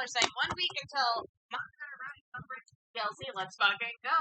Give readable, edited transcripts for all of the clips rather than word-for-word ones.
saying 1 week until Chelsea. Let's fucking go.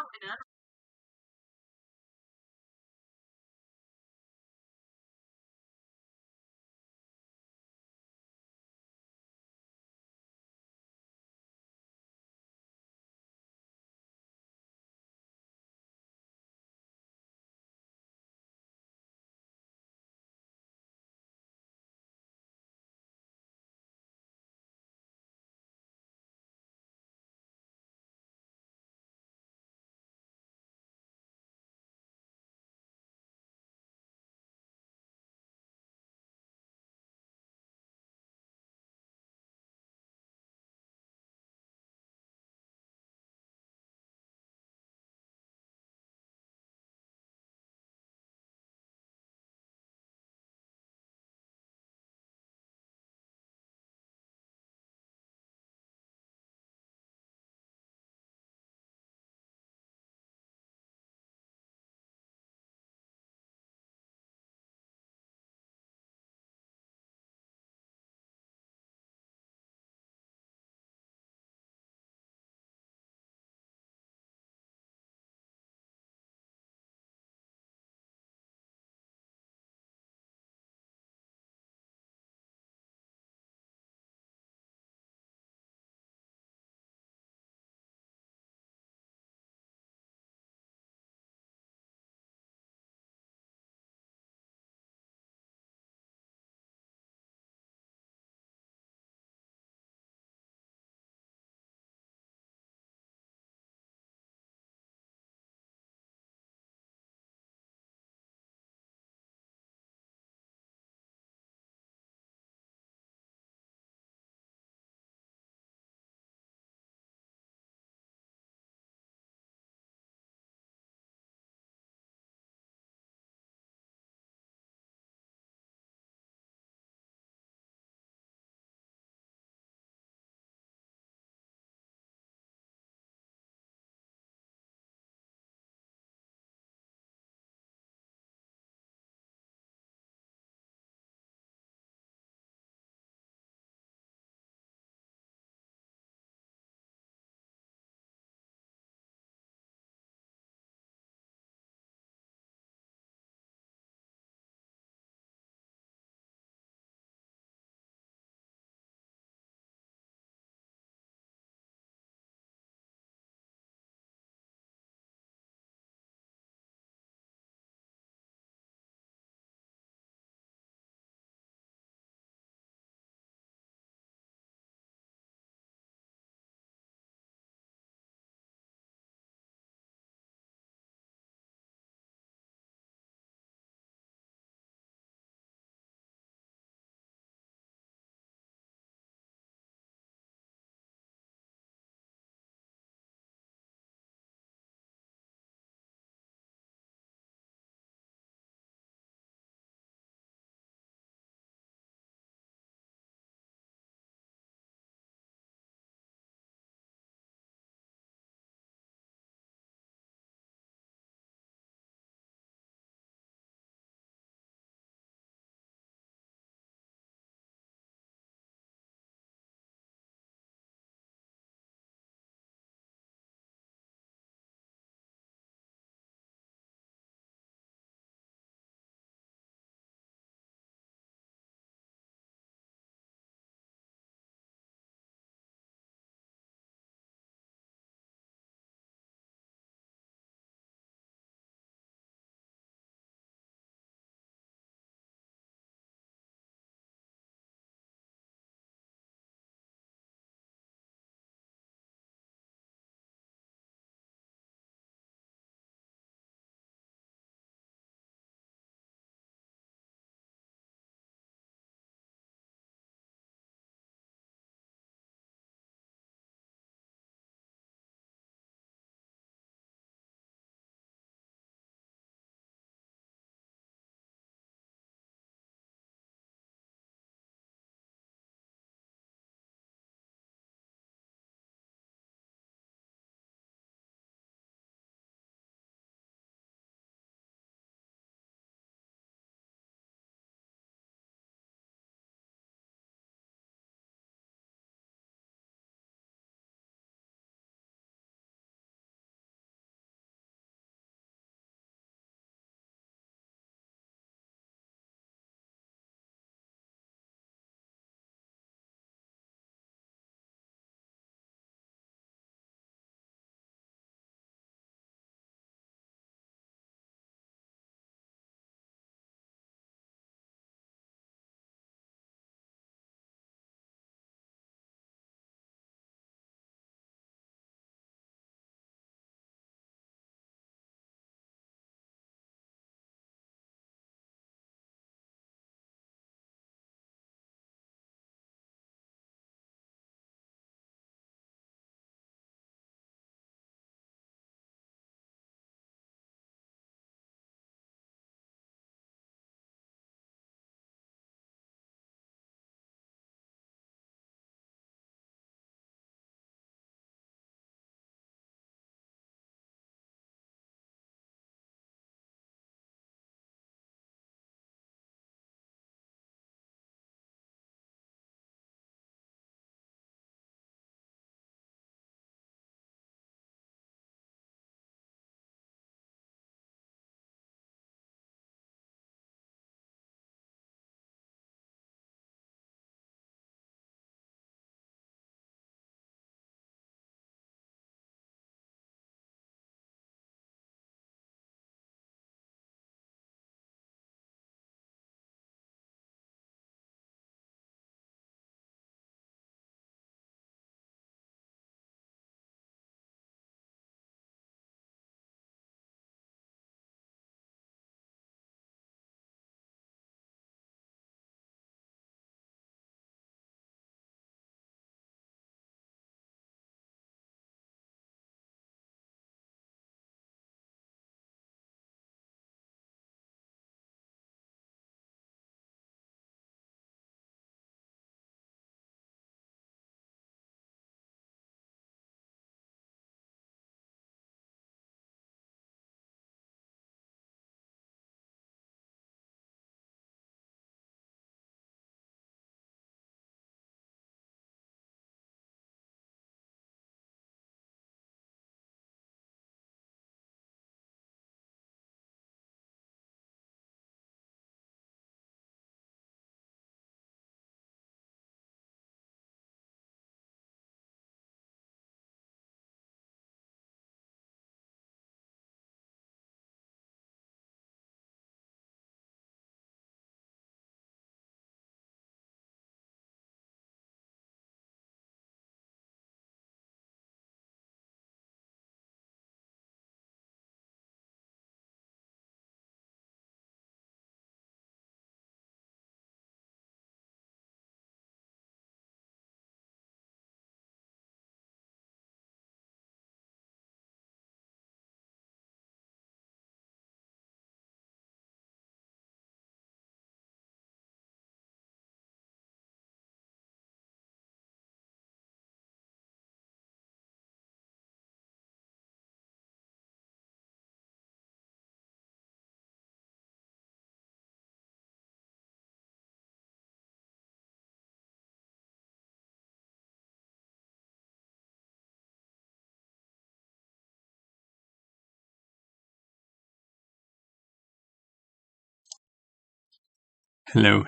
Hello.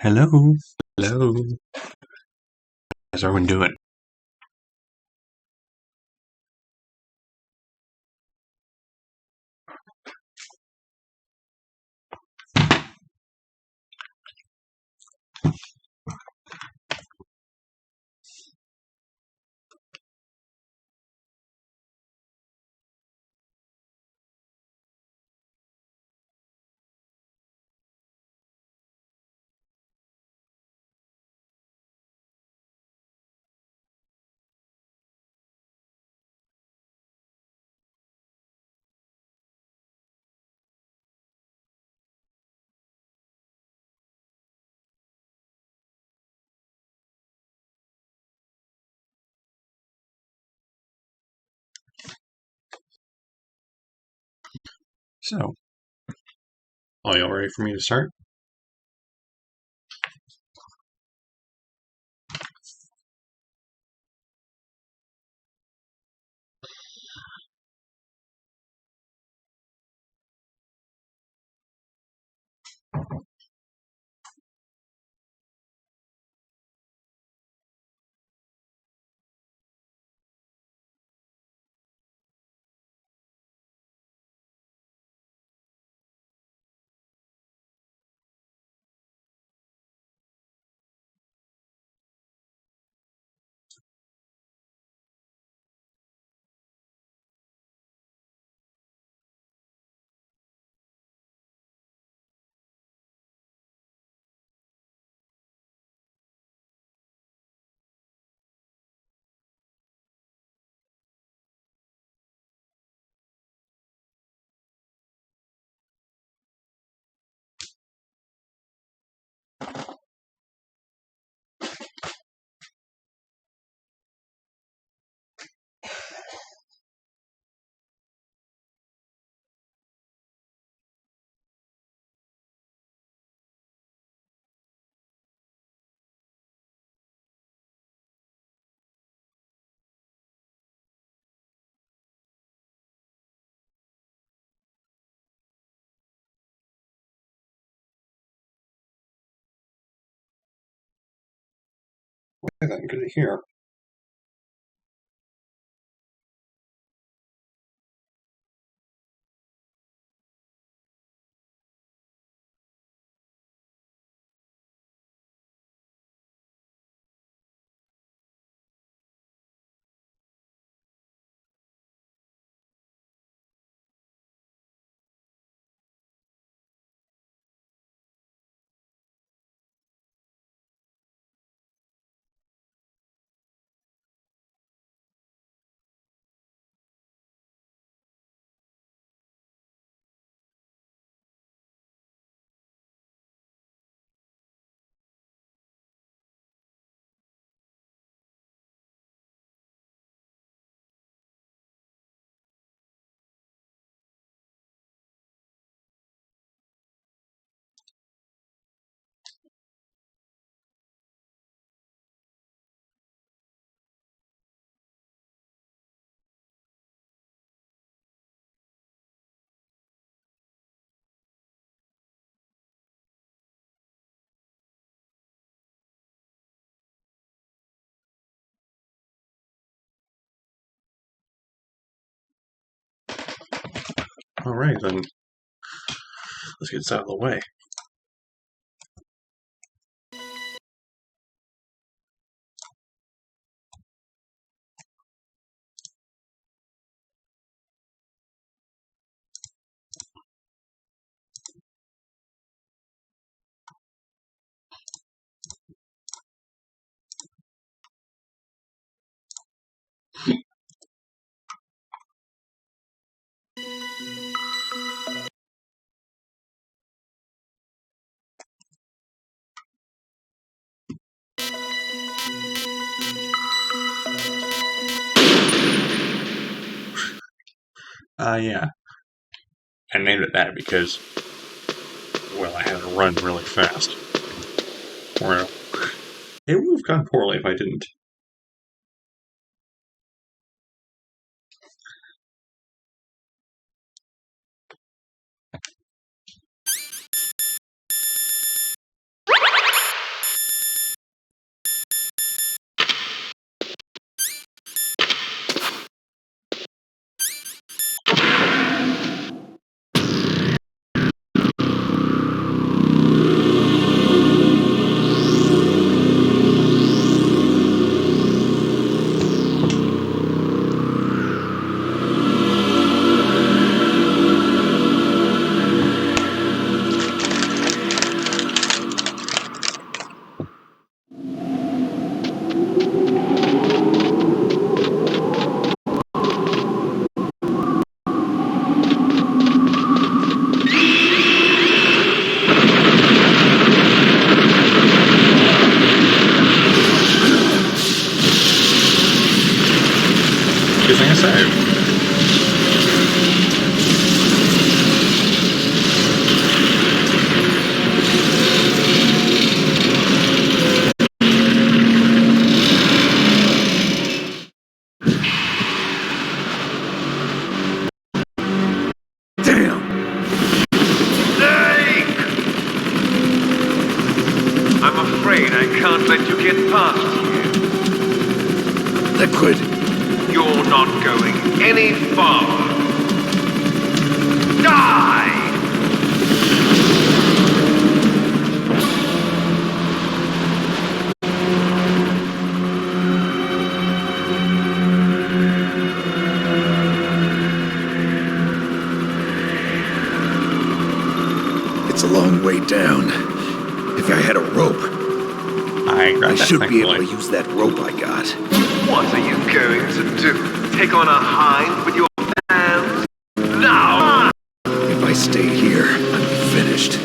How's everyone doing? So, are y'all ready for me to start? Okay, then, good to hear. Alright, then, let's get this out of the way. Yeah. I named it that because, well, I had to run really fast. Or it would have gone poorly if I didn't. using a save. Damn! Snake! I'm afraid I can't let you get past here. Liquid! You're not going any farther. Die! It's a long way down. If I had a rope, I grabbed I that should be able to thankfully. use that rope I got. What are you going to do? Take on a hind with your hands? Now! If I stay here, I'm finished.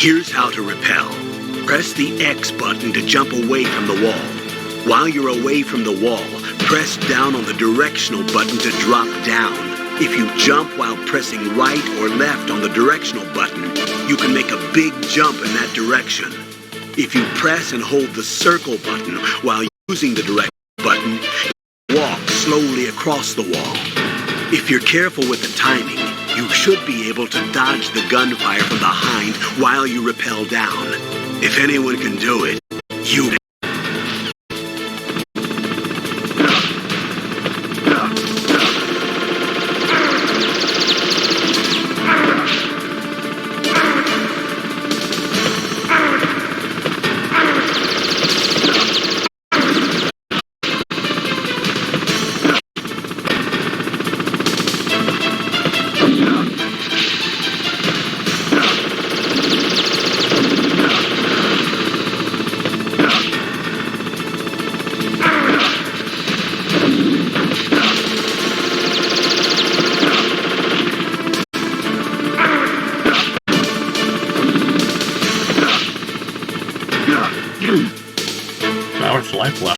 Here's how to rappel. Press the X button to jump away from the wall. While you're away from the wall, press down on the directional button to drop down. If you jump while pressing right or left on the directional button, you can make a big jump in that direction. If you press and hold the circle button while using the directional button, you walk slowly across the wall. If you're careful with the timing, you should be able to dodge the gunfire from behind while you rappel down. If anyone can do it, you. How much life left?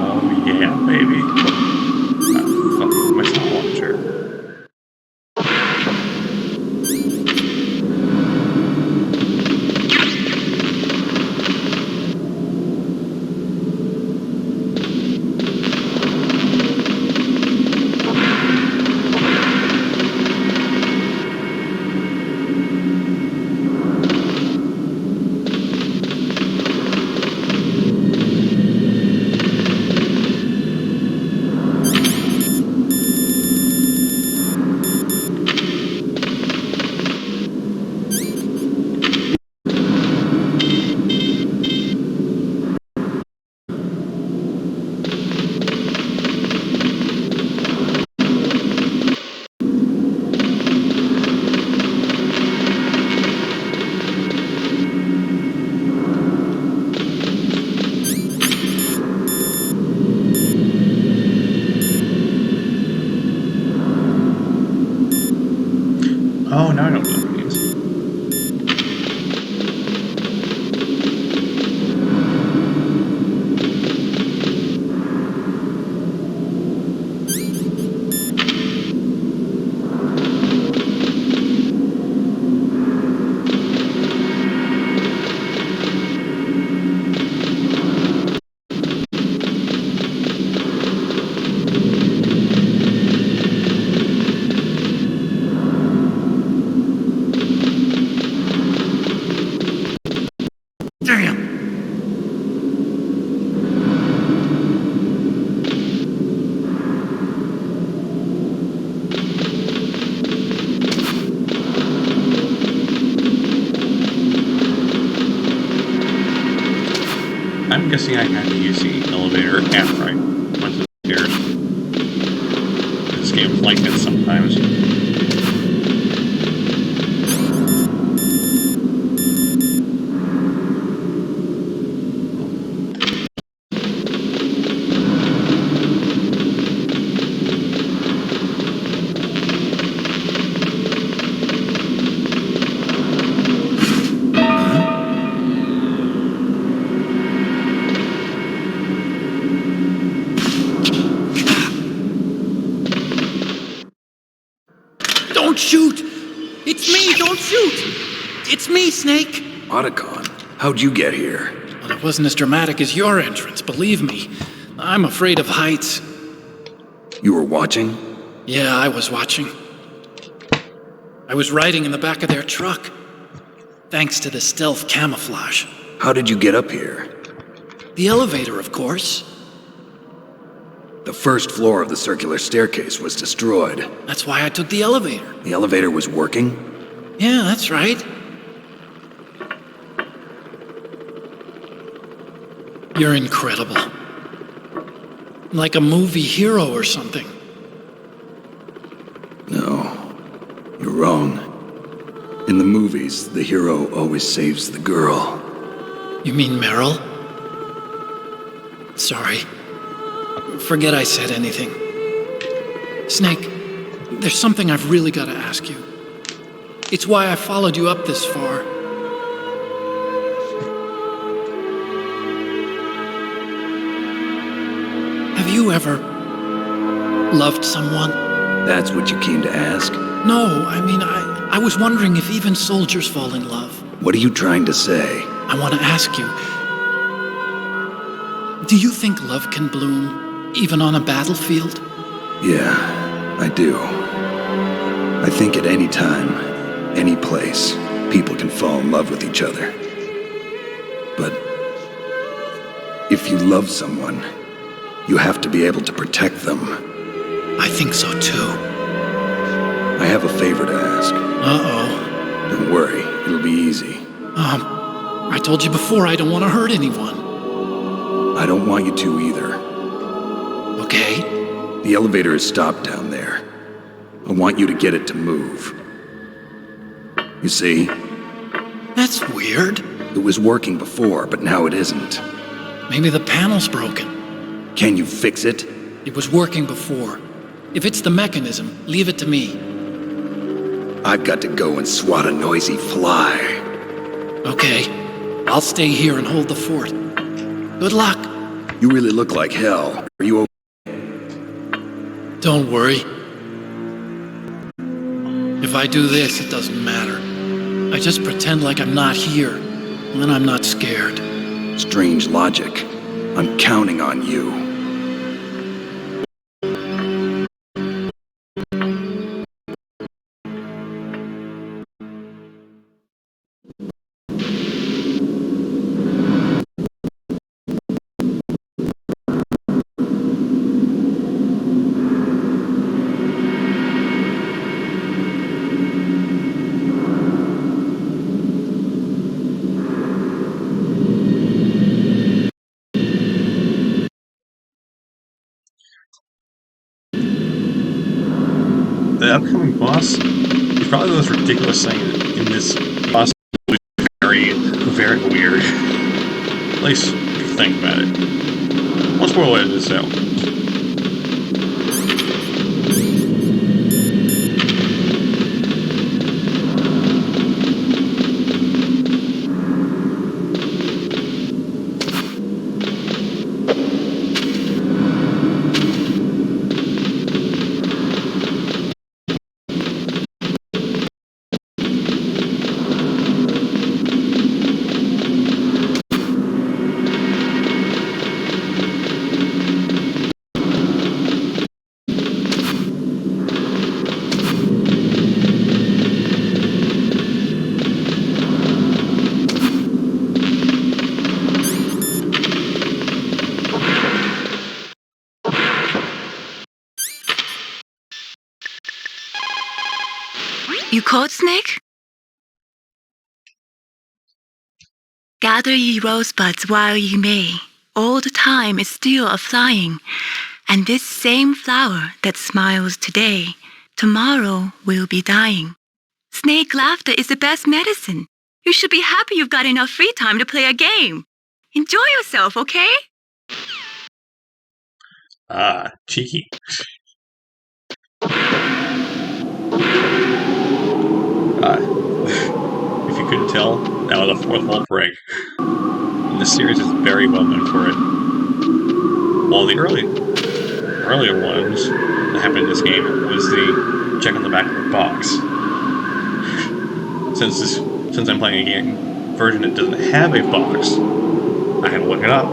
Oh yeah, baby. Fucking missile launcher. Oh, now I don't know what it means. I'm guessing I have to use the elevator after I went to the stairs. This game's like this sometimes. Don't shoot! It's me! Don't shoot! It's me, Snake! Otacon, how'd you get here? Well, it wasn't as dramatic as your entrance, believe me. I'm afraid of heights. You were watching? Yeah, I was watching. I was riding in the back of their truck. Thanks to the stealth camouflage. How did you get up here? The elevator, of course. The first floor of the circular staircase was destroyed. That's why I took the elevator. The elevator was working? Yeah, that's right. You're incredible. Like a movie hero or something. No, you're wrong. In the movies, the hero always saves the girl. You mean Meryl? Sorry. Forget I said anything. Snake, there's something I've really got to ask you. It's why I followed you up this far. Have you ever loved someone? That's what you came to ask? No, I mean, I was wondering if even soldiers fall in love. What are you trying to say? I want to ask you, do you think love can bloom even on a battlefield? Yeah, I do. I think at any time, any place, people can fall in love with each other. But if you love someone, you have to be able to protect them. I think so too. I have a favor to ask. Uh-oh. Don't worry, it'll be easy. I told you before I don't want to hurt anyone. I don't want you to either. Okay? The elevator is stopped down there. I want you to get it to move. You see? That's weird. It was working before, but now it isn't. Maybe the panel's broken. Can you fix it? It was working before. If it's the mechanism, leave it to me. I've got to go and swat a noisy fly. Okay, I'll stay here and hold the fort. Good luck. You really look like hell. Are you Don't worry. If I do this, it doesn't matter. I just pretend like I'm not here, and then I'm not scared. Strange logic. I'm counting on you. The upcoming boss is probably the most ridiculous thing in this boss. Very, very weird. At least if you think about it. What's more later this out? You caught Snake? Gather ye rosebuds while ye may. All the time is still a-flying, and this same flower that smiles today, tomorrow will be dying. Snake laughter is the best medicine. You should be happy you've got enough free time to play a game. Enjoy yourself, okay? Ah, cheeky. If you couldn't tell, that was a fourth wall break. And this series is very well known for it. Well, the earlier ones that happened in this game was the check on the back of the box. Since I'm playing a game version that doesn't have a box, I had to look it up.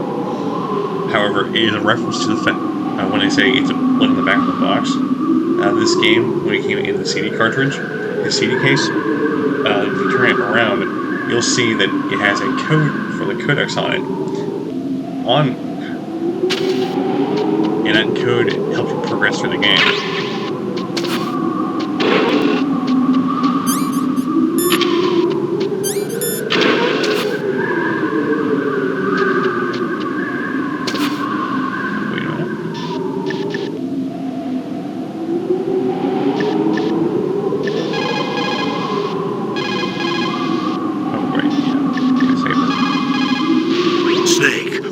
However, it is a reference to the fact when they say it's a look on the back of the box. This game, when it came in the CD cartridge, the CD case, if you turn it around, you'll see that it has a code for the codecs on it. And that code helps you progress through the game.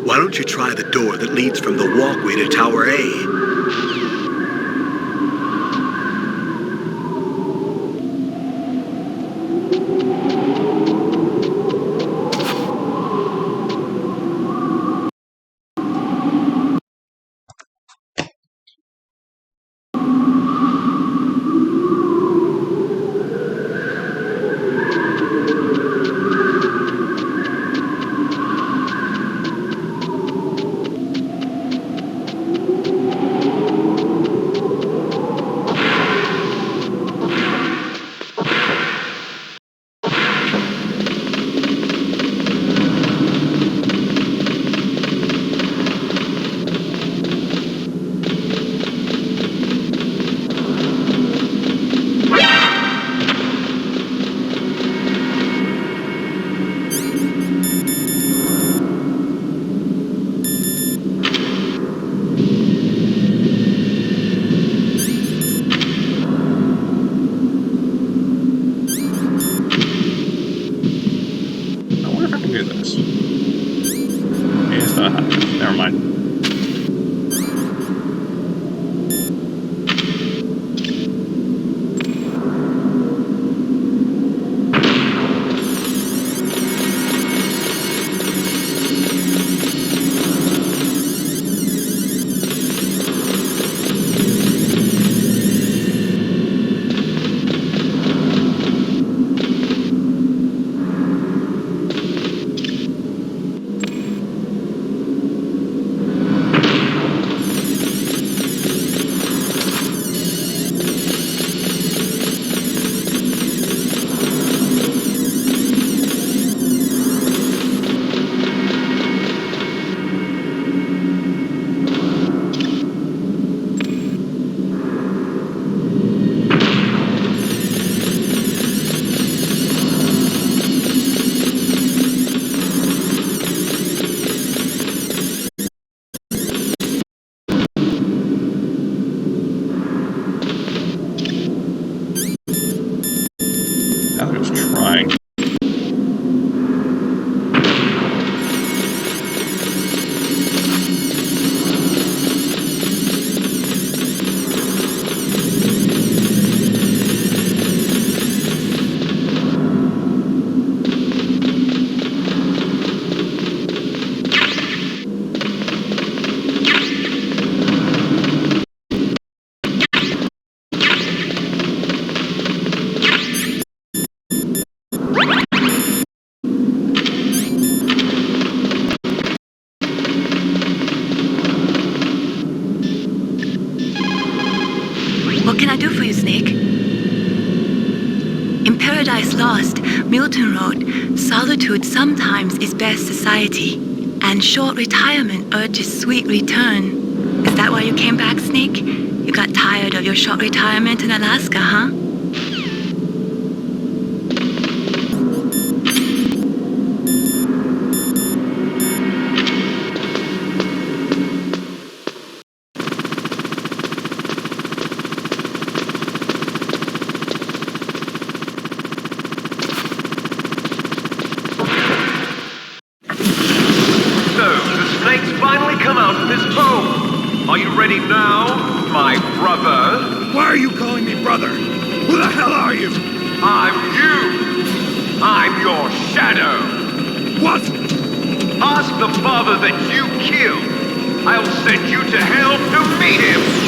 Why don't you try the door that leads from the walkway to Tower A? Never mind. Milton wrote, solitude sometimes is best society, and short retirement urges sweet return. Is that why you came back, Snake? You got tired of your short retirement in Alaska, huh? Are you ready now, my brother? Why are you calling me brother? Who the hell are you? I'm you. I'm your shadow. What? Ask the father that you killed. I'll send you to hell to meet him.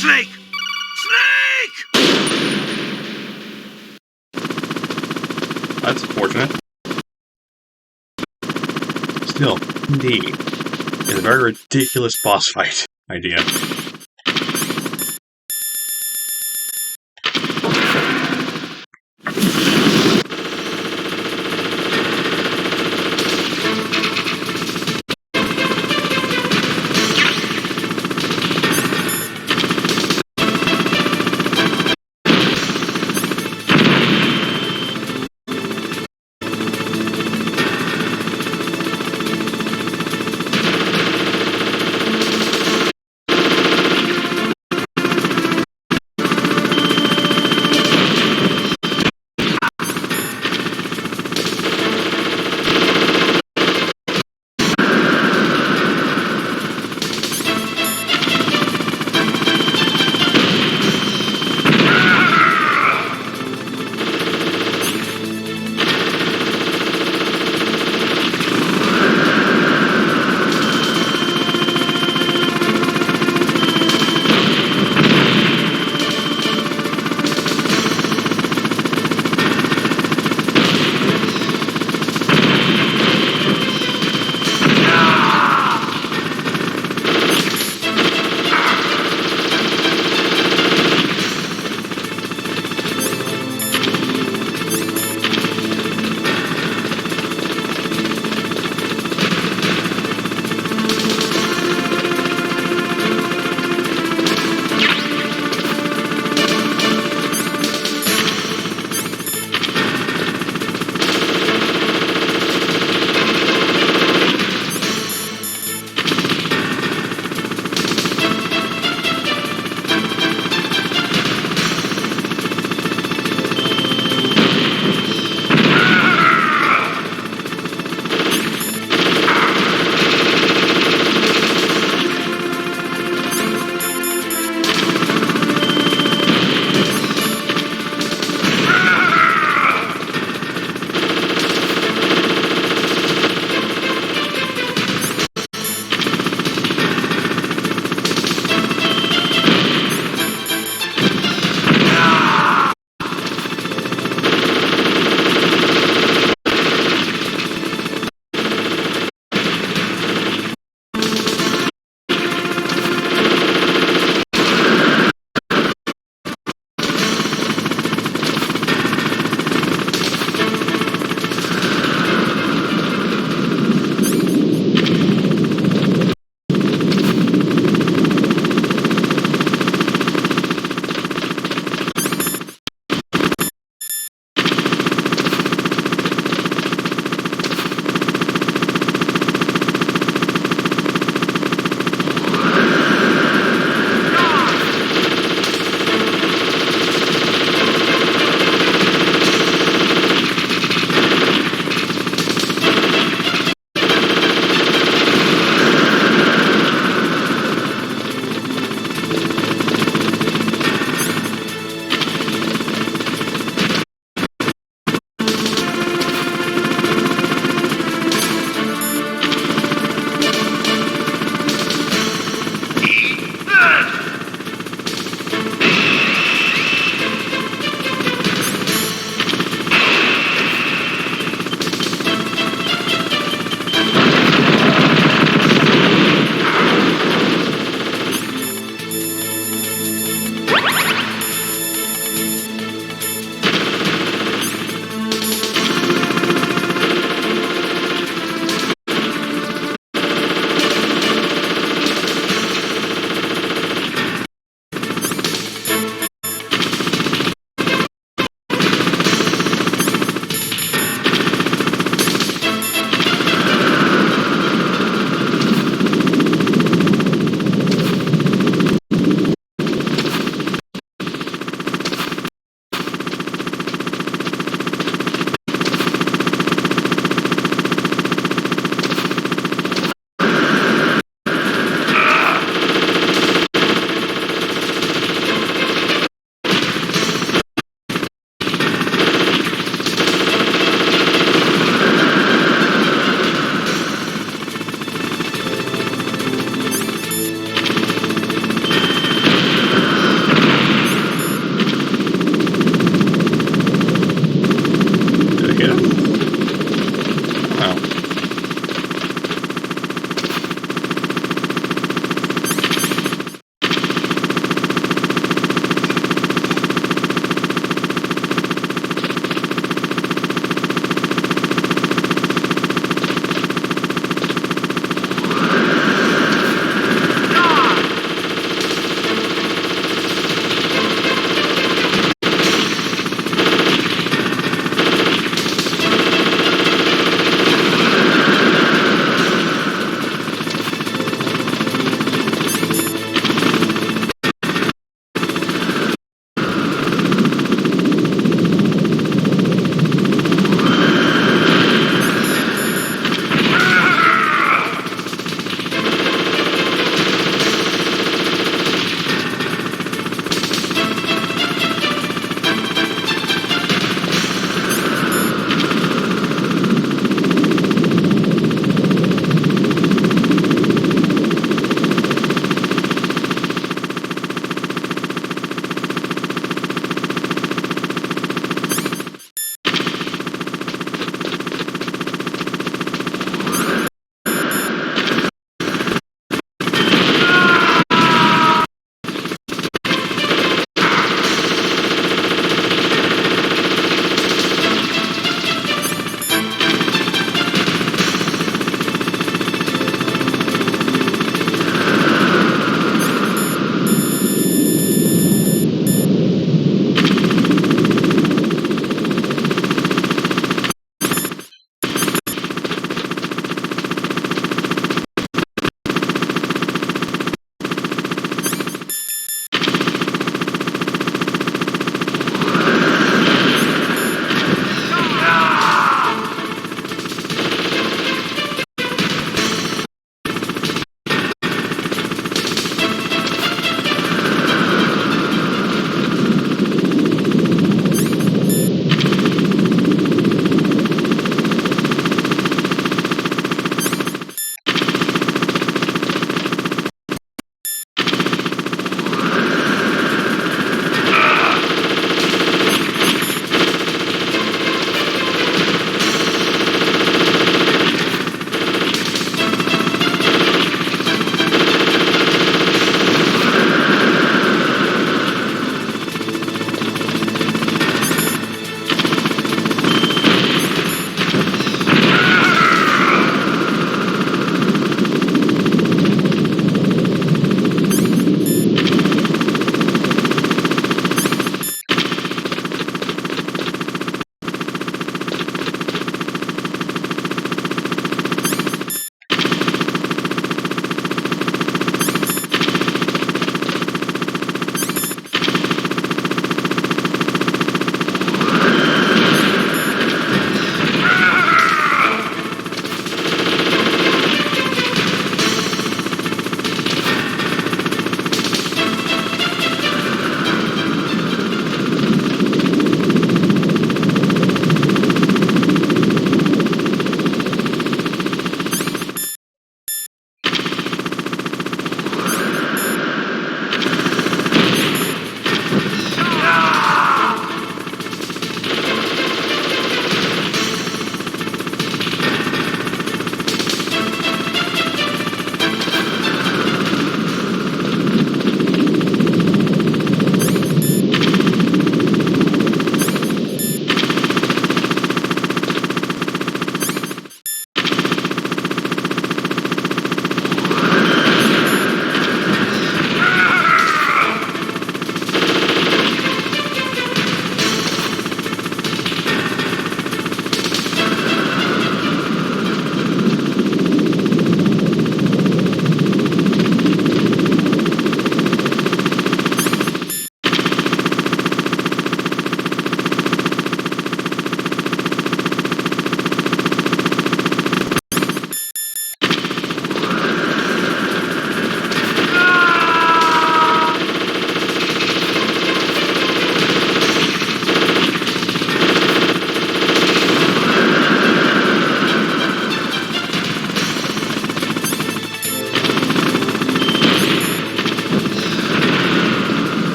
Snake! Snake! That's unfortunate. Still, D is a very ridiculous boss fight idea.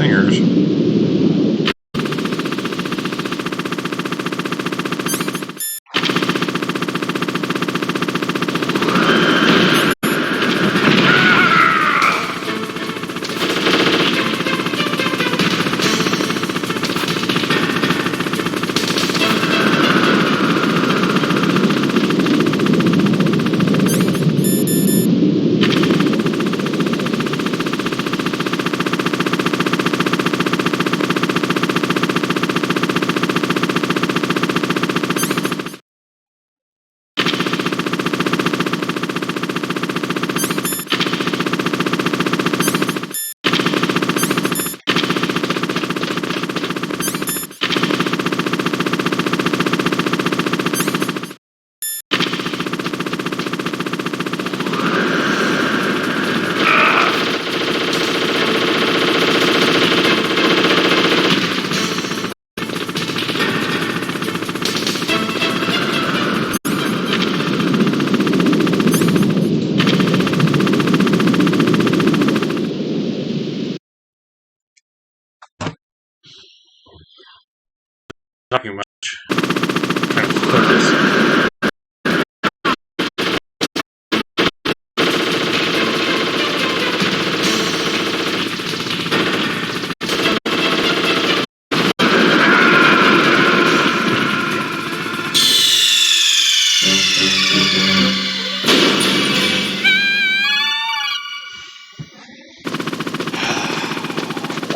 yours. Talking much. Trying to focus.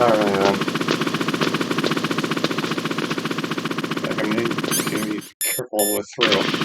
Alright, I'm gonna be careful all the way through.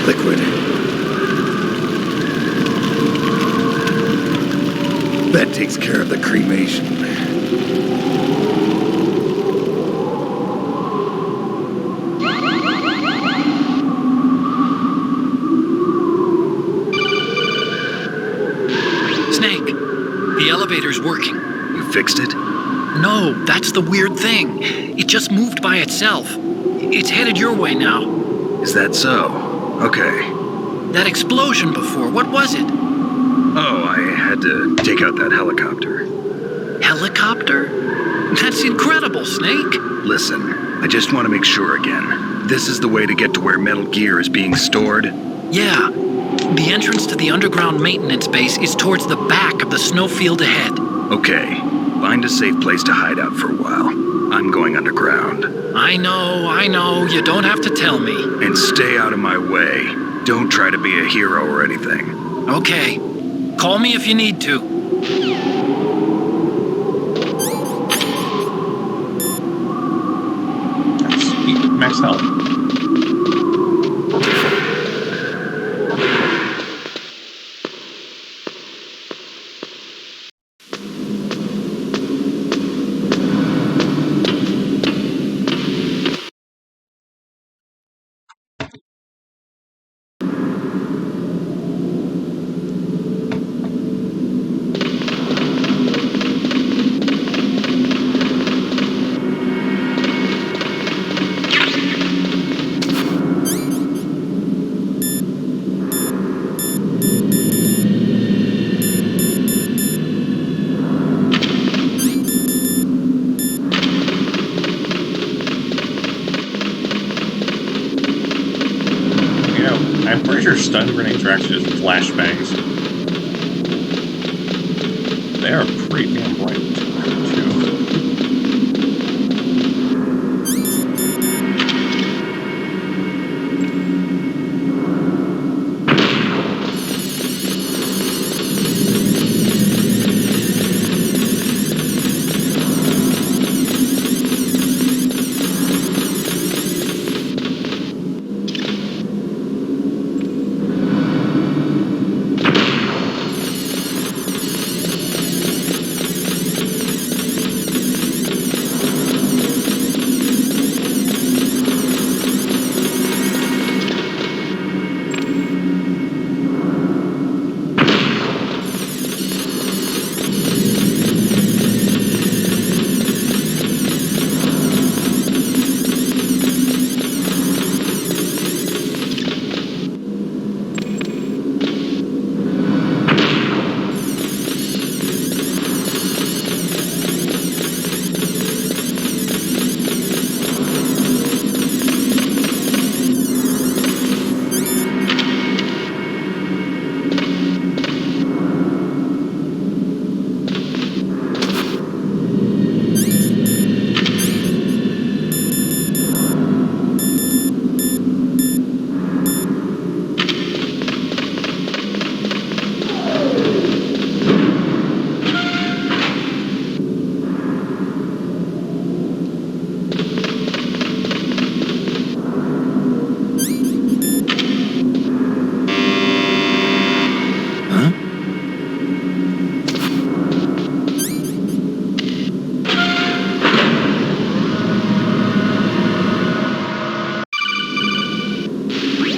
Liquid. That takes care of the cremation. Snake, the elevator's working. You fixed it? No, that's the weird thing. It just moved by itself. It's headed your way now. Is that so? Okay. That explosion before, what was it? Oh, I had to take out that helicopter. Helicopter? That's incredible, Snake. Listen, I just want to make sure again. This is the way to get to where Metal Gear is being stored? Yeah. The entrance to the underground maintenance base is towards the back of the snowfield ahead. Okay. Find a safe place to hide out for a while. I'm going underground. I know. You don't have to tell me. And stay out of my way. Don't try to be a hero or anything. Okay. Call me if you need to. Sweet. Max health. I'm pretty sure stun grenades are actually just flashbangs. They are pretty damn bright, too.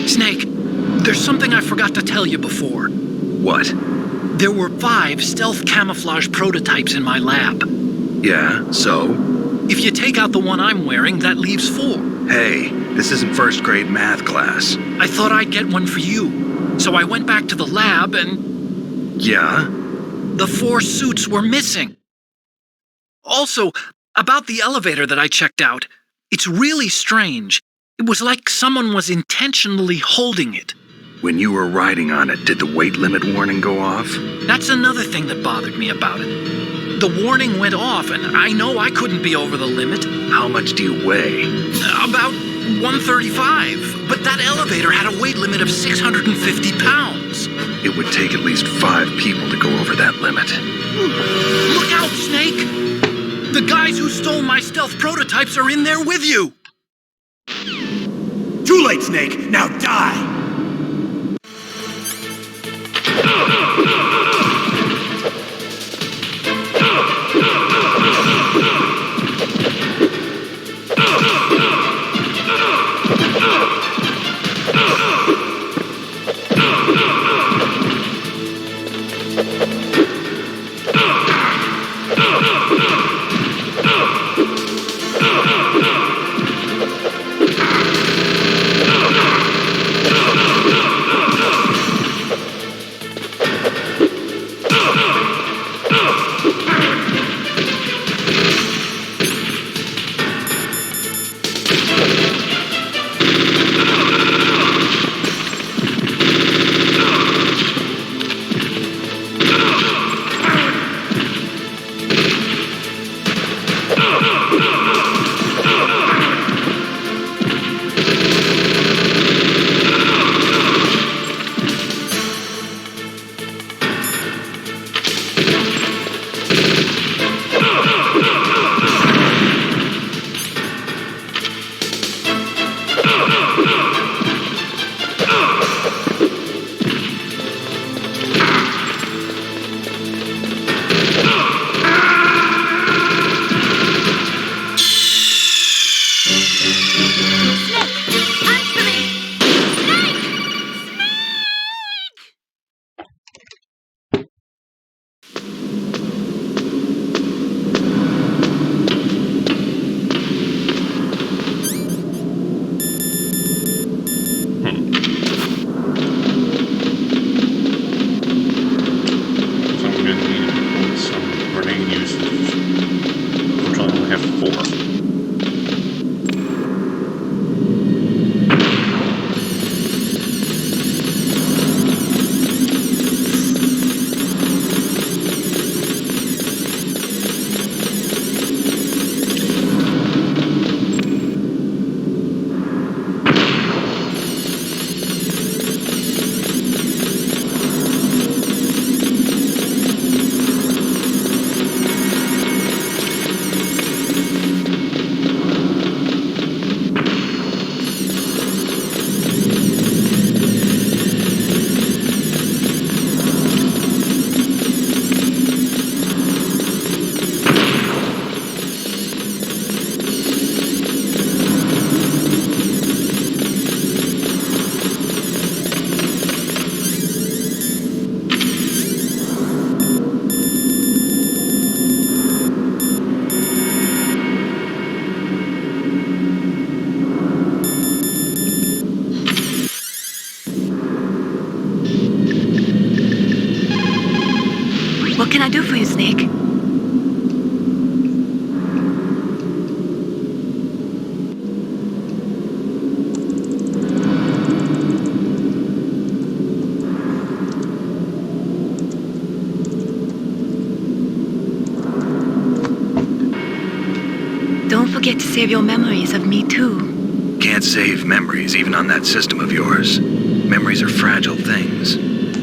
Snake, there's something I forgot to tell you before. What? There were 5 stealth camouflage prototypes in my lab. Yeah, so? If you take out the one I'm wearing, that leaves 4. Hey, this isn't first grade math class. I thought I'd get one for you. So I went back to the lab and... Yeah? The 4 suits were missing. Also, about the elevator that I checked out, it's really strange. It was like someone was intentionally holding it. When you were riding on it, did the weight limit warning go off? That's another thing that bothered me about it. The warning went off, and I know I couldn't be over the limit. How much do you weigh? About 135, but that elevator had a weight limit of 650 pounds. It would take at least 5 people to go over that limit. Look out, Snake! The guys who stole my stealth prototypes are in there with you! Too late, Snake! Now die! What can I do for you, Snake? Don't forget to save your memories of me, too. Can't save memories even on that system of yours. Memories are fragile things.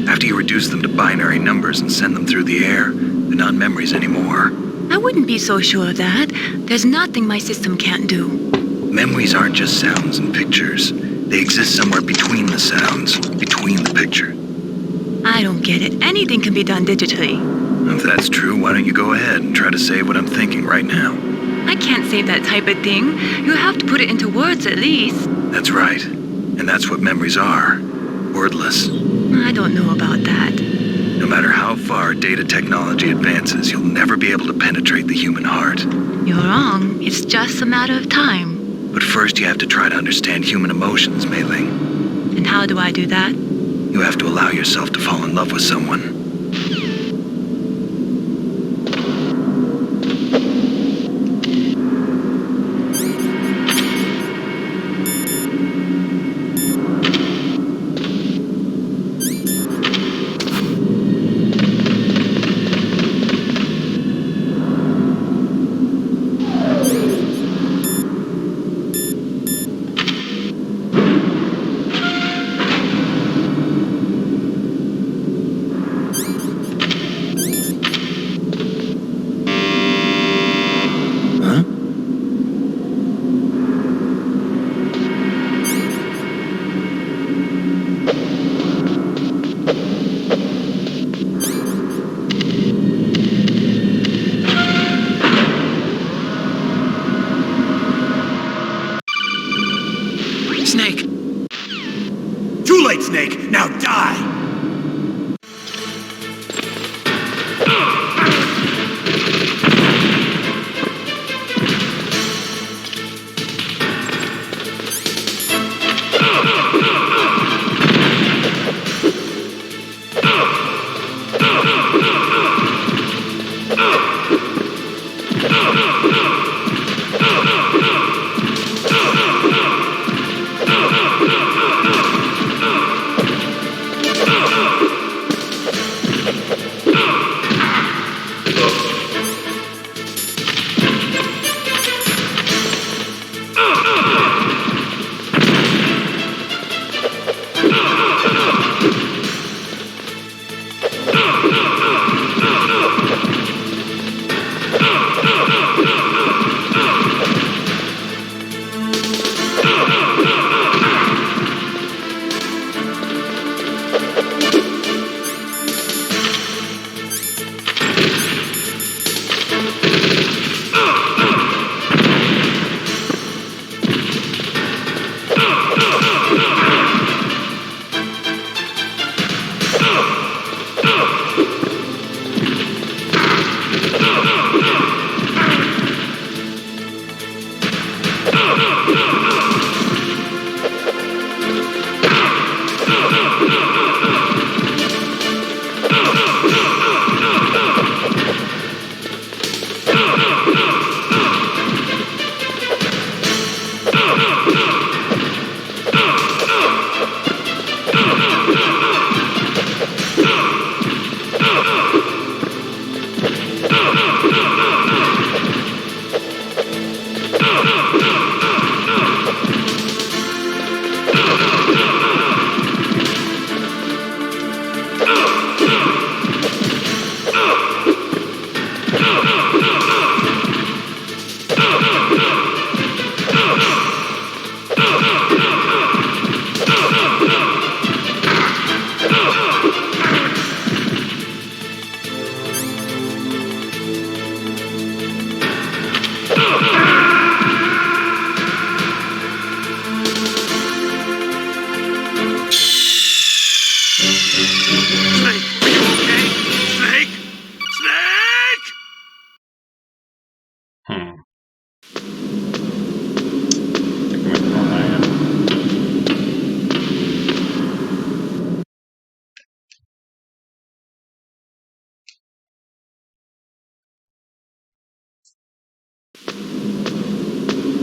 After you reduce them to binary numbers and send them through the air, they're not memories anymore. I wouldn't be so sure of that. There's nothing my system can't do. Memories aren't just sounds and pictures. They exist somewhere between the sounds, between the picture. I don't get it. Anything can be done digitally. If that's true, why don't you go ahead and try to say what I'm thinking right now? I can't save that type of thing. You have to put it into words at least. That's right. And that's what memories are. Wordless. I don't know about that. No matter how far data technology advances, you'll never be able to penetrate the human heart. You're wrong. It's just a matter of time. But first you have to try to understand human emotions, Mei Ling. And how do I do that? You have to allow yourself to fall in love with someone. Snake, Too late, Snake! Now die!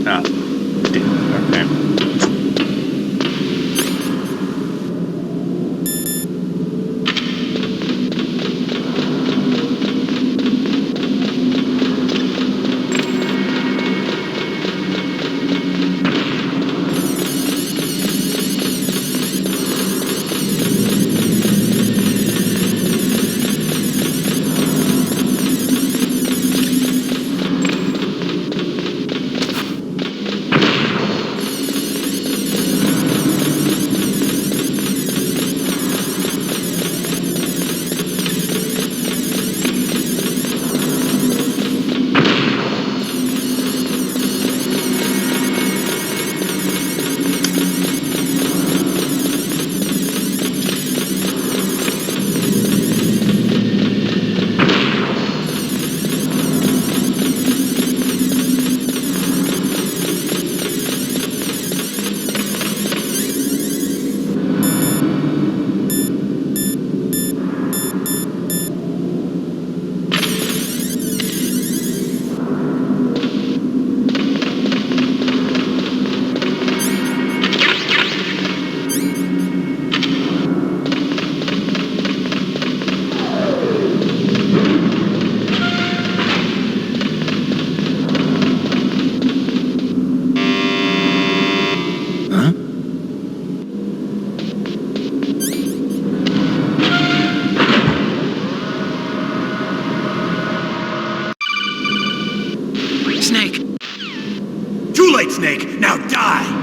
Ah, damn. Okay. Snake, Too late, Snake! Now die!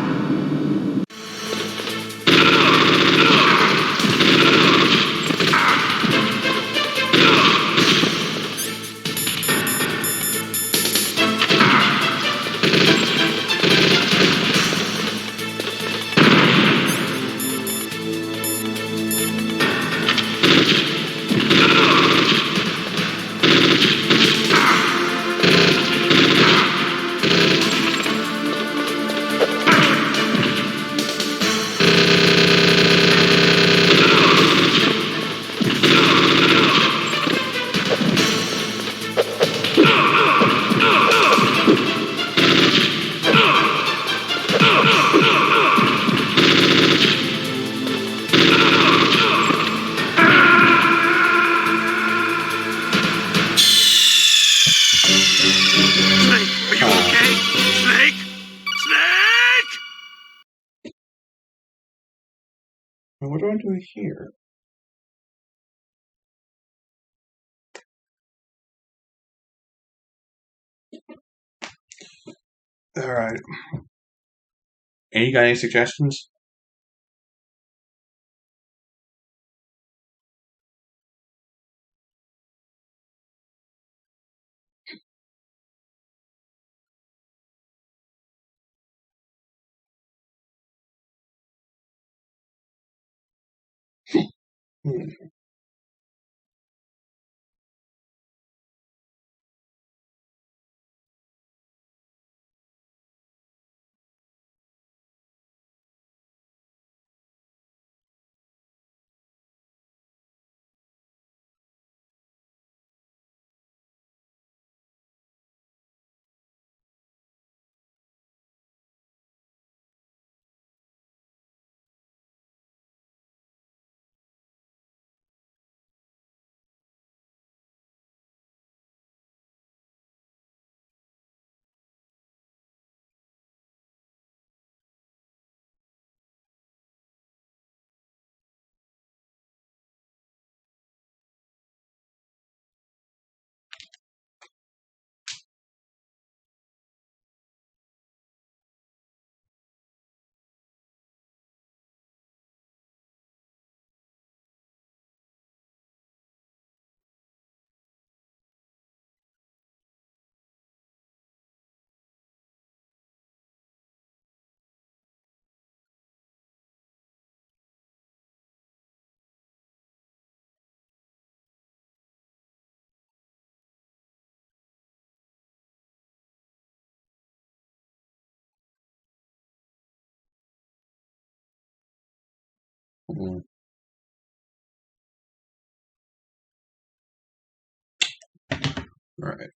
Now, what do I do here? Alright. Any got any suggestions? Hmm. Hmm. Right.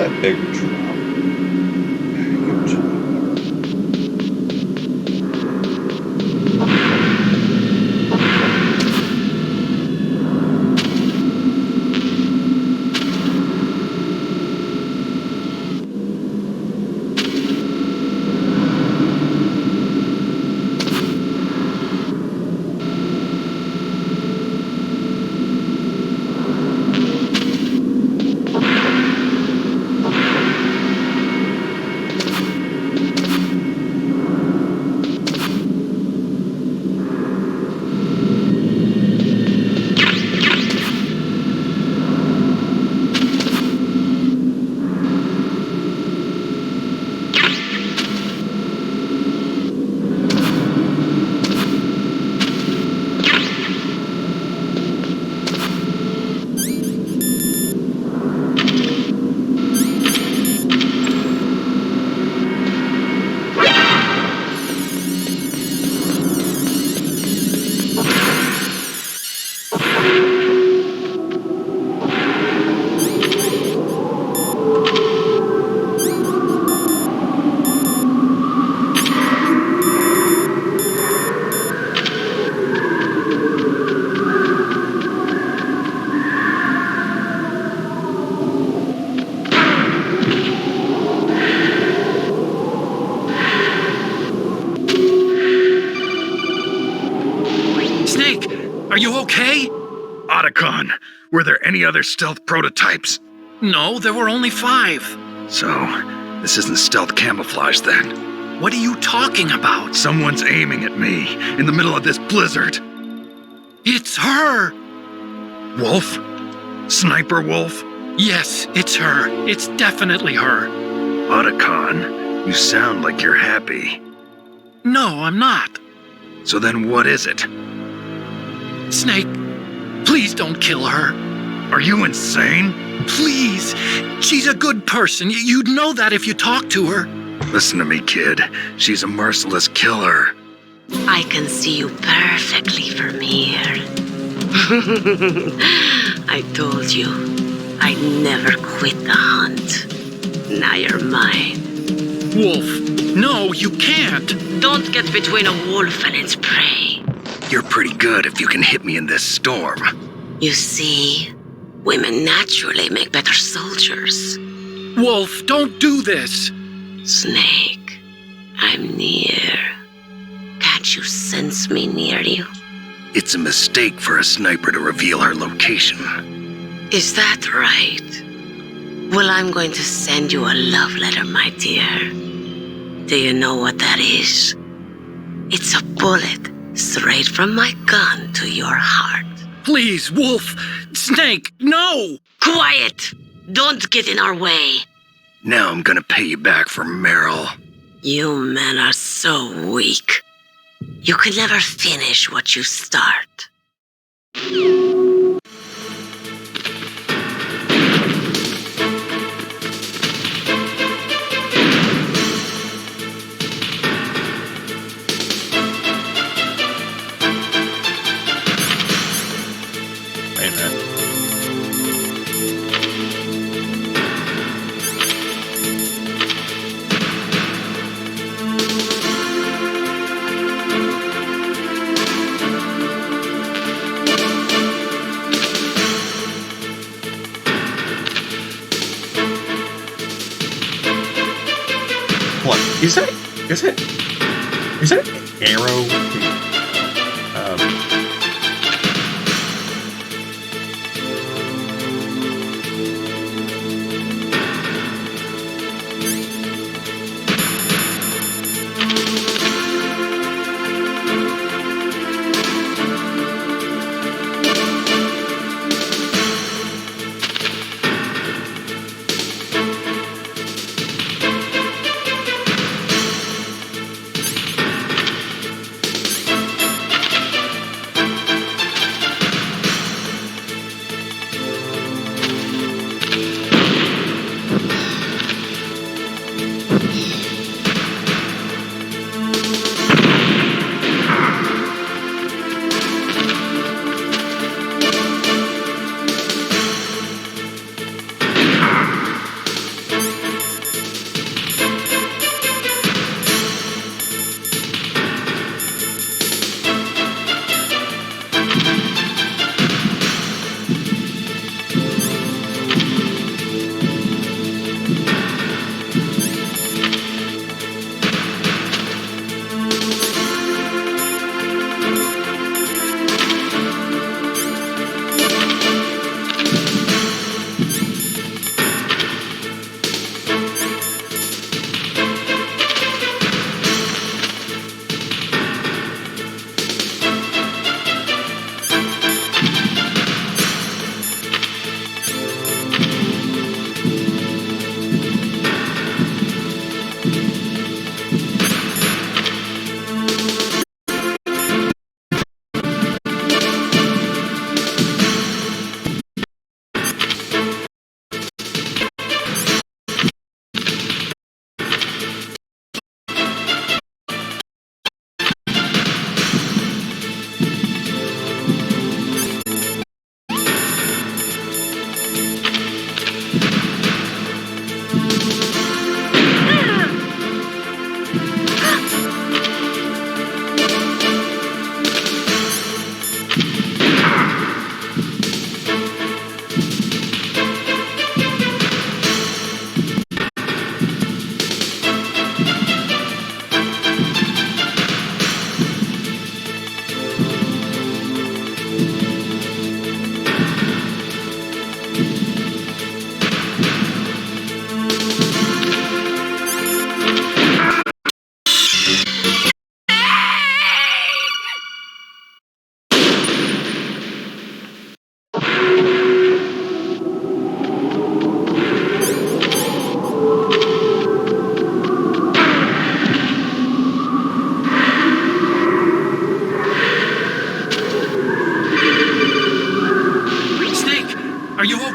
that big drop. Are you okay? Otacon, were there any other stealth prototypes? No, there were only 5. So, this isn't stealth camouflage then? What are you talking about? Someone's aiming at me in the middle of this blizzard. It's her! Wolf? Sniper Wolf? Yes, it's her. It's definitely her. Otacon, you sound like you're happy. No, I'm not. So then what is it? Snake, please don't kill her. Are you insane? Please. She's a good person. You'd know that if you talked to her. Listen to me, kid. She's a merciless killer. I can see you perfectly from here. I told you, I never quit the hunt. Now you're mine. Wolf, no, you can't. Don't get between a wolf and its prey. You're pretty good if you can hit me in this storm. You see, women naturally make better soldiers. Wolf, don't do this. Snake, I'm near. Can't you sense me near you? It's a mistake for a sniper to reveal her location. Is that right? Well, I'm going to send you a love letter, my dear. Do you know what that is? It's a bullet straight from my gun to your heart. Please, Wolf. Snake, no! Quiet! Don't get in our way. Now I'm gonna pay you back for Meryl. You men are so weak. You could never finish what you start. Wait a minute. What is that? Is that an arrow?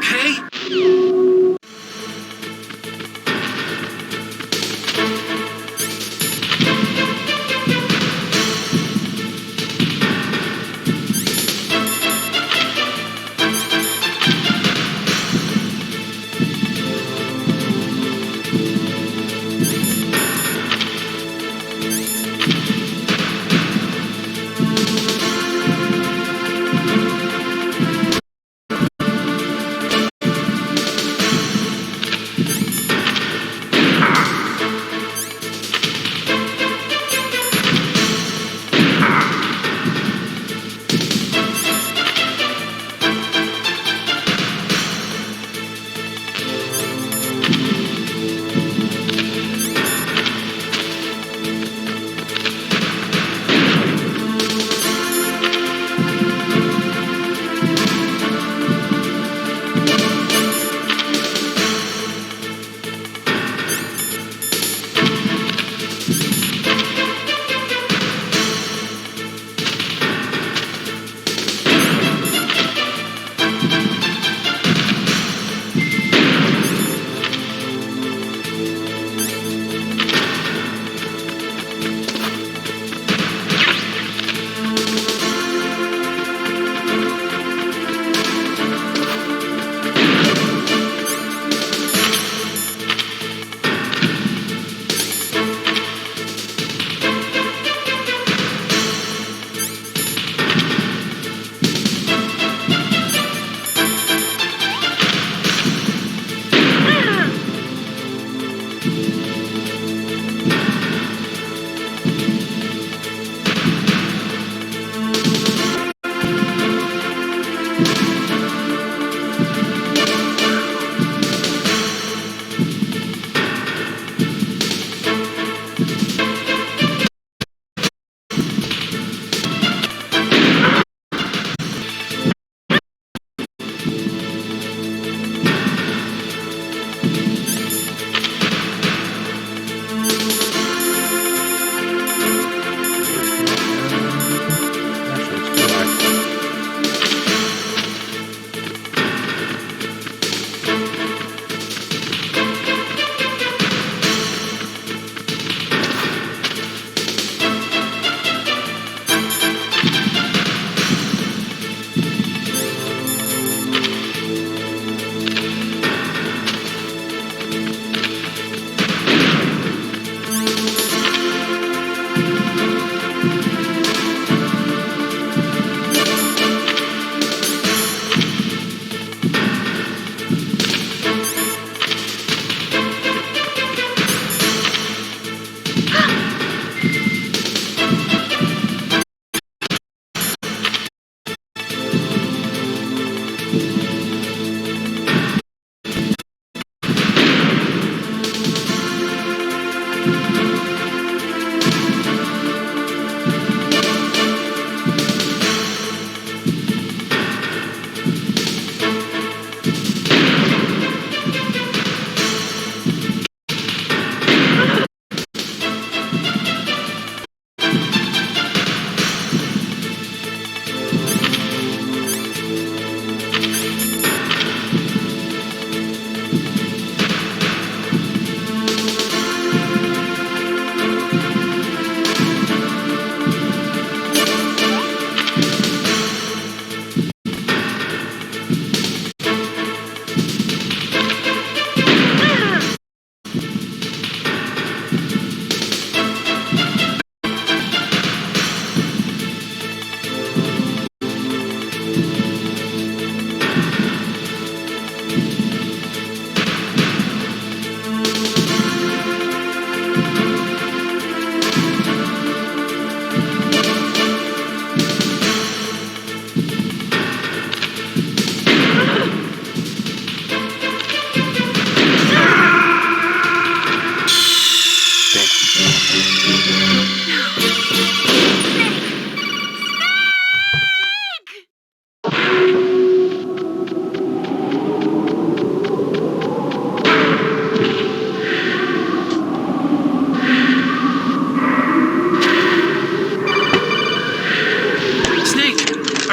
okay?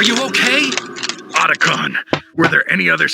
Are you okay? Otacon, were there any other...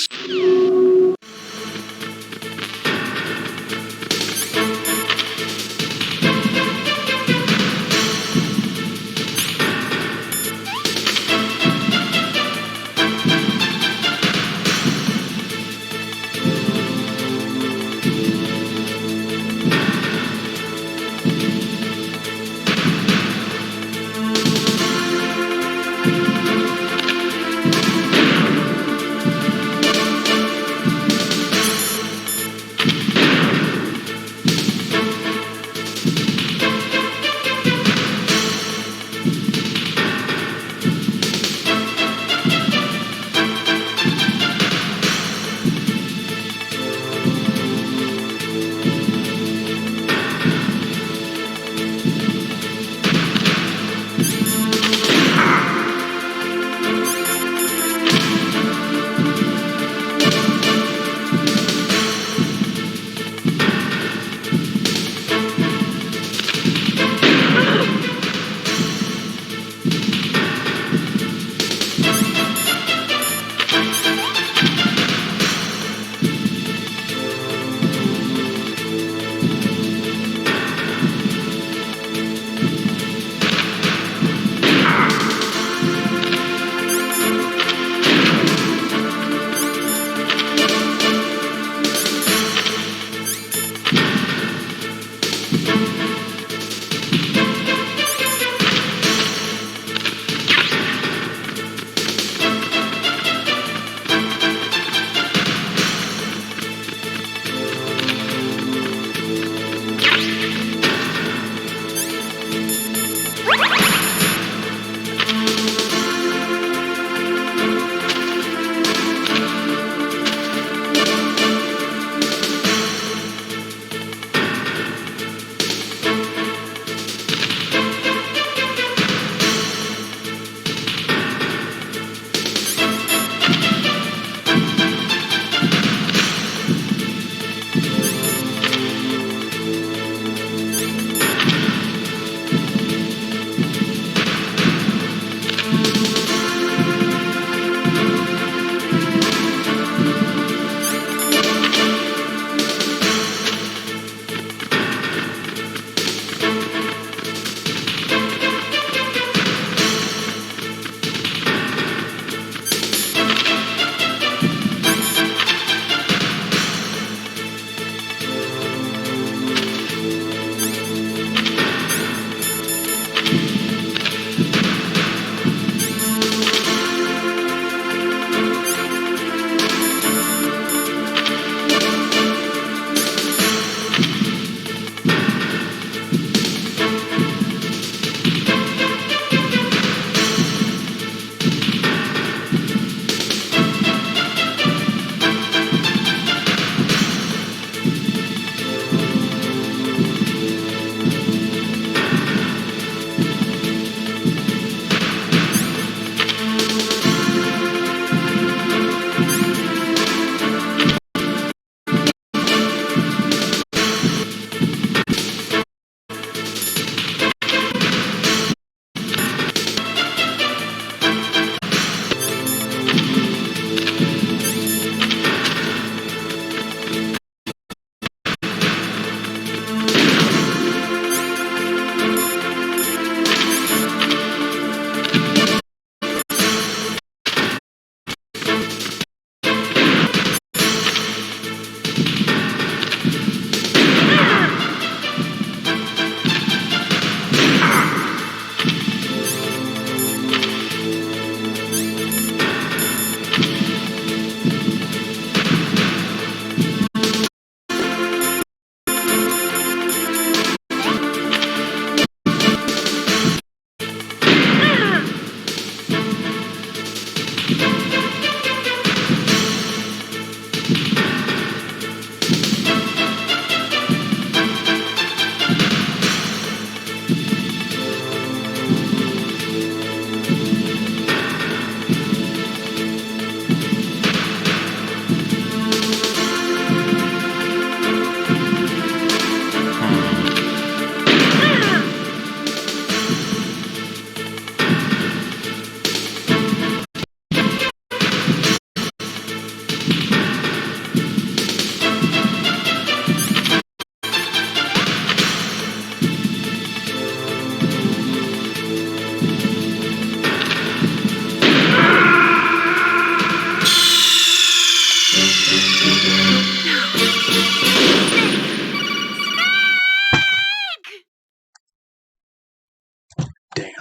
Damn.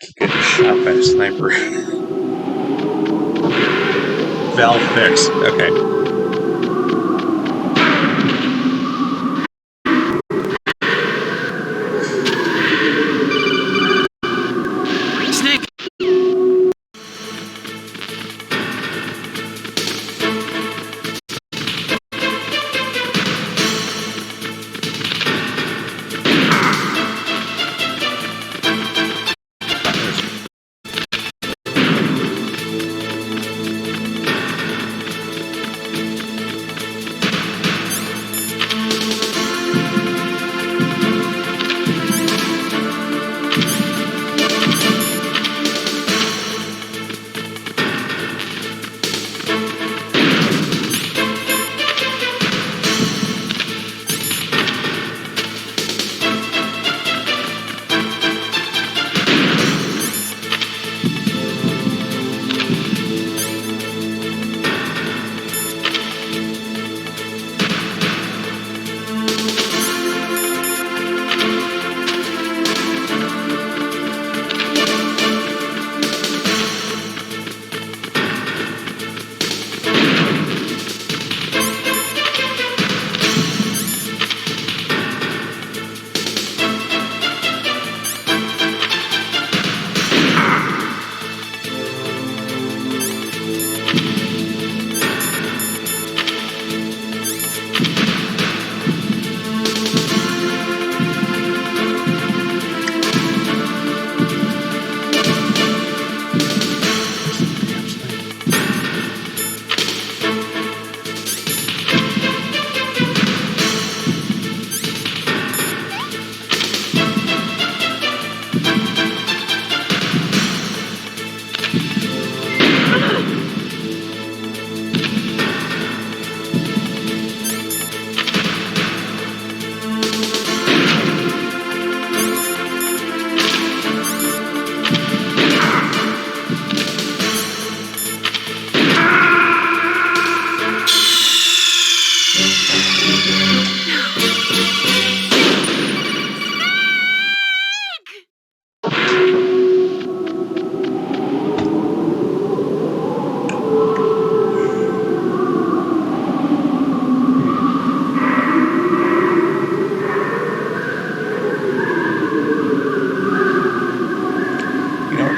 Keep getting shot by a sniper. Valve fix. Okay. Snake!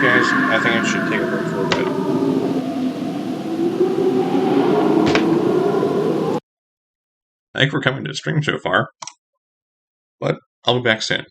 Guys, I think I should take a break for a bit. Thank you for coming to the stream so far, but I'll be back soon.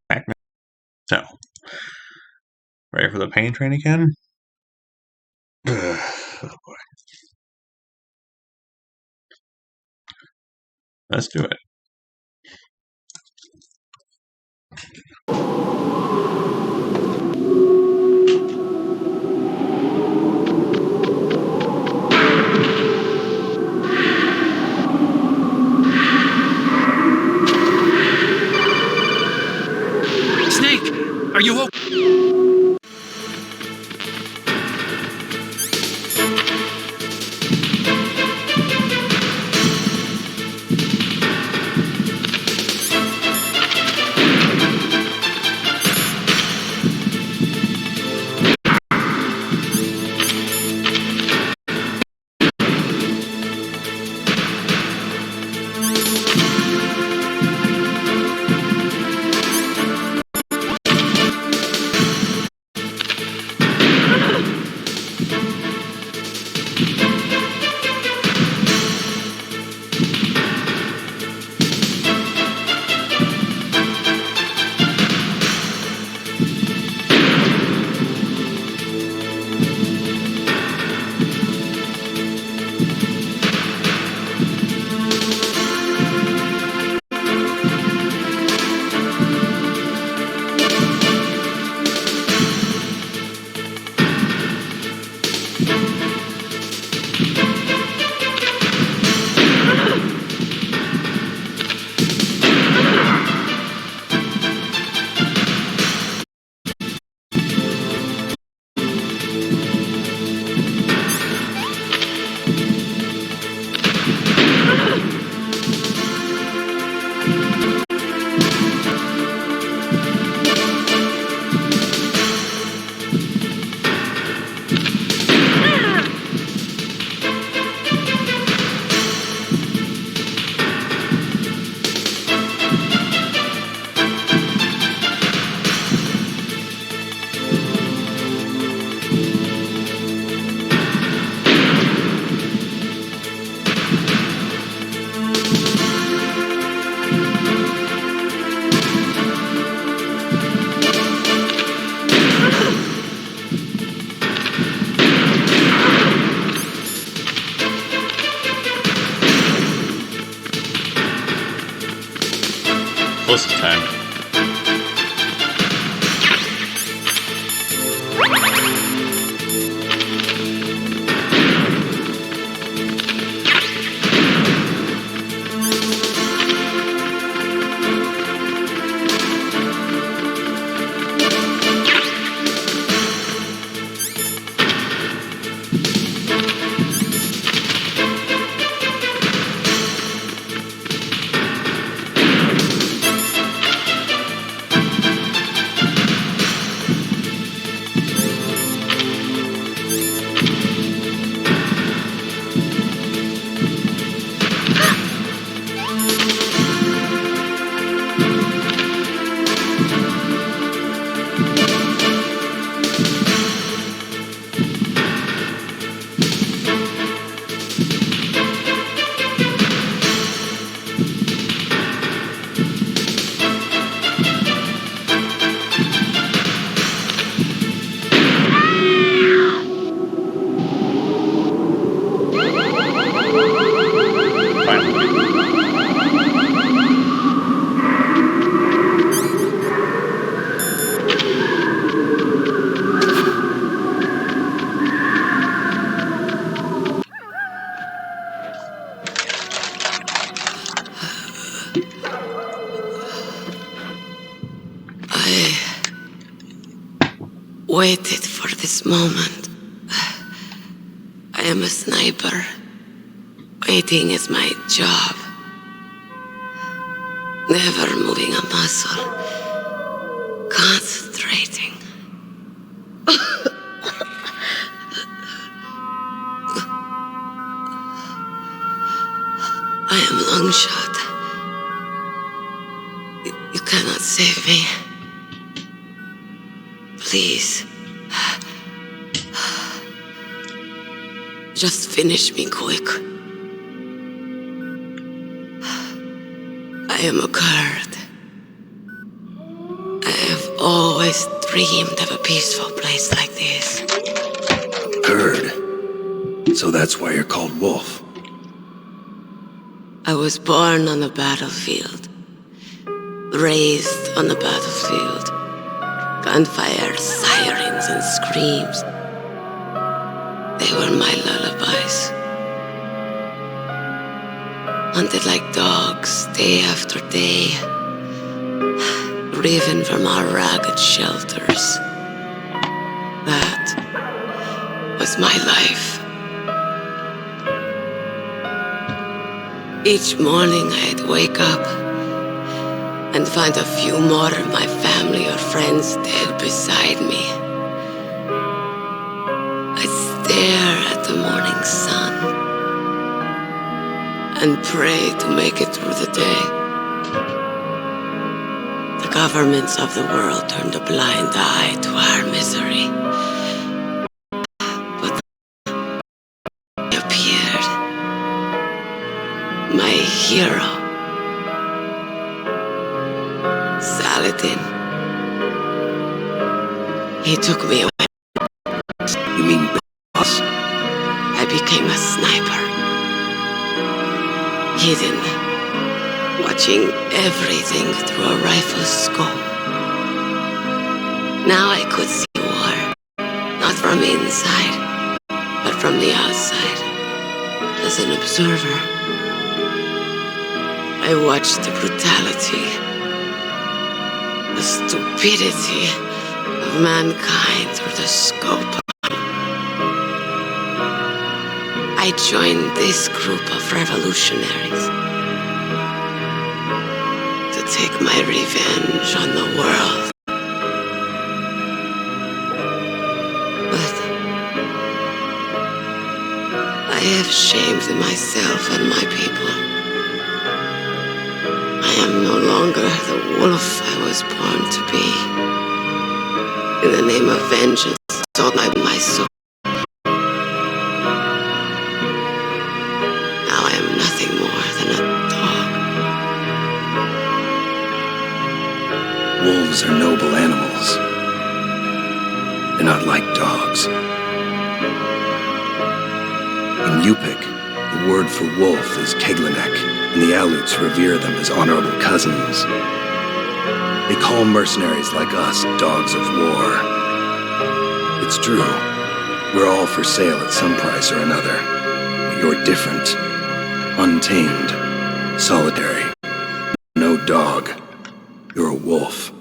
Back now. So, ready for the pain train again? Oh boy. Let's do it. Snake, are you okay? Closest time. Waited for this moment. I am a sniper. Waiting is my job. Never moving a muscle. Concentrating. I am Longshot. You cannot save me. Please. Just finish me quick. I am a Kurd. always dreamed of a peaceful place like this. Heard. So that's why you're called Wolf. I was born on the battlefield, raised on the battlefield. Gunfire, sirens, and screams. They were my lullabies. Hunted like dogs, day after day, driven from our ragged shelters. That was my life. Each morning I'd wake up and find a few more of my family or friends dead beside me. I'd stare at the morning sun and pray to make it through the day. The governments of the world turned a blind eye to our misery. But he appeared, my hero. Saladin. He took me away. You mean boss? I became a sniper. Hidden, watching everything through a rifle's scope. Now I could see war, not from inside, but from the outside, as an observer. I watched the brutality, the stupidity of mankind through the scope. I joined this group of revolutionaries to take my revenge on the world. But I have shamed myself and my people. I am no longer the wolf I was born to be. In the name of vengeance, sold my soul. Now I am nothing more than a dog. Wolves are noble animals. They're not like dogs. In Yupik, the word for wolf is Keglanek, and the Aleuts revere them as honorable cousins. They call mercenaries like us dogs of war. It's true, we're all for sale at some price or another. But you're different. Untamed. Solitary. No dog. You're a wolf.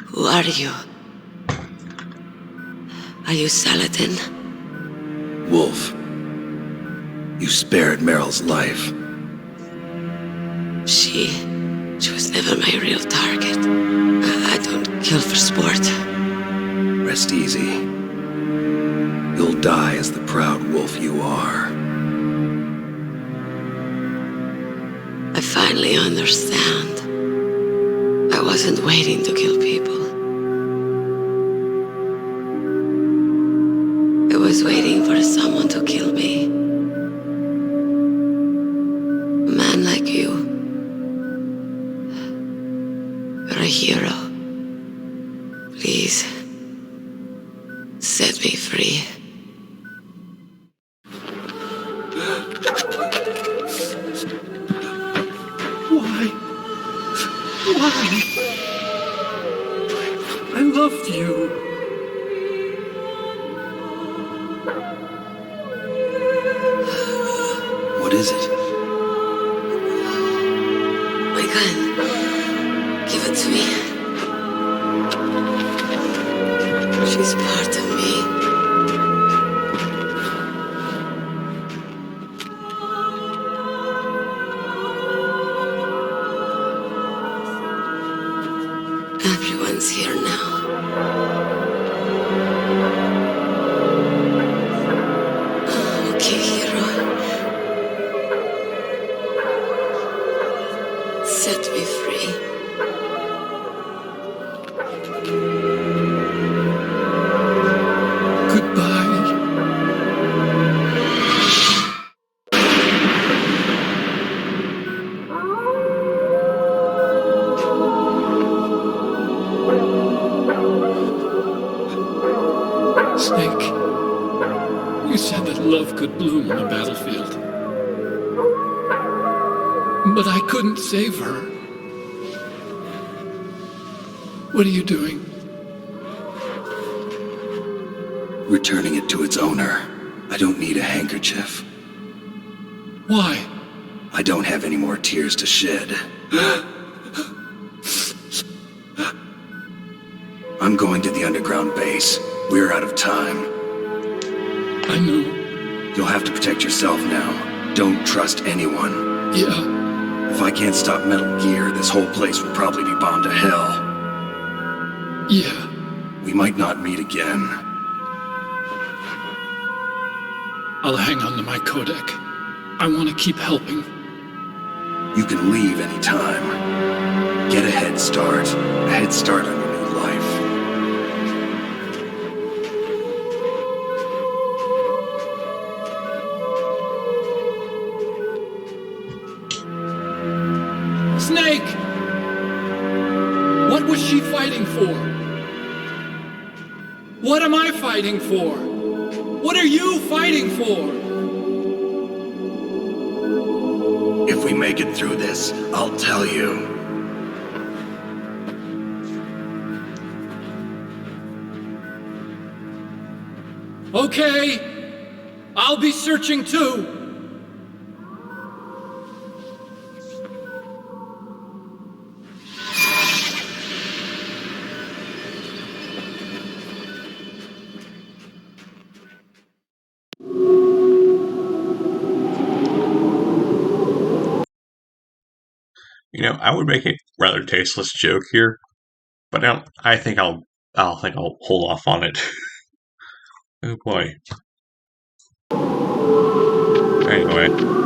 Who are you? Are you Saladin? Wolf. You spared Meryl's life. She was never my real target. I don't kill for sport. Rest easy. You'll die as the proud wolf you are. I finally understand. I wasn't waiting to kill people. I was waiting for someone to kill me. A man like you. You're a hero. Please, set me free. Why? I loved you. What is it? My gun. Give it to me. She's part of me. Everyone's here now. Okay, hero. Snake, you said that love could bloom on a battlefield. But I couldn't save her. What are you doing? Returning it to its owner. I don't need a handkerchief. Why? I don't have any more tears to shed. I'm going to the underground base. We're out of time. I know. You'll have to protect yourself now. Don't trust anyone. Yeah, If I can't stop Metal Gear, this whole place will probably be bombed to hell. yeah. We might not meet again. I'll hang on to my codec. I want to keep helping. You can leave anytime. Get a head start. A head start on your new life. Snake! What was she fighting for? What am I fighting for? What are you fighting for? If we make it through this, I'll tell you. Okay, I'll be searching too. You know, I would make a rather tasteless joke here, but I think I'll hold off on it. Oh boy. Anyway.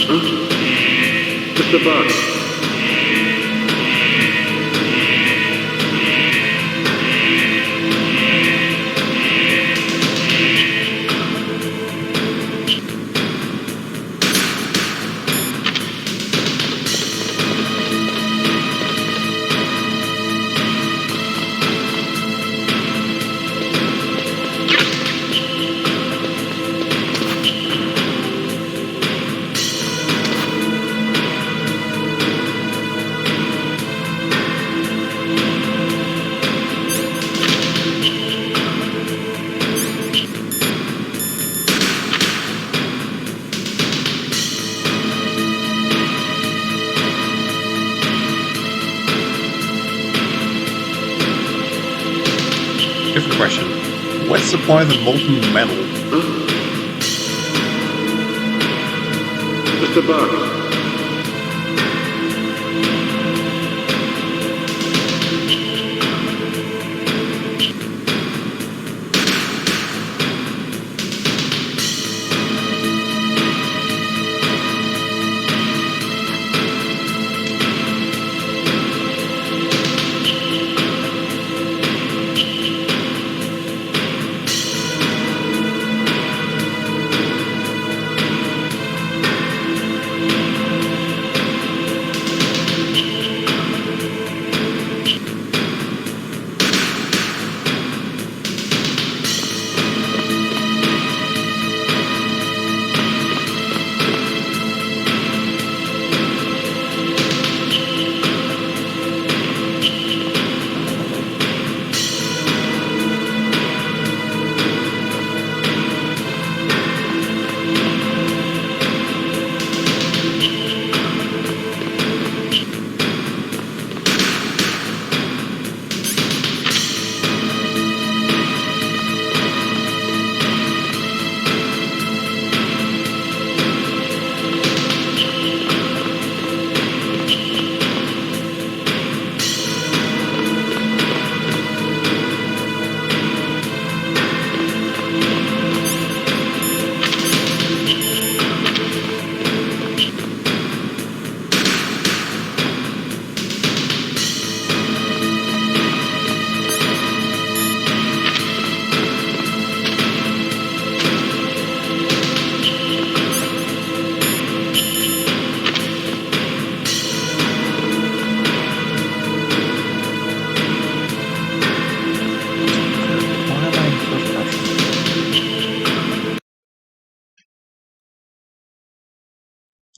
Mr. Buck. Different question. What supply the molten metal? Mr. Buck.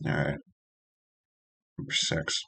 Alright. Number 6.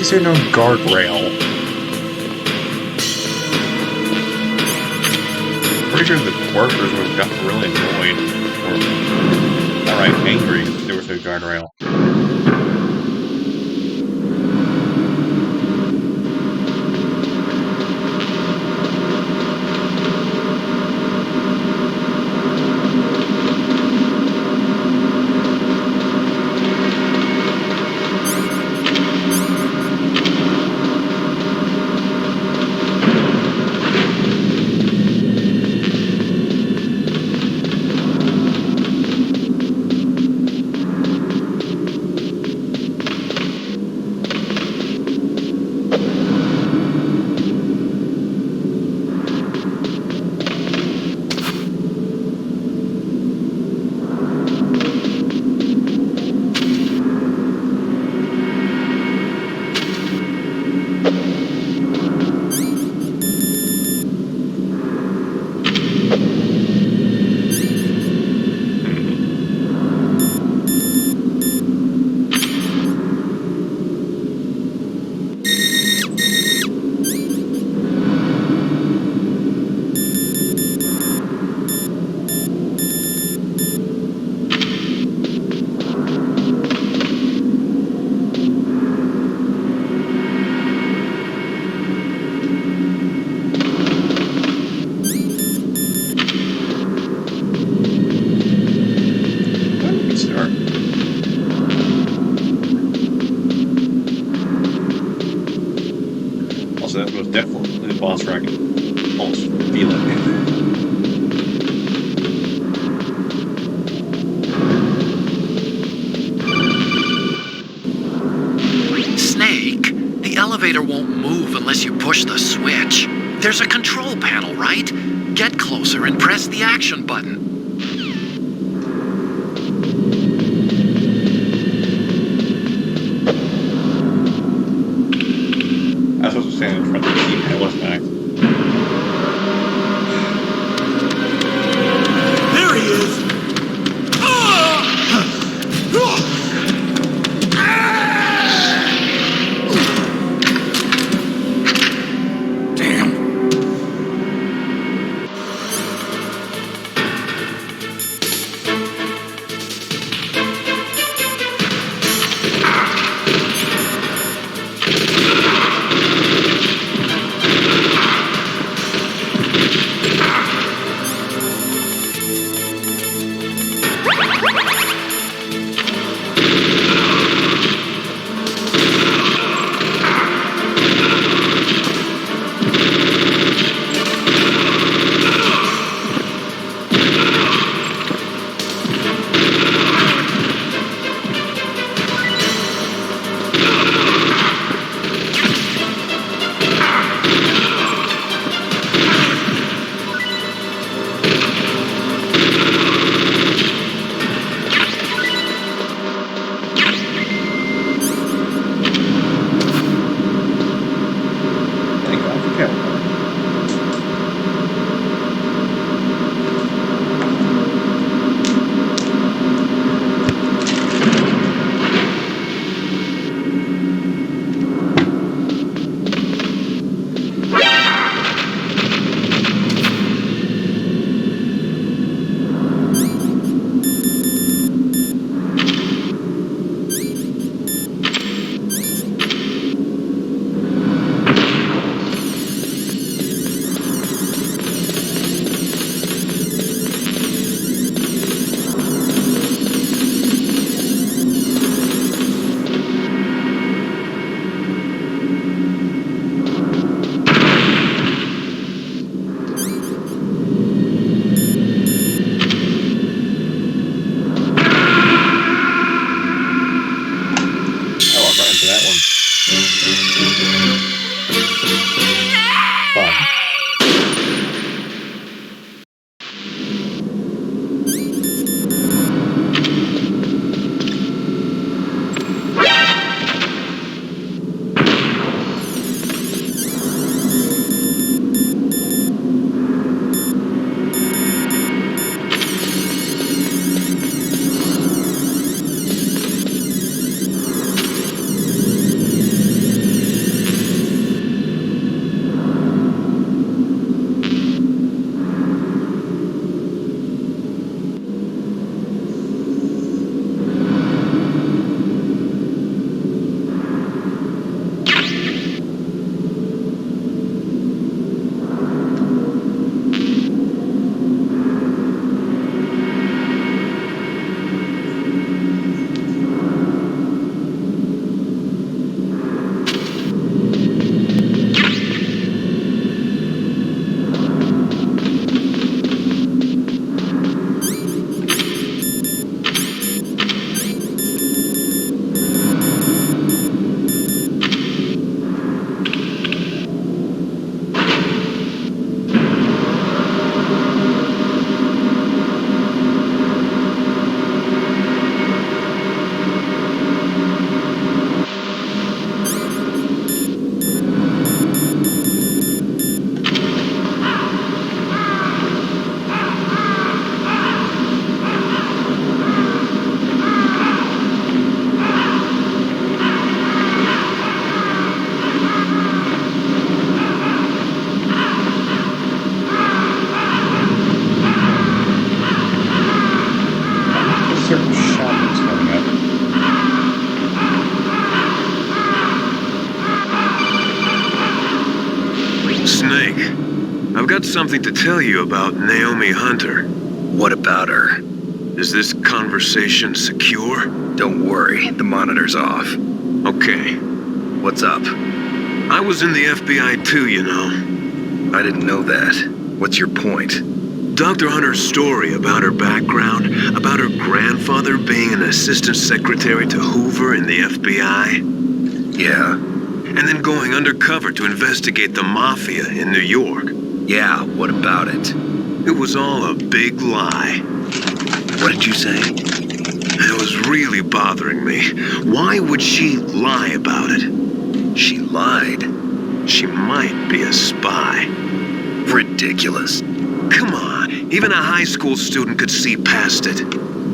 is there no guardrail? Pretty sure the workers would have gotten really annoyed, or outright angry if there was no guardrail. So that was definitely the boss where I can almost feel it. Snake, the elevator won't move unless you push the switch. There's a control panel, right? Get closer and press the action button. I was supposed to stand in front of the keypad, wasn't I? There he is! Snake. I've got something to tell you about Naomi Hunter. What about her? Is this conversation secure? Don't worry, the monitor's off. Okay. What's up? I was in the FBI too, you know. I didn't know that. What's your point? Dr. Hunter's story about her background, about her grandfather being an assistant secretary to Hoover in the FBI. Yeah. And then going undercover to investigate the mafia in New York. Yeah, what about it? It was all a big lie. What did you say? It was really bothering me. Why would she lie about it? She lied. She might be a spy. Ridiculous. Come on, even a high school student could see past it.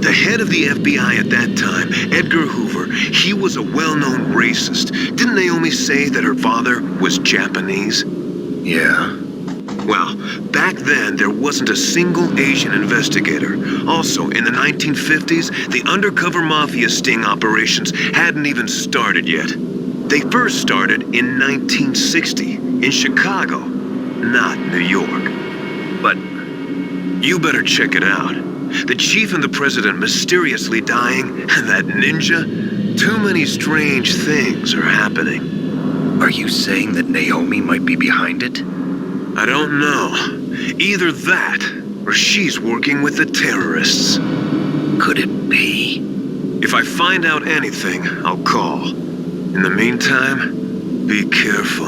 The head of the FBI at that time, Edgar Hoover, he was a well-known racist. Didn't Naomi say that her father was Japanese? Yeah. Well, back then, there wasn't a single Asian investigator. Also, in the 1950s, the undercover mafia sting operations hadn't even started yet. They first started in 1960, in Chicago, not New York. But you better check it out. The chief and the president mysteriously dying, and that ninja? Too many strange things are happening. Are you saying that Naomi might be behind it? I don't know. Either that, or she's working with the terrorists. Could it be? If I find out anything, I'll call. In the meantime, be careful.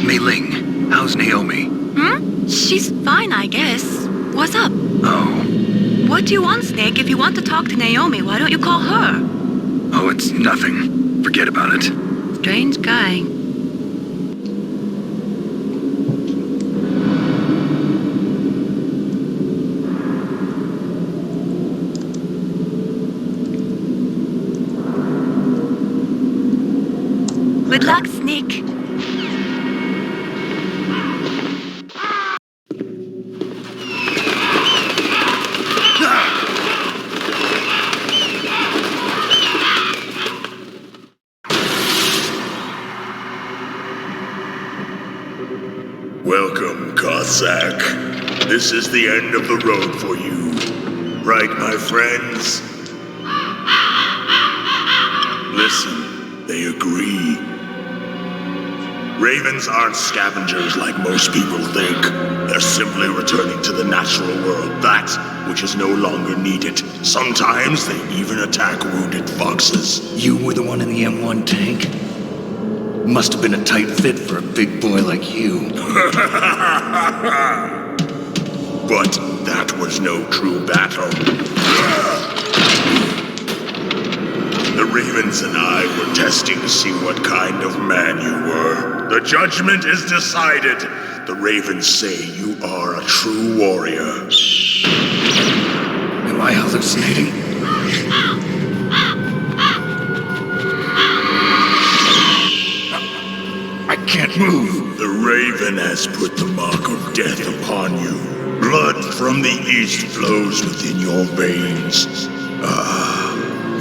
Mei-Ling, how's Naomi? She's fine, I guess. What's up? Oh. What do you want, Snake? If you want to talk to Naomi, why don't you call her? Oh, it's nothing. Forget about it. Strange guy. Good luck, Snake. Welcome, Cossack. This is the end of the road for you. Right, my friends? Listen, they agree. Ravens aren't scavengers like most people think. They're simply returning to the natural world, that which is no longer needed. Sometimes they even attack wounded foxes. You were the one in the M1 tank? Must have been a tight fit for a big boy like you. But that was no true battle. The Ravens and I were testing to see what kind of man you were. The judgment is decided. The Ravens say you are a true warrior. Am I hallucinating? I can't move. The Raven has put the mark of death upon you. Blood from the east flows within your veins.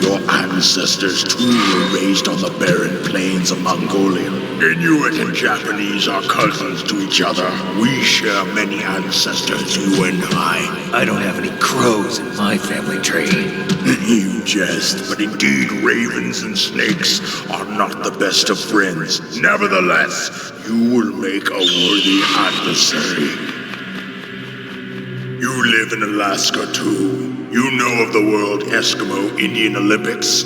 Your ancestors too were raised on the barren plains of Mongolia. Inuit and Japanese are cousins to each other. We share many ancestors, you and I. I don't have any crows in my family tree. You jest, but indeed ravens and snakes are not the best of friends. Nevertheless, you will make a worthy adversary. You live in Alaska too. You know of the World Eskimo Indian Olympics?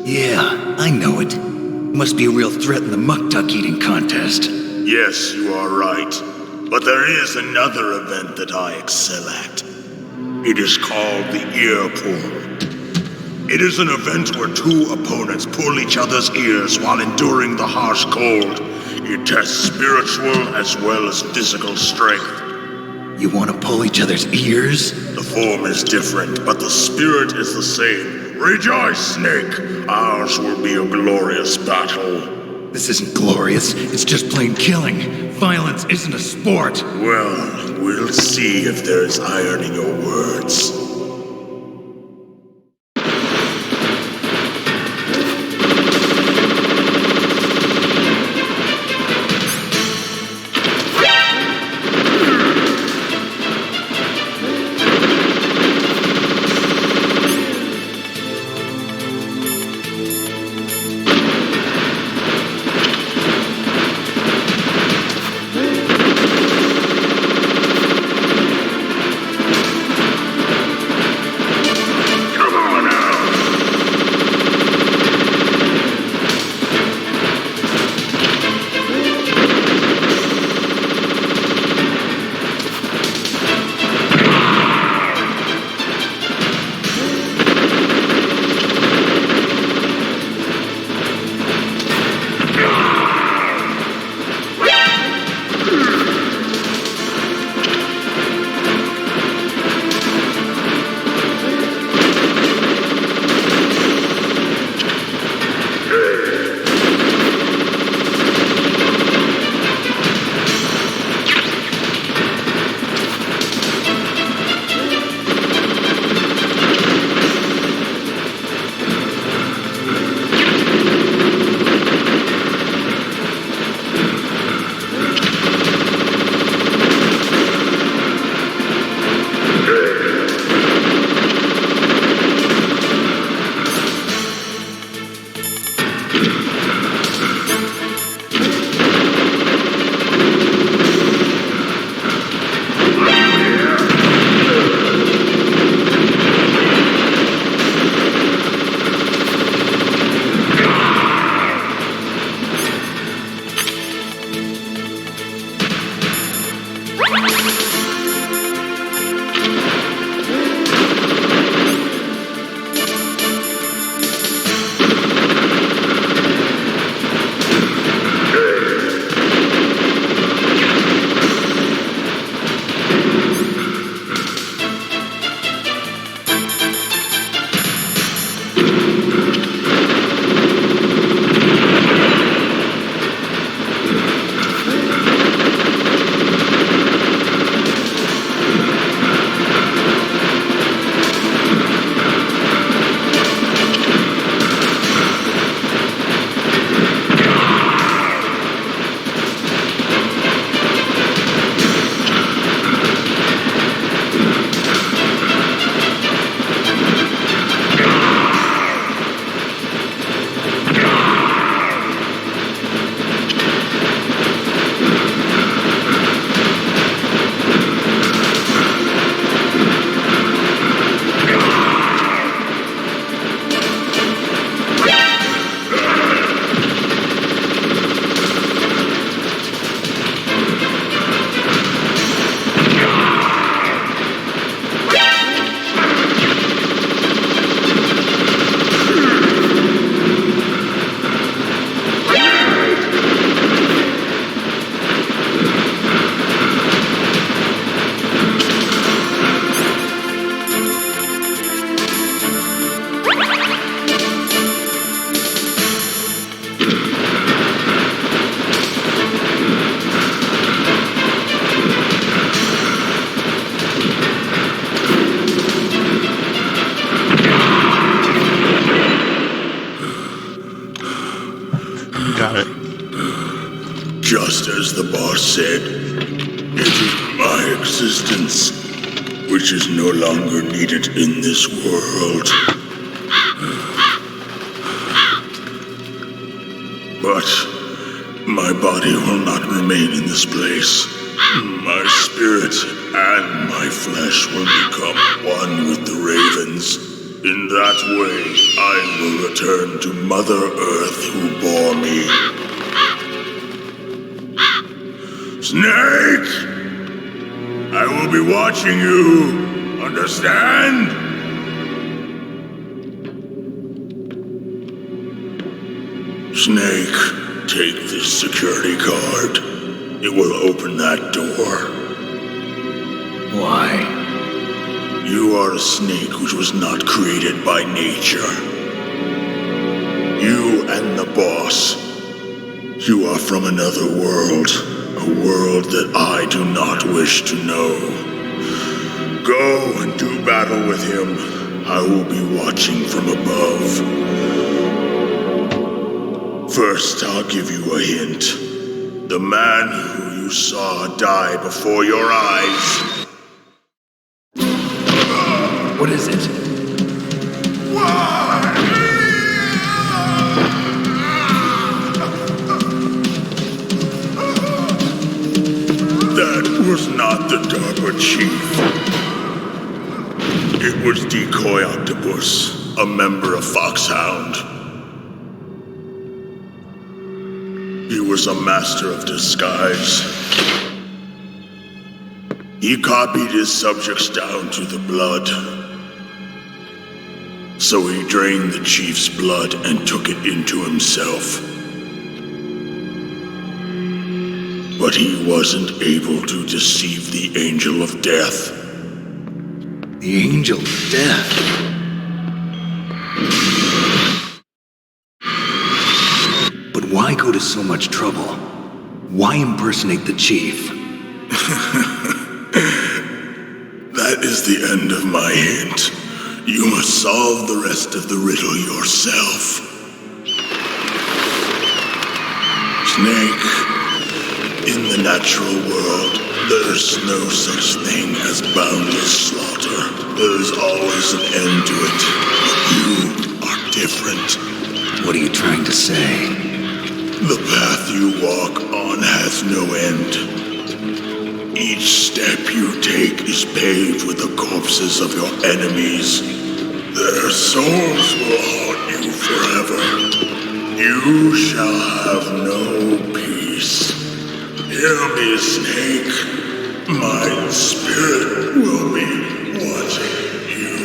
Yeah, I know it. Must be a real threat in the muck-duck eating contest. Yes, you are right. But there is another event that I excel at. It is called the ear pull. It is an event where two opponents pull each other's ears while enduring the harsh cold. It tests spiritual as well as physical strength. You want to pull each other's ears? The form is different, but the spirit is the same. Rejoice, Snake! Ours will be a glorious battle. This isn't glorious. It's just plain killing. Violence isn't a sport. Well, we'll see if there's iron in your words. Just as the boss said, it is my existence which is no longer needed in this world. But my body will not remain in this place. My spirit and my flesh will become one with the ravens. In that way, I will return to Mother Earth who bore me. Snake! I will be watching you. Understand? Snake, take this security card. It will open that door. Why? You are a snake which was not created by nature. You and the boss. You are from another world. A world that I do not wish to know. Go and do battle with him. I will be watching from above. First, I'll give you a hint. The man who you saw die before your eyes. What is it? That was not the DARPA chief. It was Decoy Octopus, a member of Foxhound. He was a master of disguise. He copied his subjects down to the blood. So he drained the chief's blood and took it into himself. But he wasn't able to deceive the Angel of Death. The Angel of Death? But why go to so much trouble? Why impersonate the chief? That is the end of my hint. You must solve the rest of the riddle yourself. Snake, in the natural world, there is no such thing as boundless slaughter. There is always an end to it. But you are different. What are you trying to say? The path you walk on has no end. Each step you take is paved with the corpses of your enemies. Their souls will haunt you forever. You shall have no peace. Hear me, Snake. My spirit will be watching you.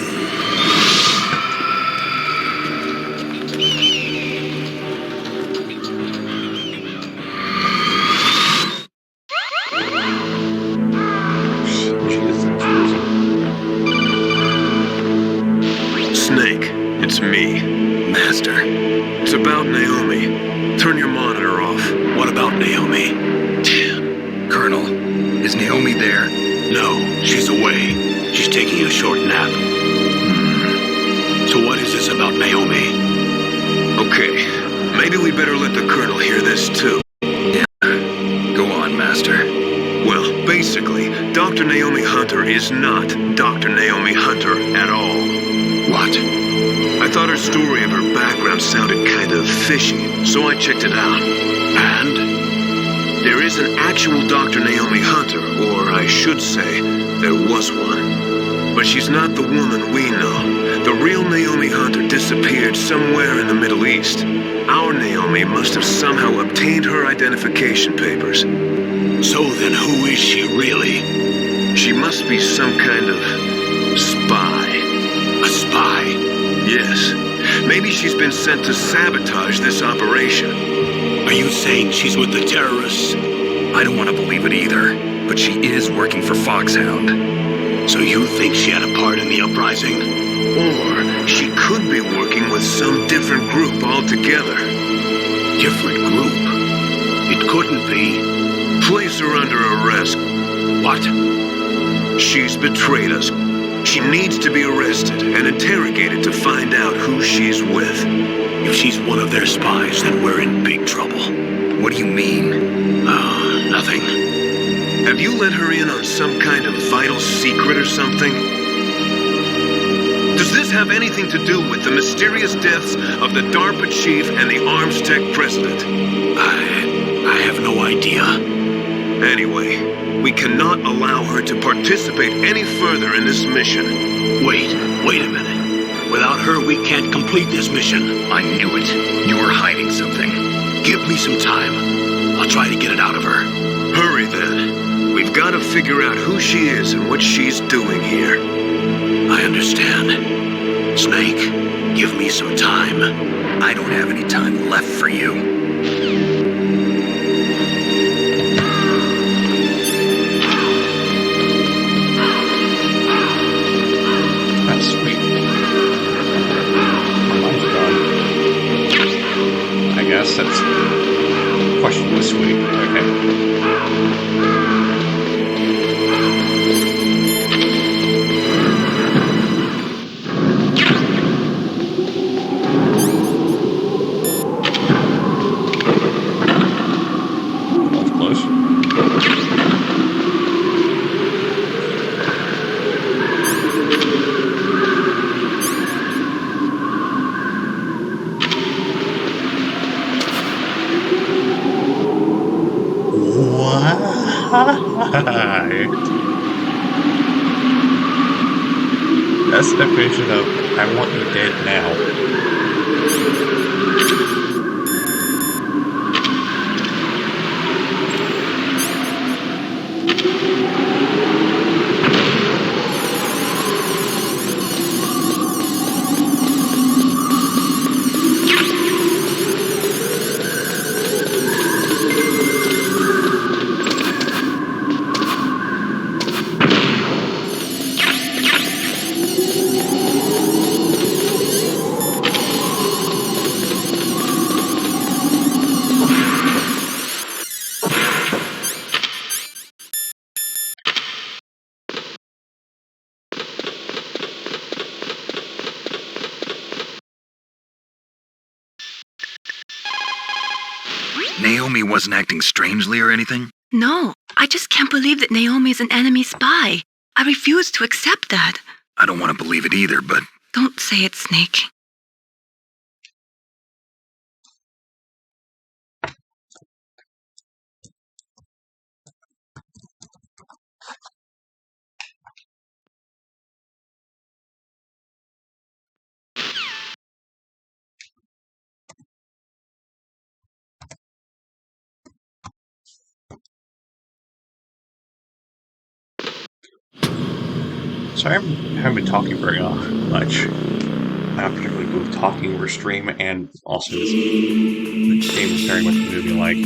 Snake, it's me. Master. It's about Naomi. Turn your monitor off. What about Naomi? Colonel, is Naomi there? No, she's away. She's taking a short nap. So what is this about Naomi? Okay, maybe we better let the Colonel hear this too. Go on, Master. Well, basically, Dr. Naomi Hunter is not Dr. Naomi Hunter at all. What? I thought her story of her background sounded kind of fishy, so I checked it out. And? There is an actual Dr. Naomi Hunter, or I should say, there was one. But she's not the woman we know. The real Naomi Hunter disappeared somewhere in the Middle East. Our Naomi must have somehow obtained her identification papers. So then who is she really? She must be some kind of spy. A spy? Yes. Maybe she's been sent to sabotage this operation. Are you saying she's with the terrorists? I don't want to believe it either, but she is working for Foxhound. So you think she had a part in the uprising? Or she could be working with some different group altogether. Different group? It couldn't be. Place her under arrest. What? She's betrayed us. She needs to be arrested and interrogated to find out who she's with. If she's one of their spies, then we're in big trouble. What do you mean? nothing. Have you let her in on some kind of vital secret or something? Does this have anything to do with the mysterious deaths of the DARPA chief and the Arms Tech president? I have no idea. Anyway, we cannot allow her to participate any further in this mission. Wait a minute. Without her, we can't complete this mission. I knew it. You were hiding something. Give me some time. I'll try to get it out of her. Hurry then. We've got to figure out who she is and what she's doing here. I understand. Snake, give me some time. I don't have any time left for you. That's sweet. My mind's gone. I guess that's questionably sweet. Okay. That's the definition of I want you dead now. Naomi wasn't acting strangely or anything? No, I just can't believe that Naomi is an enemy spy. I refuse to accept that. I don't want to believe it either, but... Don't say it, Snake. Sorry, I haven't been talking very much. I'm not particularly good with talking over stream, and also this game is very much movie-like.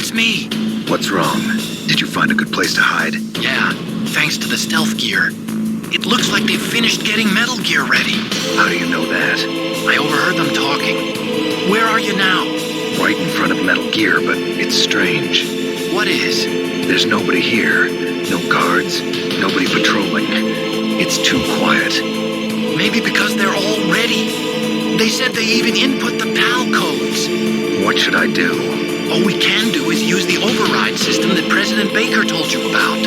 It's me. What's wrong? Did you find a good place to hide? Yeah, thanks to the stealth gear. It looks like they've finished getting Metal Gear ready. How do you know that? I overheard them talking. Where are you now? Right in front of Metal Gear, but it's strange. What is? There's nobody here. No guards. Nobody patrolling. It's too quiet. Maybe because they're all ready. They said they even input the PAL codes. What should I do? All we can do is use the override system that President Baker told you about.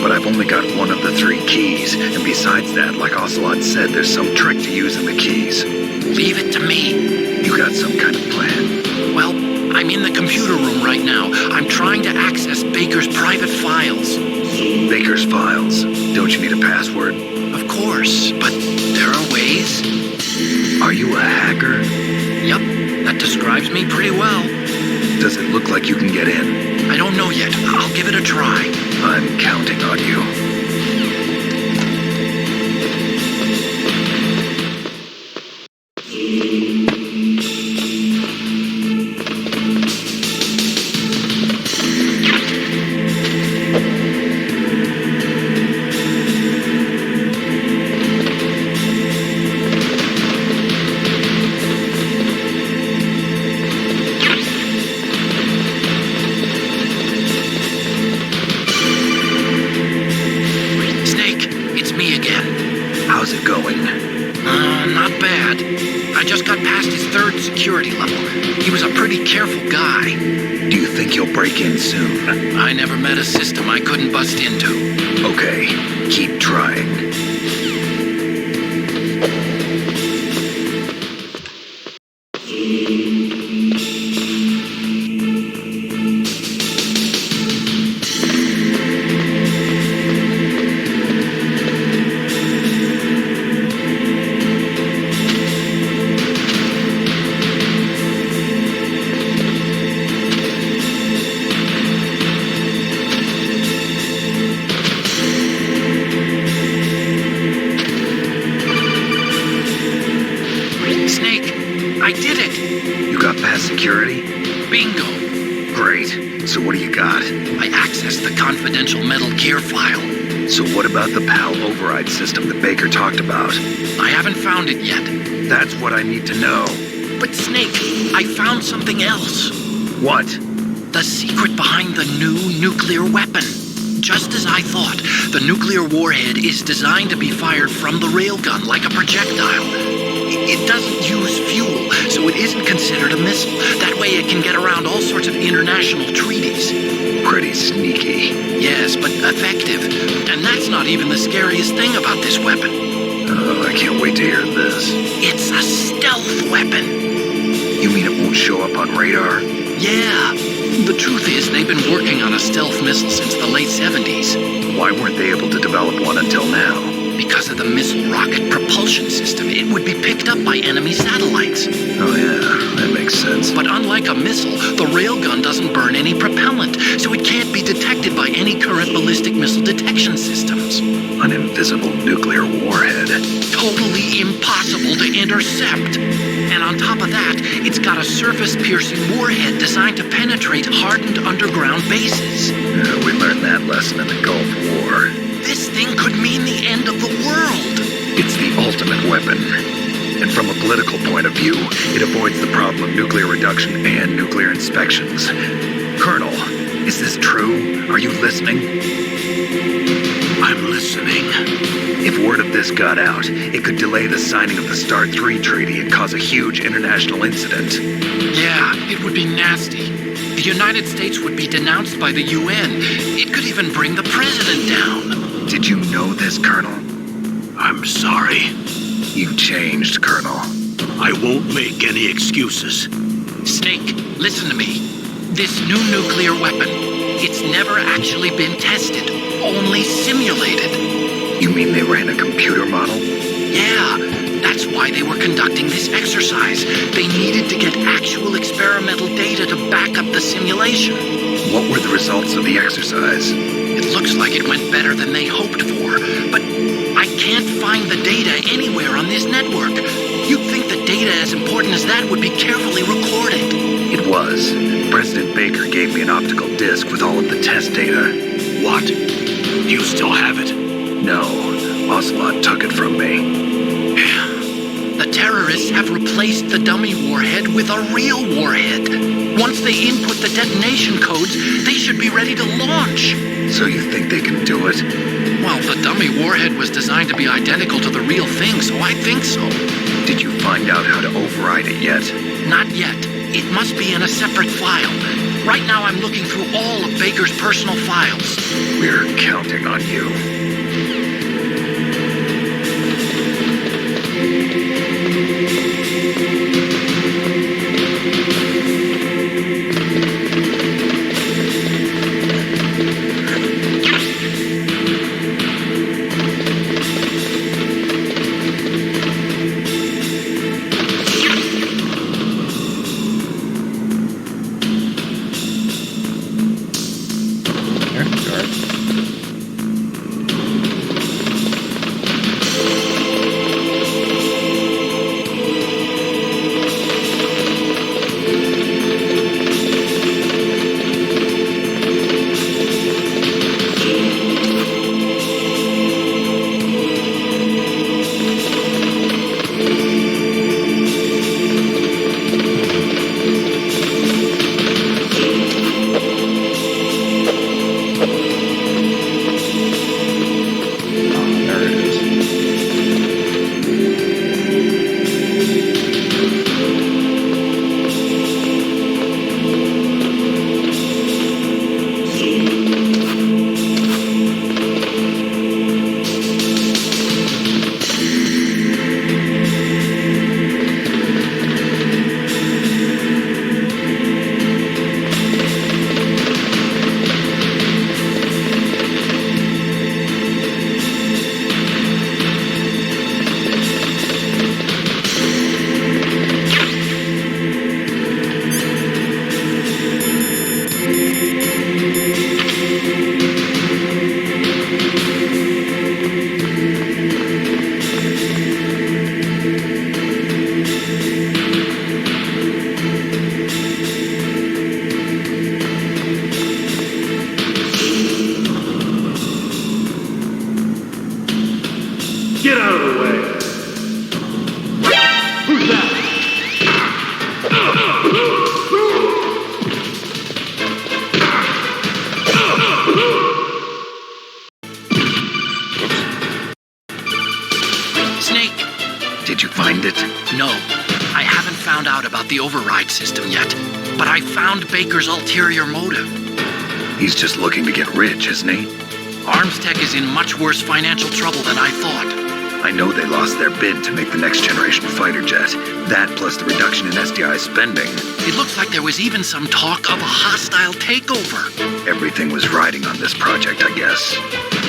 But I've only got one of the 3 keys, and besides that, like Ocelot said, there's some trick to using the keys. Leave it to me. You got some kind of plan? Well, I'm in the computer room right now. I'm trying to access Baker's private files. Baker's files? Don't you need a password? Of course, but there are ways. Are you a hacker? Yep, that describes me pretty well. Does it look like you can get in? I don't know yet. I'll give it a try. I'm counting on you. Not bad. I just got past his 3rd security level. He was a pretty careful guy. Do you think he'll break in soon? I never met a system I couldn't bust into. Okay, keep trying. I did it! You got past security? Bingo! Great. So what do you got? I accessed the confidential Metal Gear file. So what about the PAL override system that Baker talked about? I haven't found it yet. That's what I need to know. But Snake, I found something else. What? The secret behind the new nuclear weapon. Just as I thought, the nuclear warhead is designed to be fired from the railgun like a projectile. It doesn't use fuel, so it isn't considered a missile. That way it can get around all sorts of international treaties. Pretty sneaky. Yes, but effective. And that's not even the scariest thing about this weapon. Oh, I can't wait to hear this. It's a stealth weapon. You mean it won't show up on radar? Yeah. The truth is, they've been working on a stealth missile since the late 70s. Why weren't they able to develop one until now? Because of the missile rocket propulsion system, it would be picked up by enemy satellites. Oh yeah, that makes sense. But unlike a missile, the railgun doesn't burn any propellant, so it can't be detected by any current ballistic missile detection systems. An invisible nuclear warhead. Totally impossible to intercept. And on top of that, it's got a surface-piercing warhead designed to penetrate hardened underground bases. We learned that lesson in the Gulf War. This thing could mean the end of the world. It's the ultimate weapon. And from a political point of view, it avoids the problem of nuclear reduction and nuclear inspections. Colonel, is this true? Are you listening? I'm listening. If word of this got out, it could delay the signing of the START III treaty and cause a huge international incident. Yeah, it would be nasty. The United States would be denounced by the UN. It could even bring the president down. Did you know this, Colonel? I'm sorry. You changed, Colonel. I won't make any excuses. Snake, listen to me. This new nuclear weapon, it's never actually been tested, only simulated. You mean they ran a computer model? Yeah, that's why they were conducting this exercise. They needed to get actual experimental data to back up the simulation. What were the results of the exercise? It looks like it went better than they hoped for, but I can't find the data anywhere on this network. You'd think the data as important as that would be carefully recorded. It was. President Baker gave me an optical disc with all of the test data. What? Do you still have it? No, Ocelot took it from me. The terrorists have replaced the dummy warhead with a real warhead. Once they input the detonation codes, they should be ready to launch. So you think they can do it? Well, the dummy warhead was designed to be identical to the real thing, so I think so. Did you find out how to override it yet? Not yet. It must be in a separate file. Right now I'm looking through all of Baker's personal files. We're counting on you. Get out of the way! Who's that? Snake! Did you find it? No, I haven't found out about the override system yet, but I found Baker's ulterior motive. He's just looking to get rich, isn't he? Armstech is in much worse financial trouble than I thought. I know they lost their bid to make the next generation fighter jet. That plus the reduction in SDI spending. It looks like there was even some talk of a hostile takeover. Everything was riding on this project, I guess.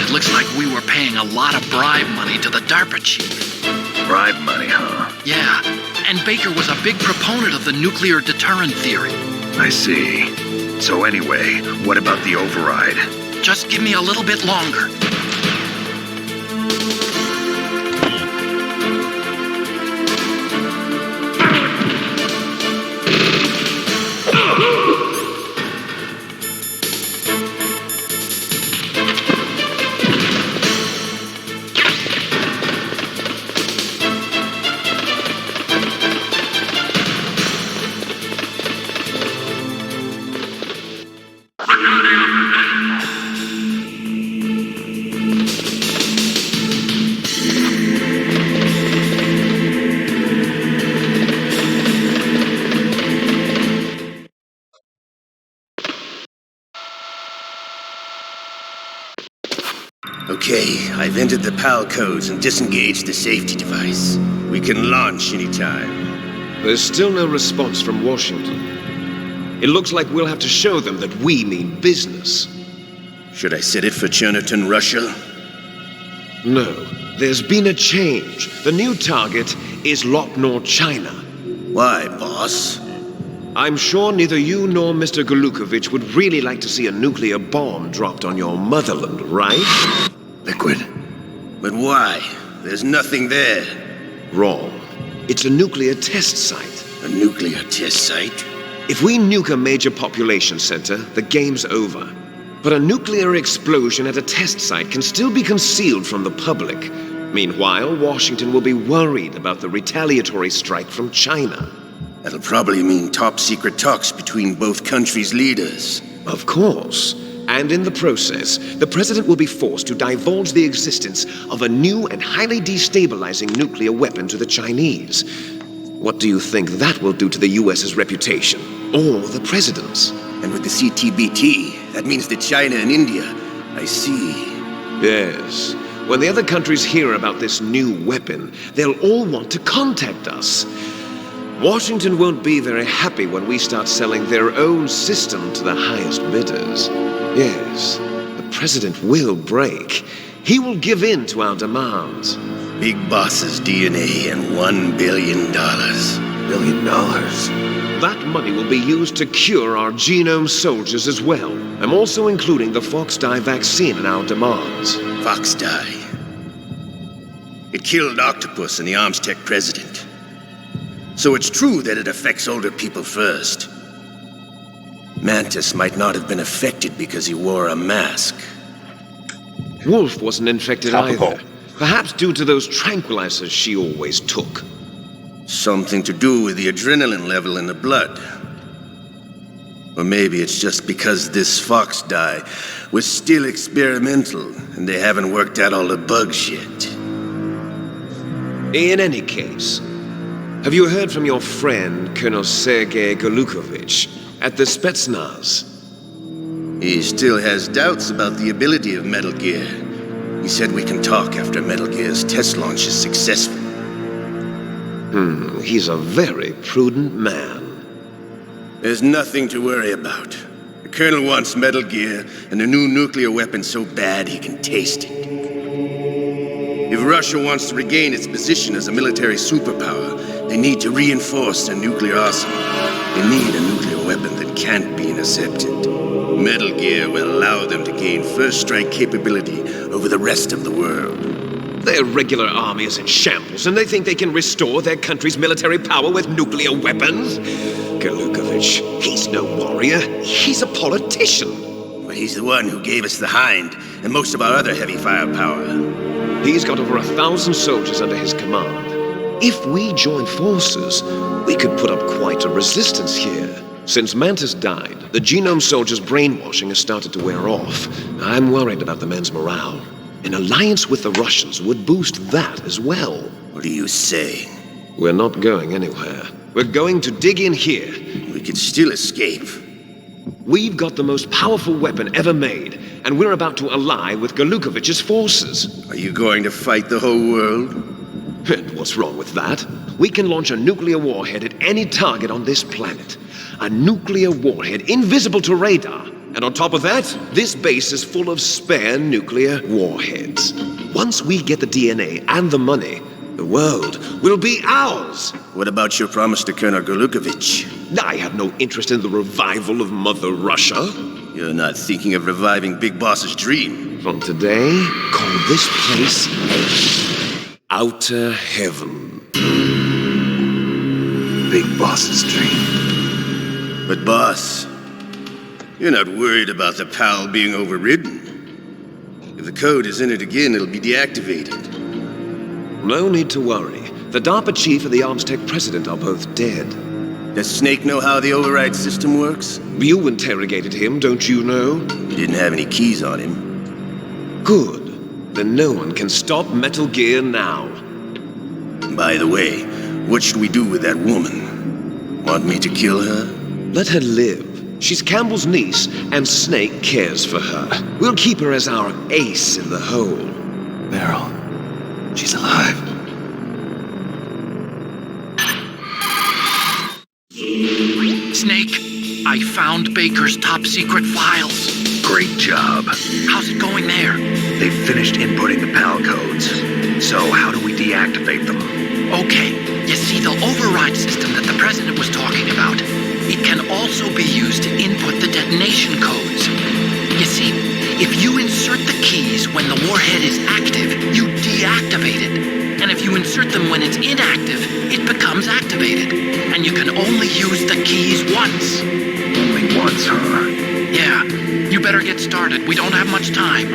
It looks like we were paying a lot of bribe money to the DARPA chief. Bribe money, huh? Yeah, and Baker was a big proponent of the nuclear deterrent theory. I see. So anyway, what about the override? Just give me a little bit longer. Okay, I've entered the PAL codes and disengaged the safety device. We can launch anytime. There's still no response from Washington. It looks like we'll have to show them that we mean business. Should I set it for Cherniton, Russia? No, there's been a change. The new target is Lopnor, China. Why, boss? I'm sure neither you nor Mr. Golukovich would really like to see a nuclear bomb dropped on your motherland, right? Liquid. But why? There's nothing there. Wrong. It's a nuclear test site. A nuclear test site? If we nuke a major population center, the game's over. But a nuclear explosion at a test site can still be concealed from the public. Meanwhile, Washington will be worried about the retaliatory strike from China. That'll probably mean top-secret talks between both countries' leaders. Of course. And in the process, the president will be forced to divulge the existence of a new and highly destabilizing nuclear weapon to the Chinese. What do you think that will do to the US's reputation? Or the president's? And with the CTBT, that means that China and India. I see. Yes. When the other countries hear about this new weapon, they'll all want to contact us. Washington won't be very happy when we start selling their own system to the highest bidders. Yes, the president will break. He will give in to our demands. Big Boss's DNA and $1 billion. $1 billion? That money will be used to cure our genome soldiers as well. I'm also including the Fox-Die vaccine in our demands. Fox-Die? It killed Octopus and the Armstech president. So it's true that it affects older people first. Mantis might not have been affected because he wore a mask. Wolf wasn't infected Topical. either. Perhaps due to those tranquilizers she always took. Something to do with the adrenaline level in the blood. Or maybe it's just because this Fox-Die was still experimental and they haven't worked out all the bugs yet. In any case, have you heard from your friend, Colonel Sergei Golukovich, at the Spetsnaz? He still has doubts about the ability of Metal Gear. He said we can talk after Metal Gear's test launch is successful. He's a very prudent man. There's nothing to worry about. The Colonel wants Metal Gear and a new nuclear weapon so bad he can taste it. If Russia wants to regain its position as a military superpower, they need to reinforce their nuclear arsenal. They need a nuclear weapon that can't be intercepted. Metal Gear will allow them to gain first strike capability over the rest of the world. Their regular army is in shambles, and they think they can restore their country's military power with nuclear weapons? Golukovich, he's no warrior. He's a politician. Well, he's the one who gave us the Hind and most of our other heavy firepower. He's got over 1,000 soldiers under his command. If we join forces, we could put up quite a resistance here. Since Mantis died, the genome soldiers' brainwashing has started to wear off. I'm worried about the men's morale. An alliance with the Russians would boost that as well. What are you saying? We're not going anywhere. We're going to dig in here. We could still escape. We've got the most powerful weapon ever made, and we're about to ally with Golukovich's forces. Are you going to fight the whole world? And what's wrong with that? We can launch a nuclear warhead at any target on this planet. A nuclear warhead invisible to radar. And on top of that, this base is full of spare nuclear warheads. Once we get the DNA and the money, the world will be ours. What about your promise to Colonel Golukovich? I have no interest in the revival of Mother Russia. You're not thinking of reviving Big Boss's dream. From today, call this place Outer Heaven. Big Boss's dream. But boss, you're not worried about the PAL being overridden. If the code is entered again, it'll be deactivated. No need to worry. The DARPA chief and the Armstech president are both dead. Does Snake know how the override system works? You interrogated him, don't you know? You didn't have any keys on him. Good. Then no one can stop Metal Gear now. By the way, what should we do with that woman? Want me to kill her? Let her live. She's Campbell's niece, and Snake cares for her. We'll keep her as our ace in the hole. Meryl, she's alive. Snake, I found Baker's top-secret files. Great job. How's it going there? They've finished inputting the PAL codes. So how do we deactivate them? Okay, you see the override system that the president was talking about? It can also be used to input the detonation codes. You see, if you insert the keys when the warhead is active, you deactivated. And if you insert them when it's inactive, it becomes activated. And you can only use the keys once. Only once, huh? Yeah, you better get started. We don't have much time.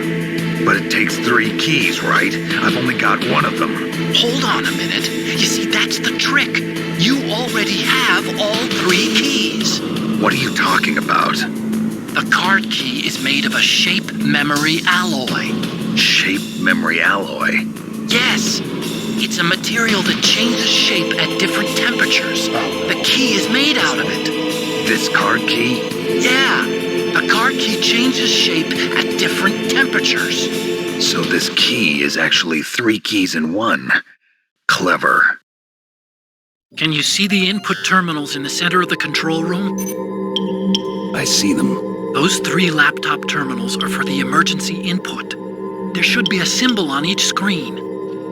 But it takes 3 keys, right? I've only got one of them. Hold on a minute. You see, that's the trick. You already have all 3 keys. What are you talking about? The card key is made of a shape memory alloy. Shape memory alloy? Yes. It's a material that changes shape at different temperatures. The key is made out of it. This card key? Yeah. The card key changes shape at different temperatures. So this key is actually 3 keys in one. Clever. Can you see the input terminals in the center of the control room? I see them. Those 3 laptop terminals are for the emergency input. There should be a symbol on each screen.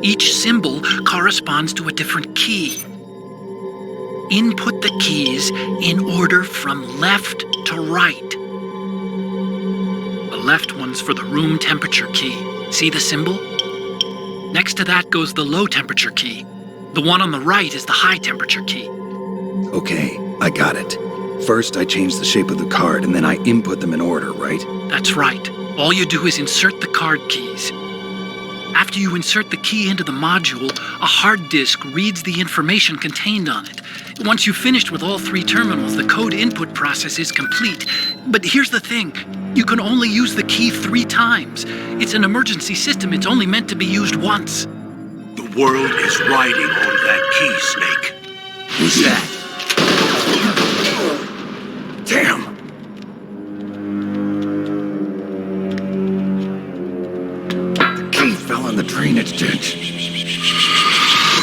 Each symbol corresponds to a different key. Input the keys in order from left to right. The left one's for the room temperature key. See the symbol? Next to that goes the low temperature key. The one on the right is the high temperature key. Okay, I got it. First, I change the shape of the card, and then I input them in order, right? That's right. All you do is insert the card keys. After you insert the key into the module, a hard disk reads the information contained on it. Once you've finished with all 3 terminals, the code input process is complete. But here's the thing. You can only use the key 3 times. It's an emergency system. It's only meant to be used once. The world is riding on that key, Snake. Who's that? Damn! The key fell in the drainage ditch.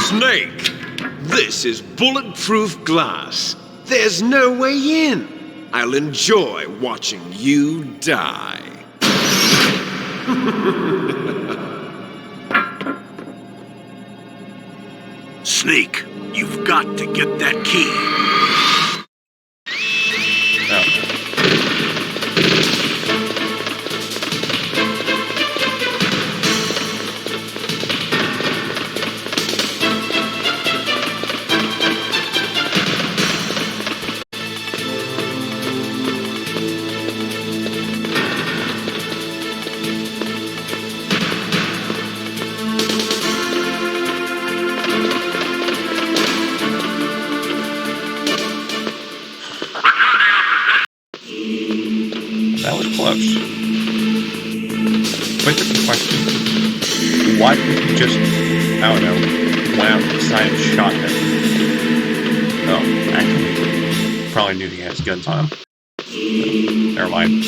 Snake! This is bulletproof glass. There's no way in. I'll enjoy watching you die. Snake, you've got to get that key. That was close. Quick question. Why didn't you just, I don't know, went out inside and shot him? Oh, actually, probably knew he has guns on him. Never mind.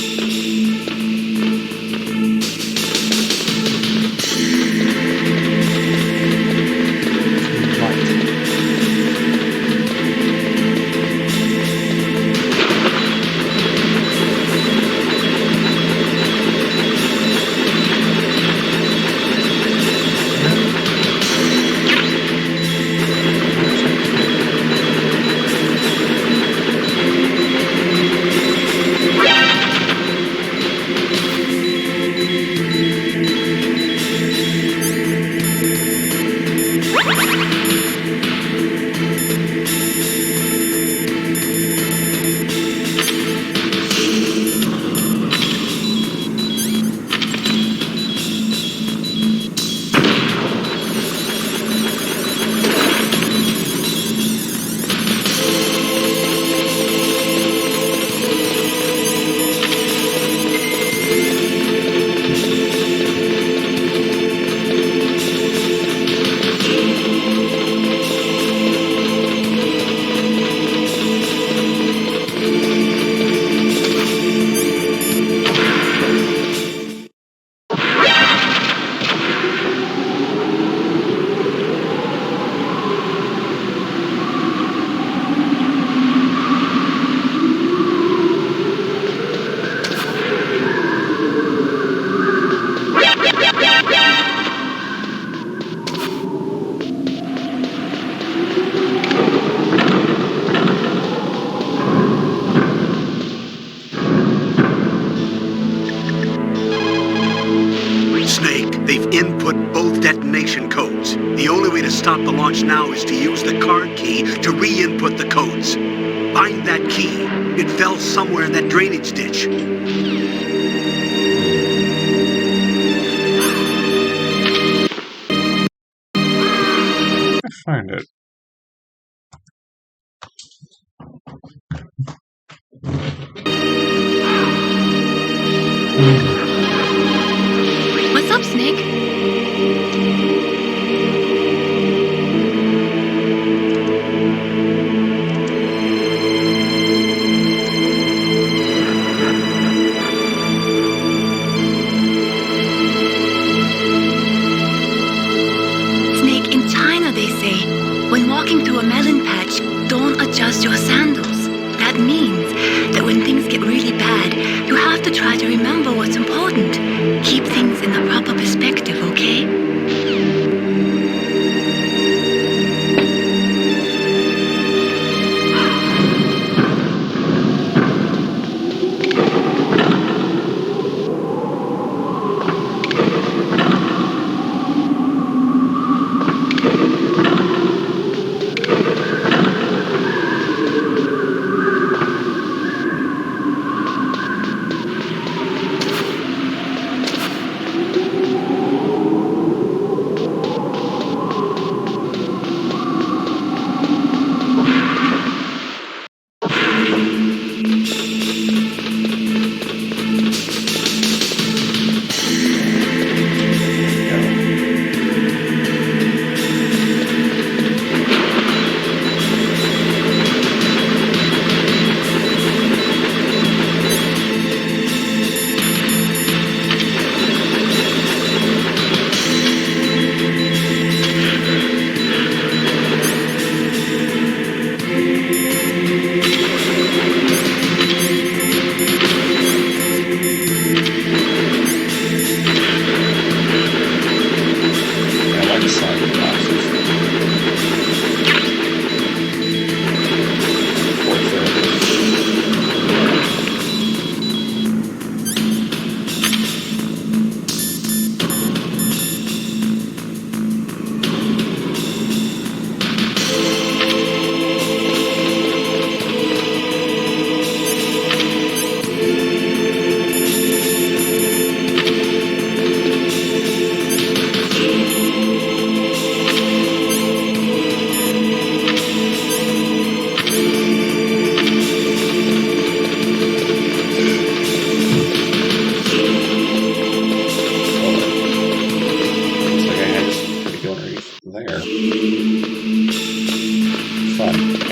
stop the launch now is to use the card key to re-input the codes. Find that key. It fell somewhere in that drainage ditch. Find it. What's up, Snake? Snake, in China they say, when walking through a melon patch, don't adjust your sandals. That means that when things get really bad, you have to try to remember what's important. Keep things in the proper perspective, okay?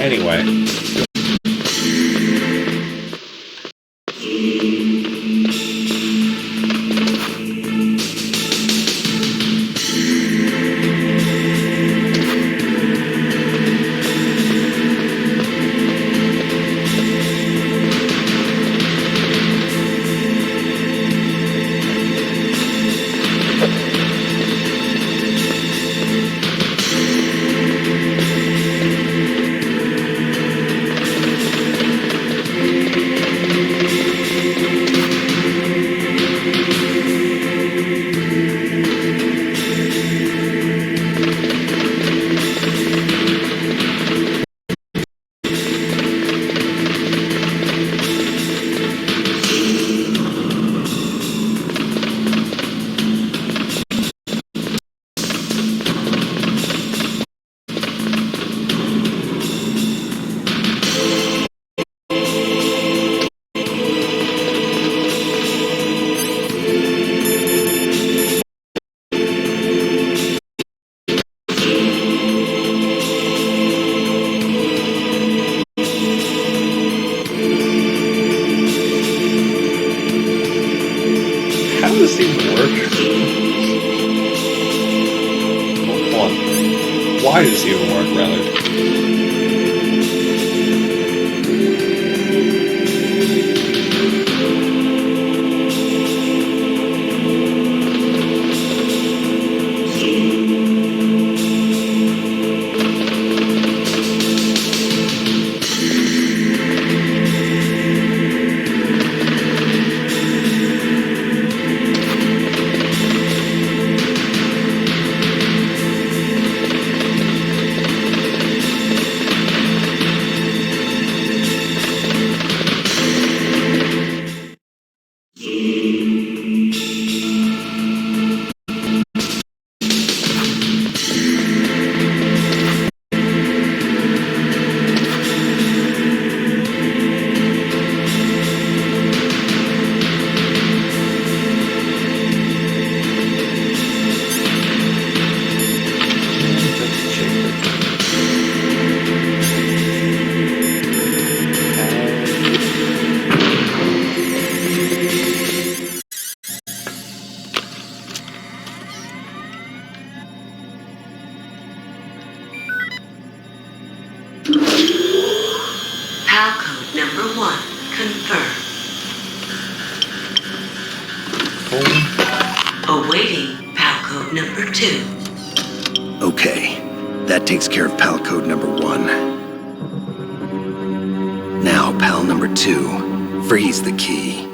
Anyway. How does this even work? Hold on. Why does this even work, rather? confirmed. Oh. Awaiting PAL code number 2. Okay, that takes care of PAL code number 1. Now, PAL number 2, freeze the key.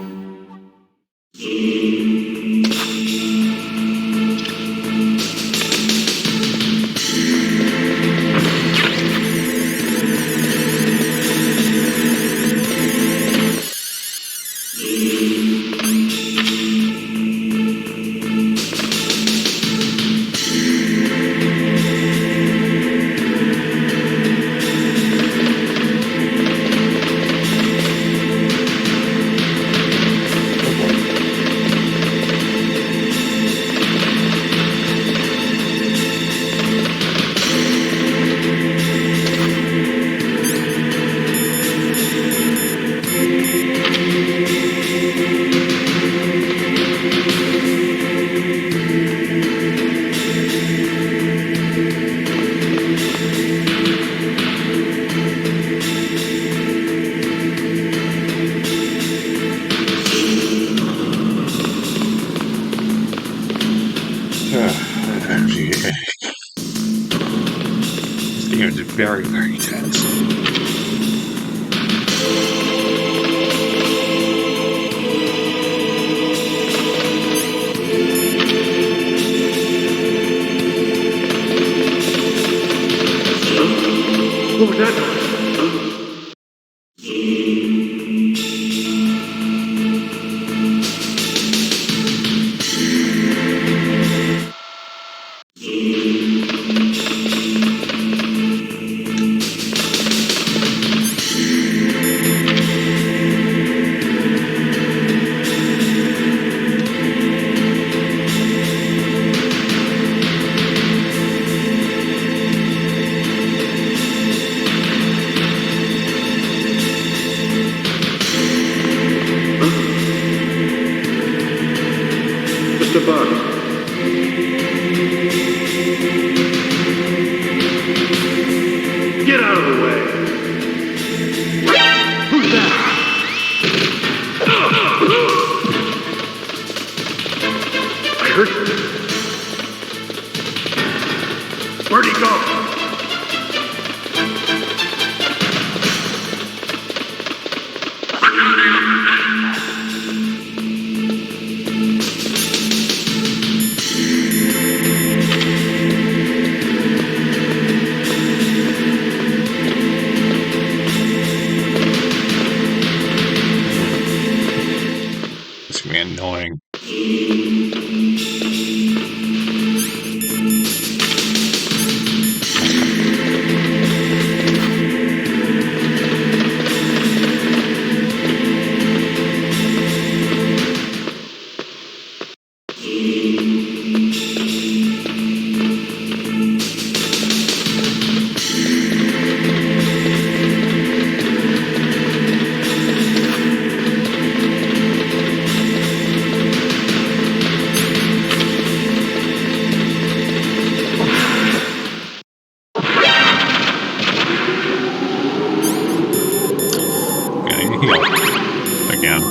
This game is very, very tense. What was that noise? Just a bug. Get out of the way. Who's that? I heard you. Where'd he go? It's really annoying. Again.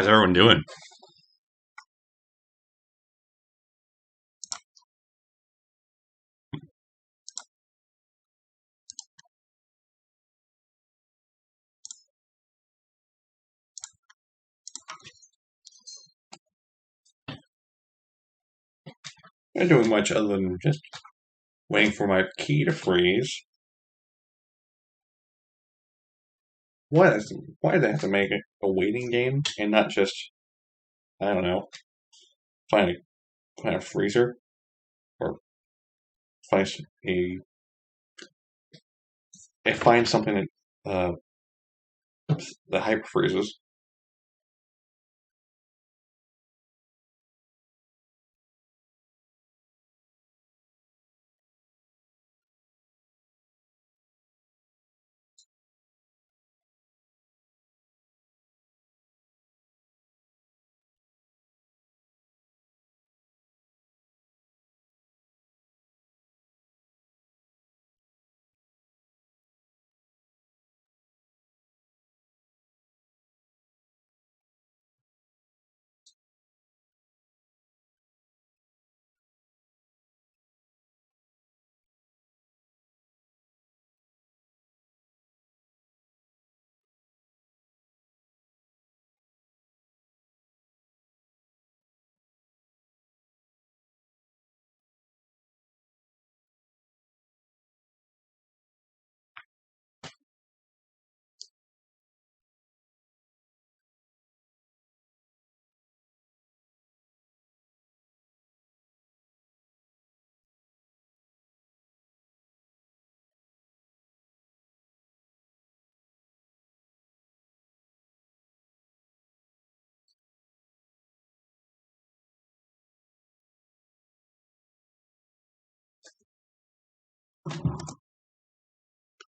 How's everyone doing? Not doing much other than just waiting for my key to freeze. Why does they have to make it a waiting game and not just, I don't know, find a freezer or find something that hyper freezes.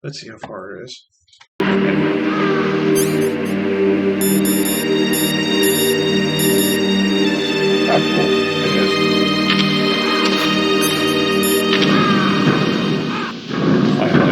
Let's see how far it is. Oh, cool. It is. Finally.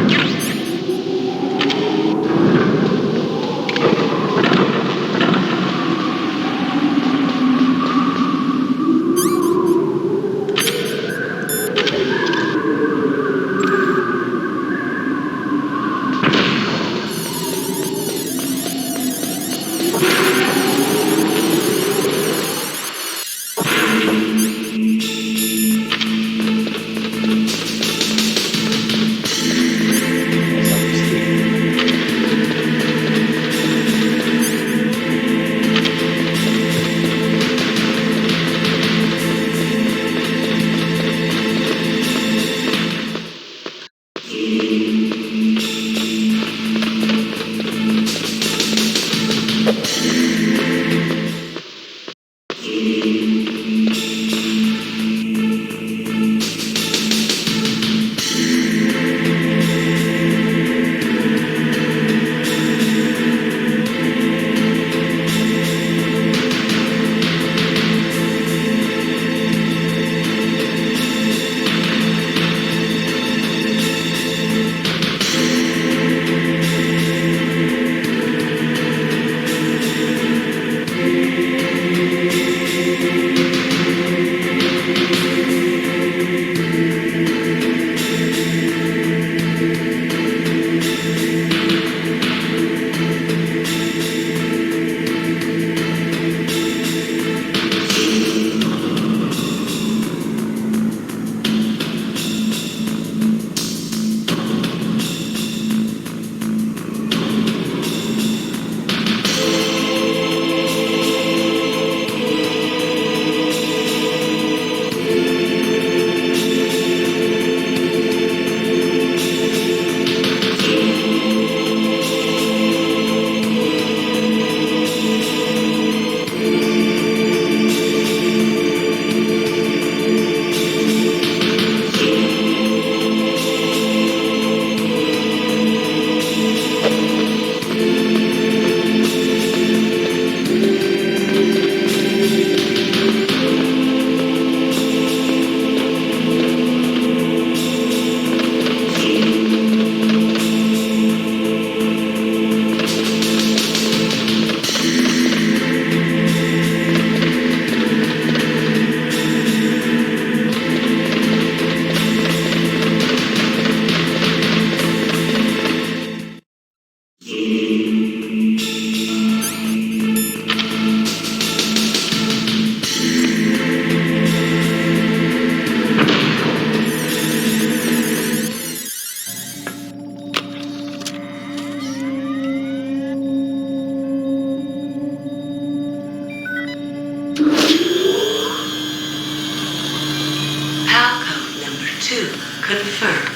2 confirmed.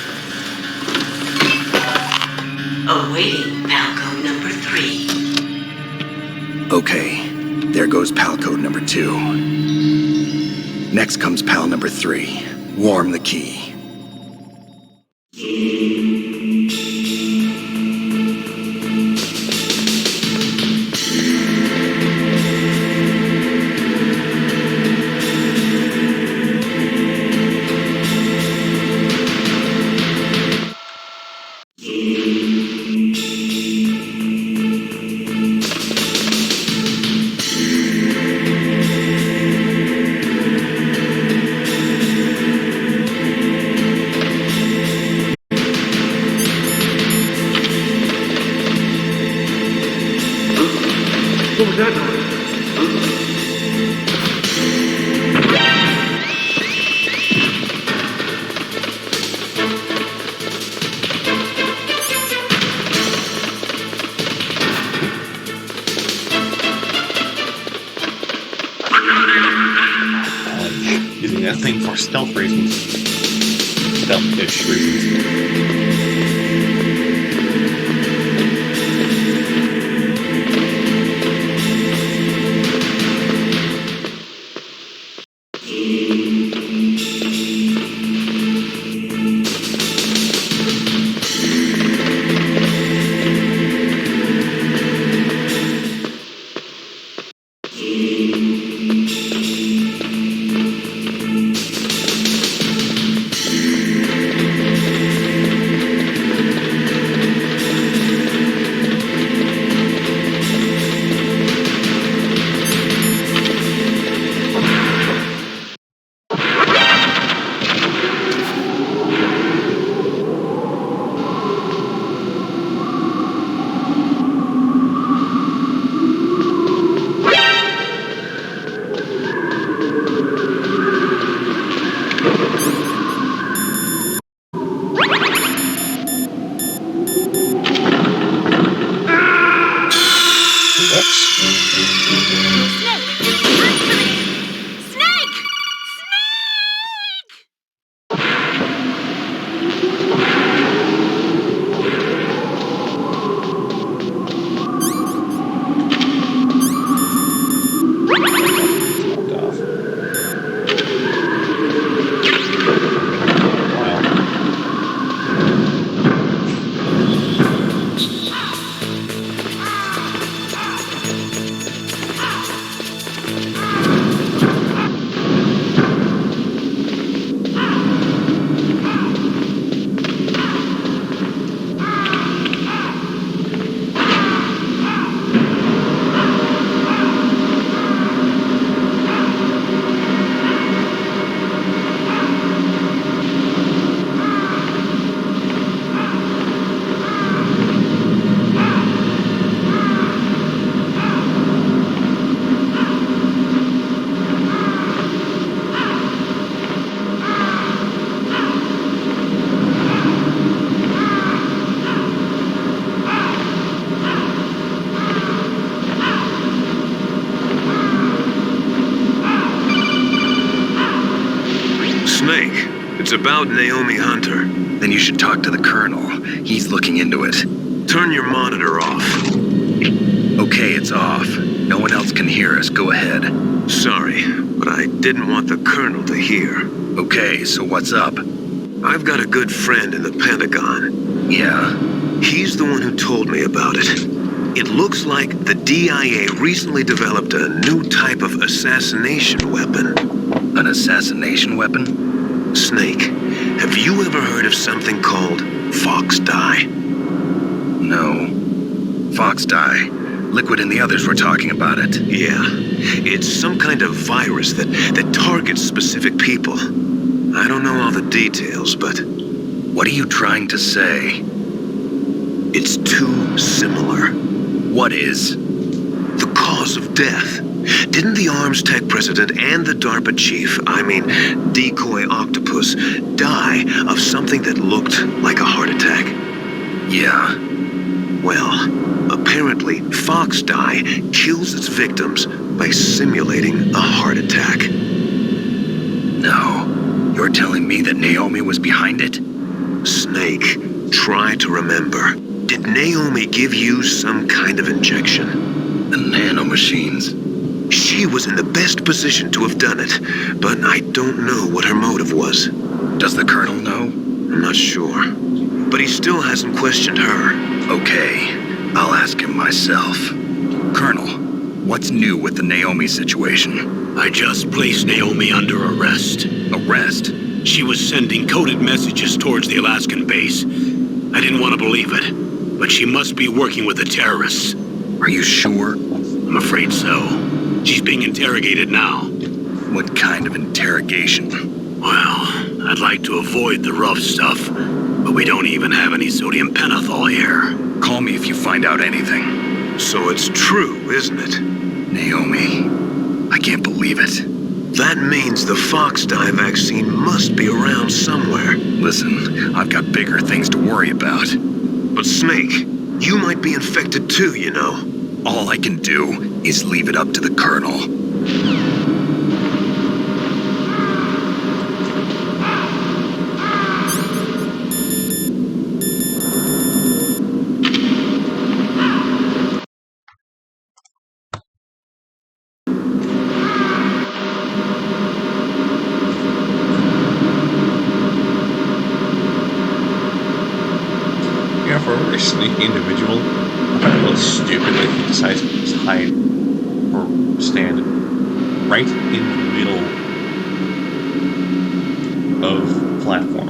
Awaiting PAL code number 3. Okay, there goes PAL code number 2. Next comes PAL number 3. Warm the key. What was that noise? Using that thing for stealth reasons. Stealth-ish reasons. Snake, it's about Naomi Hunter. Then you should talk to the Colonel. He's looking into it. Turn your monitor off. Okay, it's off. No one else can hear us. Go ahead. Sorry, but I didn't want the Colonel to hear. Okay, so what's up? I've got a good friend in the Pentagon. Yeah? He's the one who told me about it. It looks like the DIA recently developed a new type of assassination weapon. An assassination weapon? Snake, have you ever heard of something called Fox Dye? No. Fox Dye. Liquid and the others were talking about it. Yeah. It's some kind of virus that targets specific people. I don't know all the details, but... What are you trying to say? It's too similar. What is? The cause of death. Didn't the Arms Tech president and the DARPA chief, Decoy Octopus, die of something that looked like a heart attack? Yeah. Well, apparently Fox Dye kills its victims by simulating a heart attack. No. You're You're telling me that Naomi was behind it? Snake, try to remember. Did Naomi give you some kind of injection? The nanomachines. She was in the best position to have done it, but I don't know what her motive was. Does the Colonel know? I'm not sure. But he still hasn't questioned her. Okay, I'll ask him myself. Colonel, what's new with the Naomi situation? I just placed Naomi under arrest. Arrest? She was sending coded messages towards the Alaskan base. I didn't want to believe it, but she must be working with the terrorists. Are you sure? I'm afraid so. She's being interrogated now. What kind of interrogation? Well, I'd like to avoid the rough stuff, but we don't even have any sodium pentothal here. Call me if you find out anything. So it's true, isn't it? Naomi, I can't believe it. That means the Fox dye vaccine must be around somewhere. Listen, I've got bigger things to worry about. But Snake, you might be infected too, you know. All I can do is leave it up to the Colonel. Yeah, for a very sneaky individual, I find it a little stupid that he decides to just hide or stand right in the middle of the platform.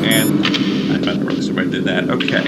And I found it really stupid I did that. Okay.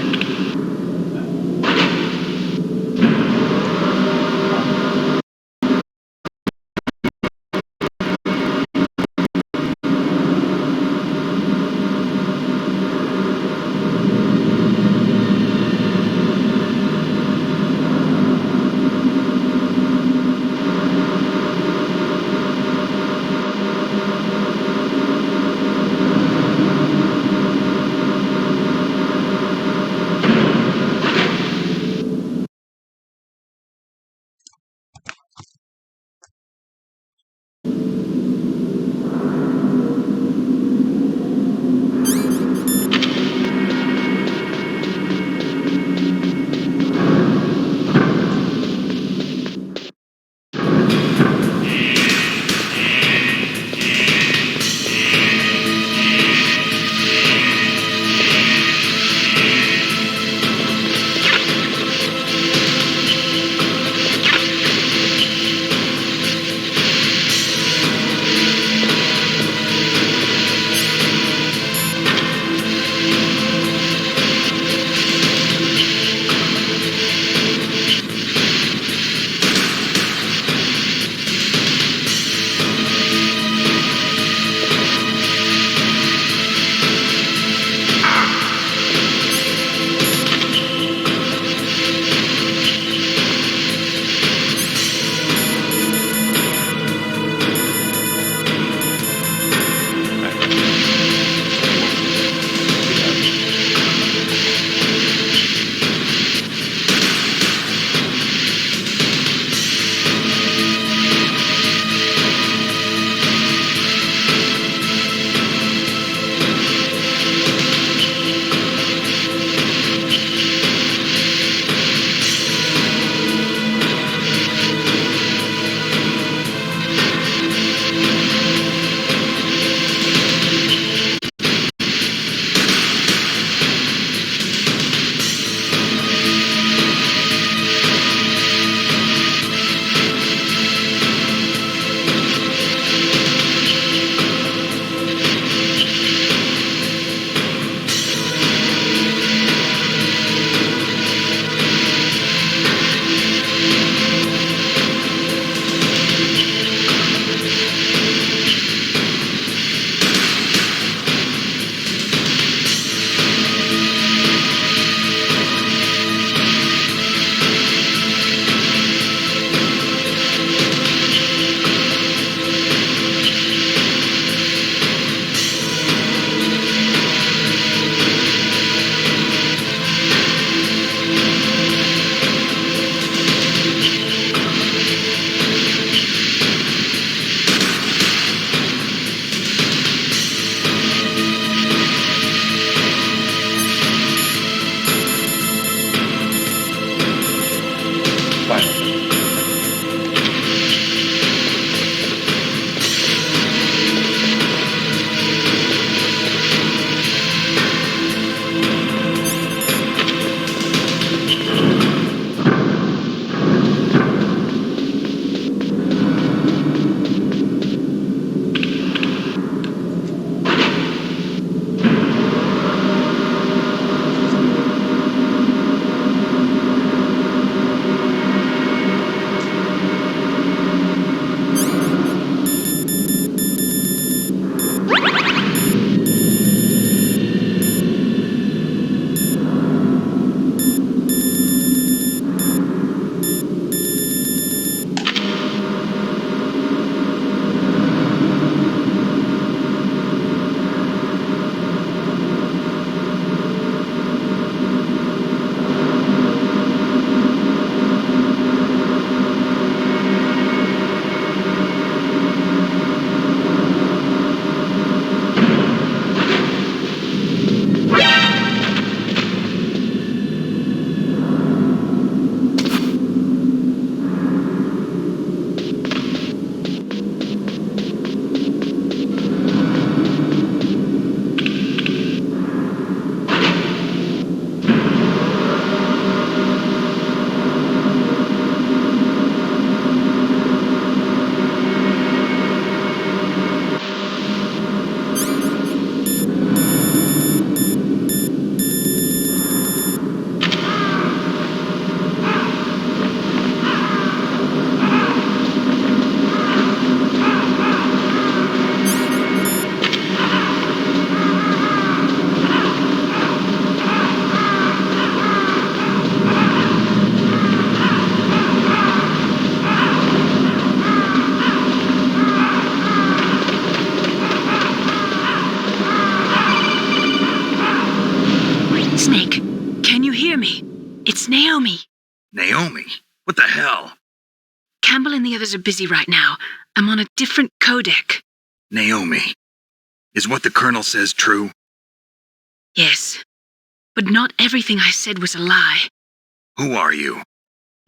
hear me? It's Naomi. Naomi? What the hell? Campbell and the others are busy right now. I'm on a different codec. Naomi, is what the Colonel says true? Yes. But not everything I said was a lie. Who are you?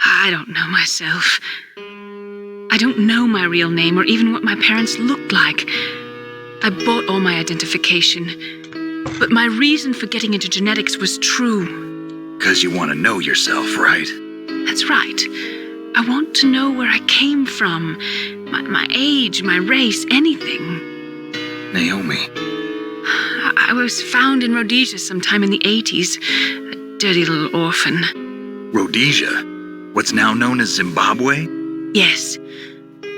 I don't know myself. I don't know my real name or even what my parents looked like. I bought all my identification. But my reason for getting into genetics was true. 'Cause you want to know yourself, right? That's right. I want to know where I came from. My age, my race, anything. Naomi. I was found in Rhodesia sometime in the 80s. A dirty little orphan. Rhodesia? What's now known as Zimbabwe? Yes.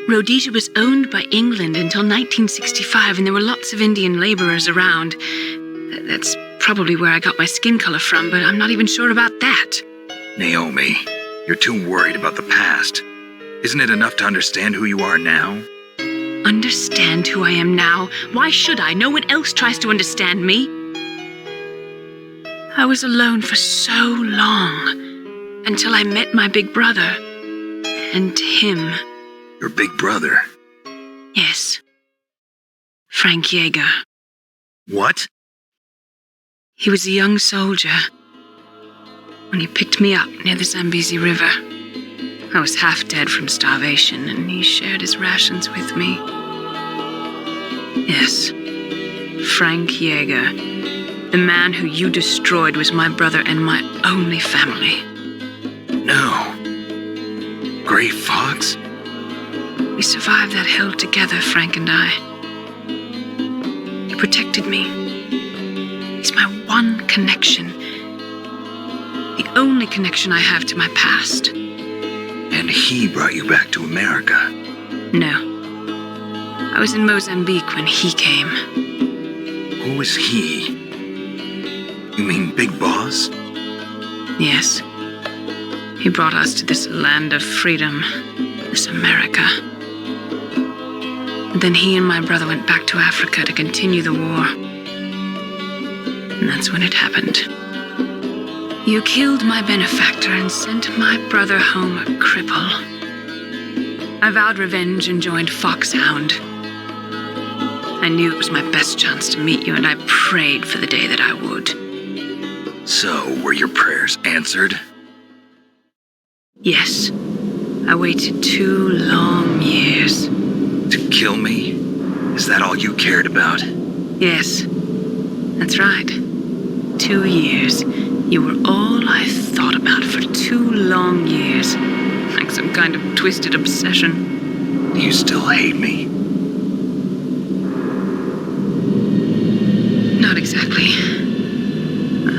Rhodesia was owned by England until 1965, and there were lots of Indian laborers around. That's probably where I got my skin color from, but I'm not even sure about that. Naomi, you're too worried about the past. Isn't it enough to understand who you are now? Understand who I am now? Why should I? No one else tries to understand me. I was alone for so long, until I met my big brother. And him. Your big brother? Yes. Frank Yeager. What? He was a young soldier when he picked me up near the Zambezi River. I was half dead from starvation, and he shared his rations with me. Yes, Frank Yeager. The man who you destroyed was my brother and my only family. No. Gray Fox? We survived that hell together, Frank and I. He protected me. He's my one connection. The only connection I have to my past. And he brought you back to America? No. I was in Mozambique when he came. Who is he? You mean Big Boss? Yes. He brought us to this land of freedom, this America. And then he and my brother went back to Africa to continue the war. And that's when it happened. You killed my benefactor and sent my brother home a cripple. I vowed revenge and joined Foxhound. I knew it was my best chance to meet you, and I prayed for the day that I would. So, were your prayers answered? Yes. I waited 2 long years. To kill me? Is that all you cared about? Yes. That's right. 2 years. You were all I thought about for 2 long years. Like some kind of twisted obsession. Do you still hate me? Not exactly.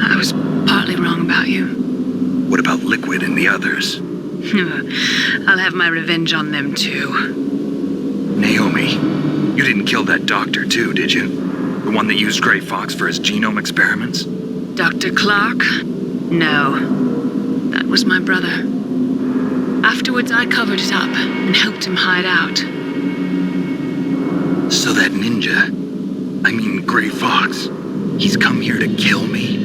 I was partly wrong about you. What about Liquid and the others? I'll have my revenge on them too. Naomi, you didn't kill that doctor too, did you? The one that used Gray Fox for his genome experiments? Dr. Clark? No. That was my brother. Afterwards, I covered it up and helped him hide out. So that ninja, I mean Gray Fox, he's come here to kill me?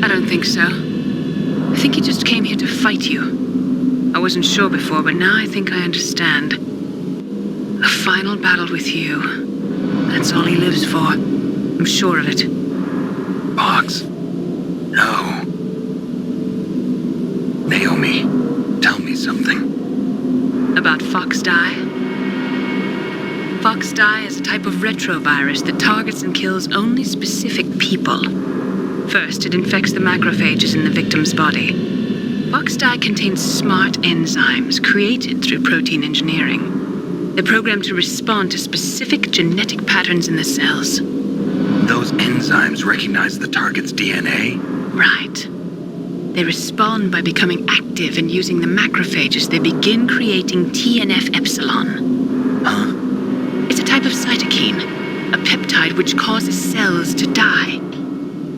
I don't think so. I think he just came here to fight you. I wasn't sure before, but now I think I understand. A final battle with you. That's all he lives for. I'm sure of it. Fox? No. Naomi, tell me something. About FoxDie? FoxDie is a type of retrovirus that targets and kills only specific people. First, it infects the macrophages in the victim's body. FoxDie contains smart enzymes created through protein engineering. They're programmed to respond to specific genetic patterns in the cells. Those enzymes recognize the target's DNA? Right. They respond by becoming active and using the macrophages. They begin creating TNF-epsilon. Huh? It's a type of cytokine, a peptide which causes cells to die.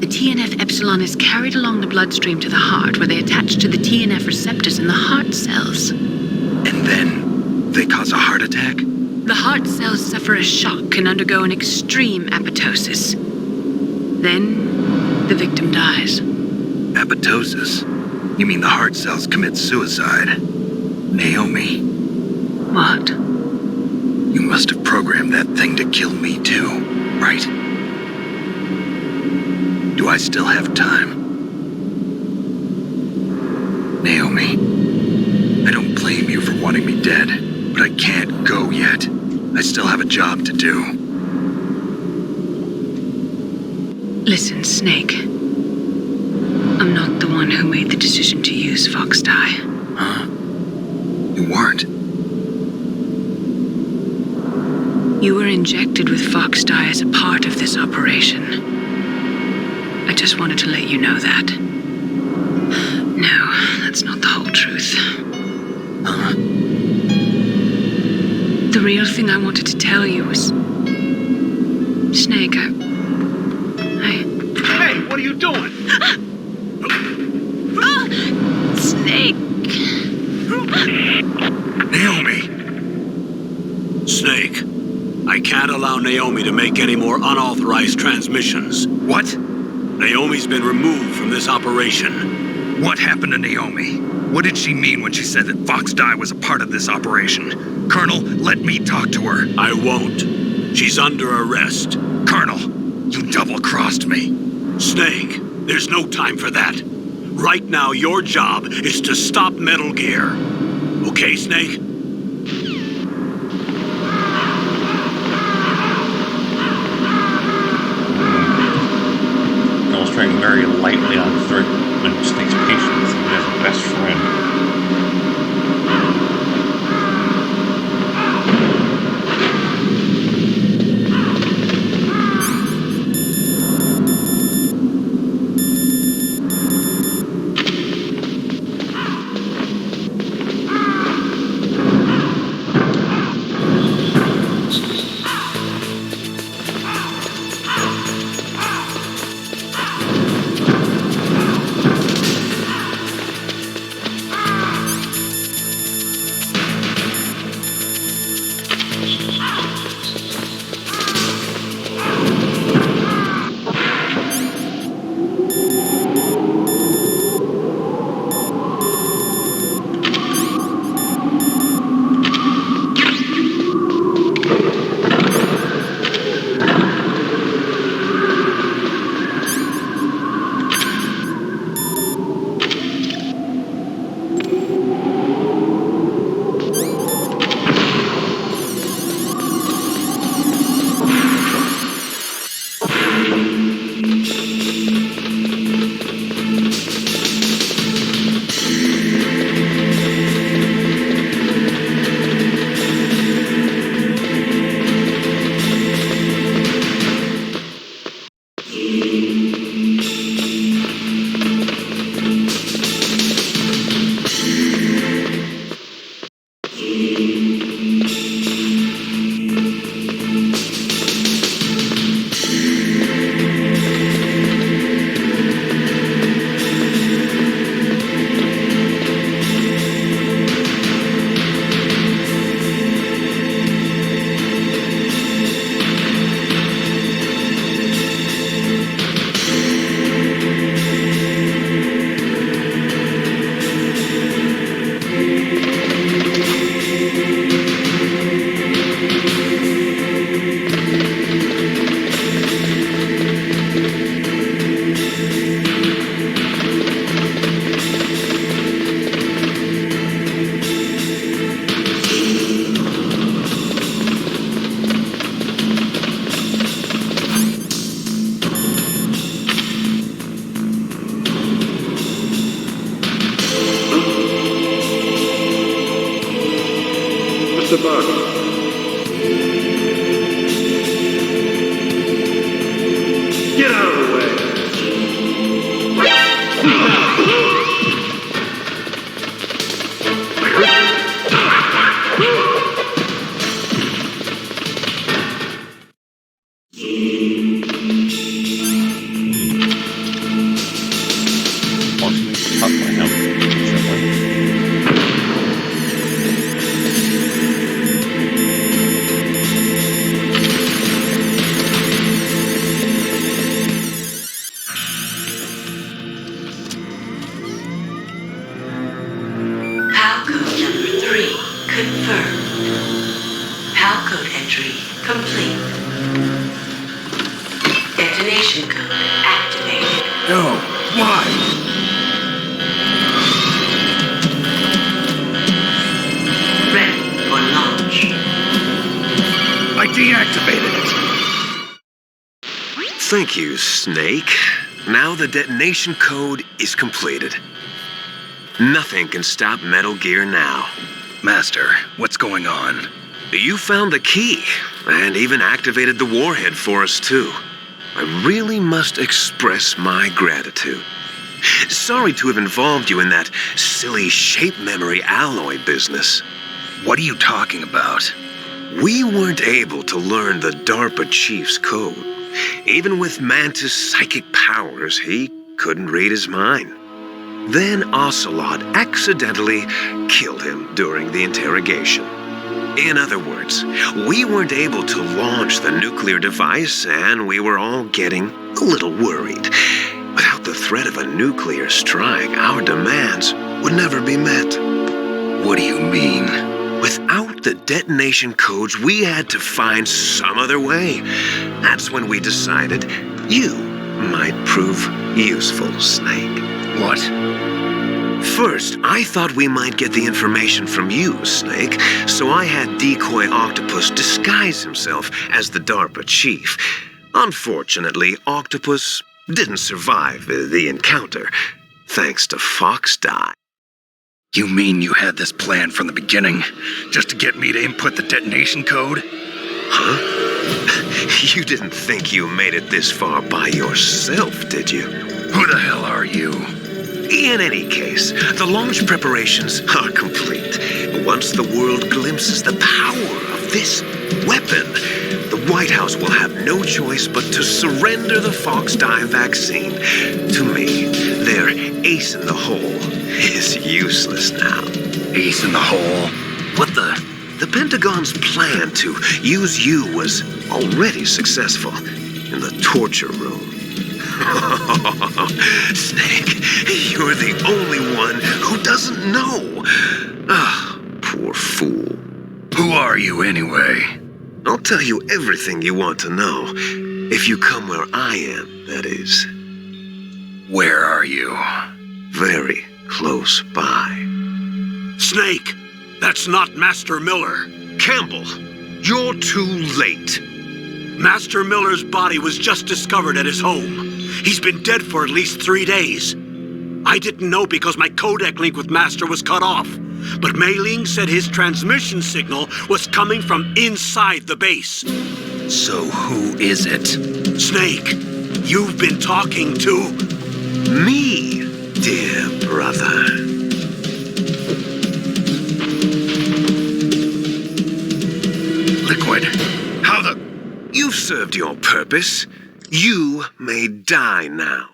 The TNF-epsilon is carried along the bloodstream to the heart, where they attach to the TNF receptors in the heart cells. And then they cause a heart attack? The heart cells suffer a shock and undergo an extreme apoptosis. Then the victim dies. Apoptosis? You mean the heart cells commit suicide? Naomi, What? you must have programmed that thing to kill me too, right? Do I still have time? Naomi, I don't blame you for wanting me dead, but I can't go yet. I still have a job to do. Listen, Snake. I'm not the one who made the decision to use Fox Dye. Huh? You weren't? You were injected with Fox Dye as a part of this operation. I just wanted to let you know that. No, that's not the whole truth. Huh? The real thing I wanted to tell you was... Snake, Hey, what are you doing? Snake! Naomi! Snake, I can't allow Naomi to make any more unauthorized transmissions. What? Naomi's been removed from this operation. What happened to Naomi? What did she mean when she said that Fox Dye was a part of this operation? Colonel, let me talk to her. I won't. She's under arrest. Colonel, you double-crossed me. Snake, there's no time for that. Right now, your job is to stop Metal Gear. Okay, Snake? I was trying very lightly on when Snake's patience and as a best friend. Mr. Buck. Get out of the way. complete. Detonation code activated. No. Why? Ready for launch. I deactivated it. Thank you, Snake. Now the detonation code is completed. Nothing can stop Metal Gear now. Master, what's going on? You found the key, and even activated the warhead for us, too. I really must express my gratitude. Sorry to have involved you in that silly shape memory alloy business. What are you talking about? We weren't able to learn the DARPA chief's code. Even with Mantis' psychic powers, he couldn't read his mind. Then Ocelot accidentally killed him during the interrogation. In other words, we weren't able to launch the nuclear device, and we were all getting a little worried. Without the threat of a nuclear strike, our demands would never be met. What do you mean? Without the detonation codes, we had to find some other way. That's when we decided you might prove useful, Snake. What? First, I thought we might get the information from you, Snake, so I had Decoy Octopus disguise himself as the DARPA chief. Unfortunately, Octopus didn't survive the encounter, thanks to Fox Die. You mean you had this plan from the beginning, just to get me to input the detonation code? Huh? You didn't think you made it this far by yourself, did you? Who the hell are you? In any case, the launch preparations are complete. Once the world glimpses the power of this weapon, the White House will have no choice but to surrender the Fox Die vaccine to me. Their ace in the hole is useless now. Ace in the hole? What the? The Pentagon's plan to use you was already successful in the torture room. Snake, you're the only one who doesn't know. Ah, poor fool. Who are you anyway? I'll tell you everything you want to know. If you come where I am, that is. Where are you? Very close by. Snake, that's not Master Miller. Campbell, you're too late. Master Miller's body was just discovered at his home. He's been dead for at least 3 days. I didn't know because my codec link with Master was cut off. But Mei Ling said his transmission signal was coming from inside the base. So who is it? Snake, you've been talking to... me, dear brother. Liquid, how the... You've served your purpose. You may die now.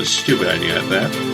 Stupid idea at that.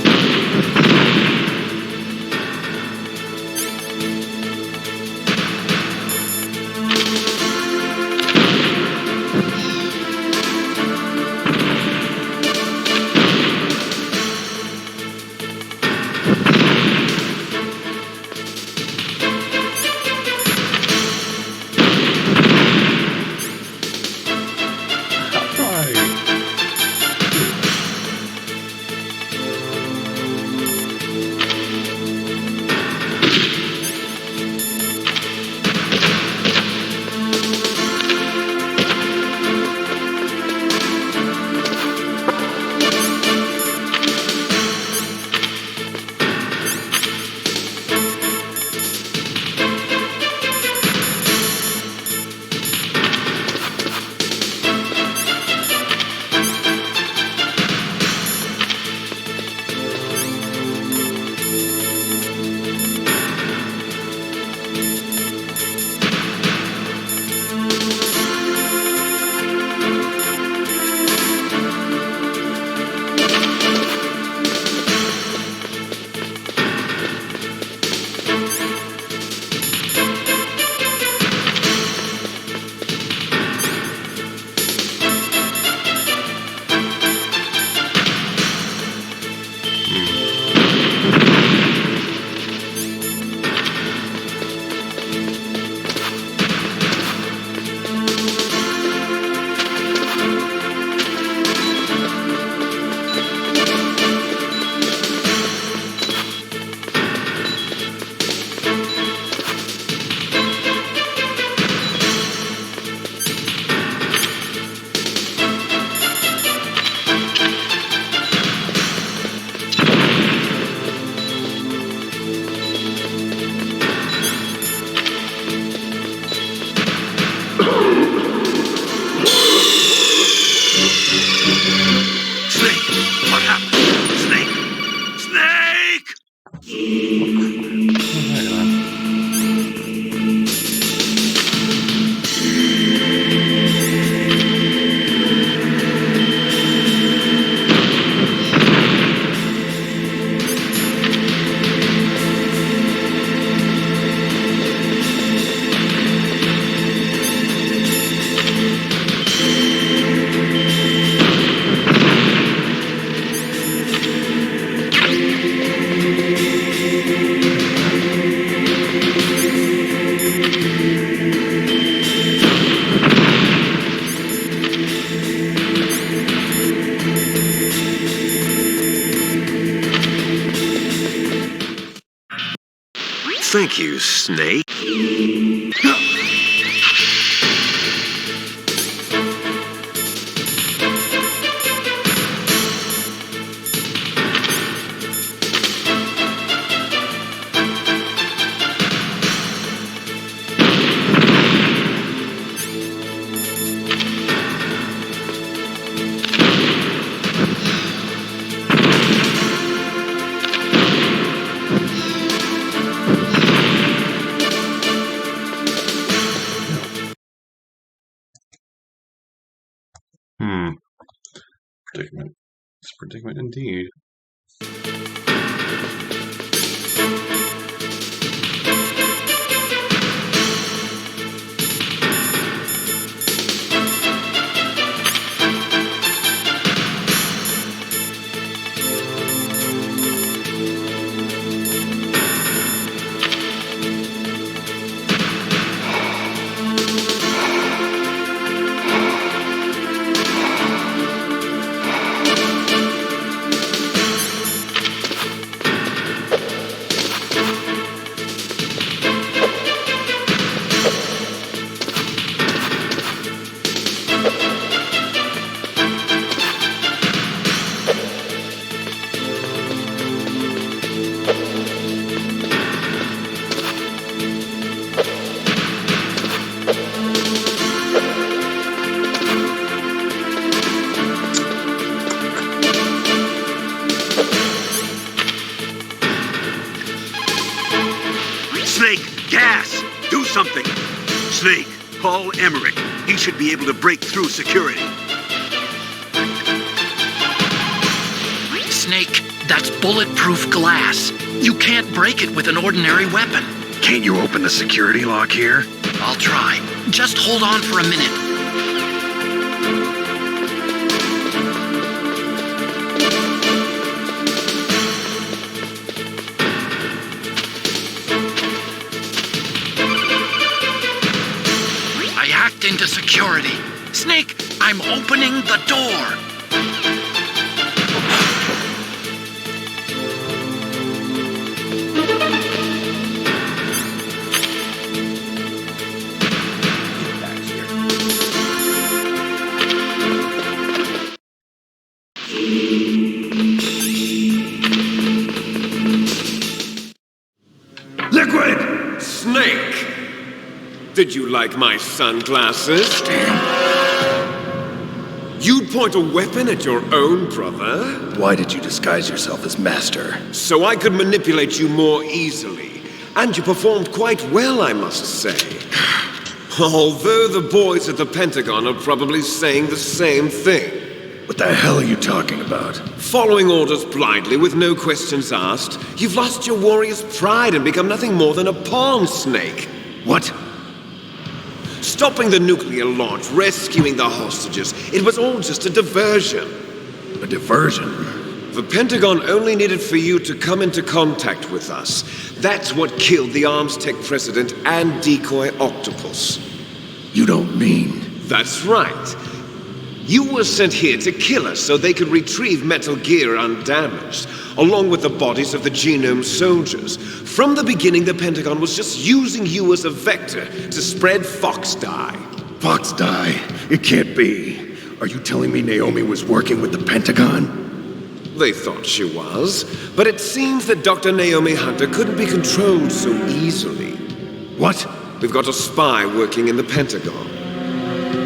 Thank you, Snake. Predicament. It's a predicament indeed. Snake, gas! Do something! Snake, call Emmerich. He should be able to break through security. Snake, that's bulletproof glass. You can't break it with an ordinary weapon. Can't you open the security lock here? I'll try. Just hold on for a minute. I hacked into security. Snake, I'm opening the door. Liquid! Snake! Did you like my sunglasses? You'd point a weapon at your own brother? Why did you disguise yourself as Master? So I could manipulate you more easily. And you performed quite well, I must say. Although the boys at the Pentagon are probably saying the same thing. What the hell are you talking about? Following orders blindly with no questions asked, you've lost your warrior's pride and become nothing more than a pawn, Snake. What? Stopping the nuclear launch, rescuing the hostages, it was all just a diversion. A diversion? The Pentagon only needed for you to come into contact with us. That's what killed the Armstech president and decoy Octopus. You don't mean... That's right. You were sent here to kill us so they could retrieve Metal Gear undamaged, along with the bodies of the Genome soldiers. From the beginning, the Pentagon was just using you as a vector to spread Fox Dye. Fox Dye? It can't be. Are you telling me Naomi was working with the Pentagon? They thought she was, but it seems that Dr. Naomi Hunter couldn't be controlled so easily. What? We've got a spy working in the Pentagon.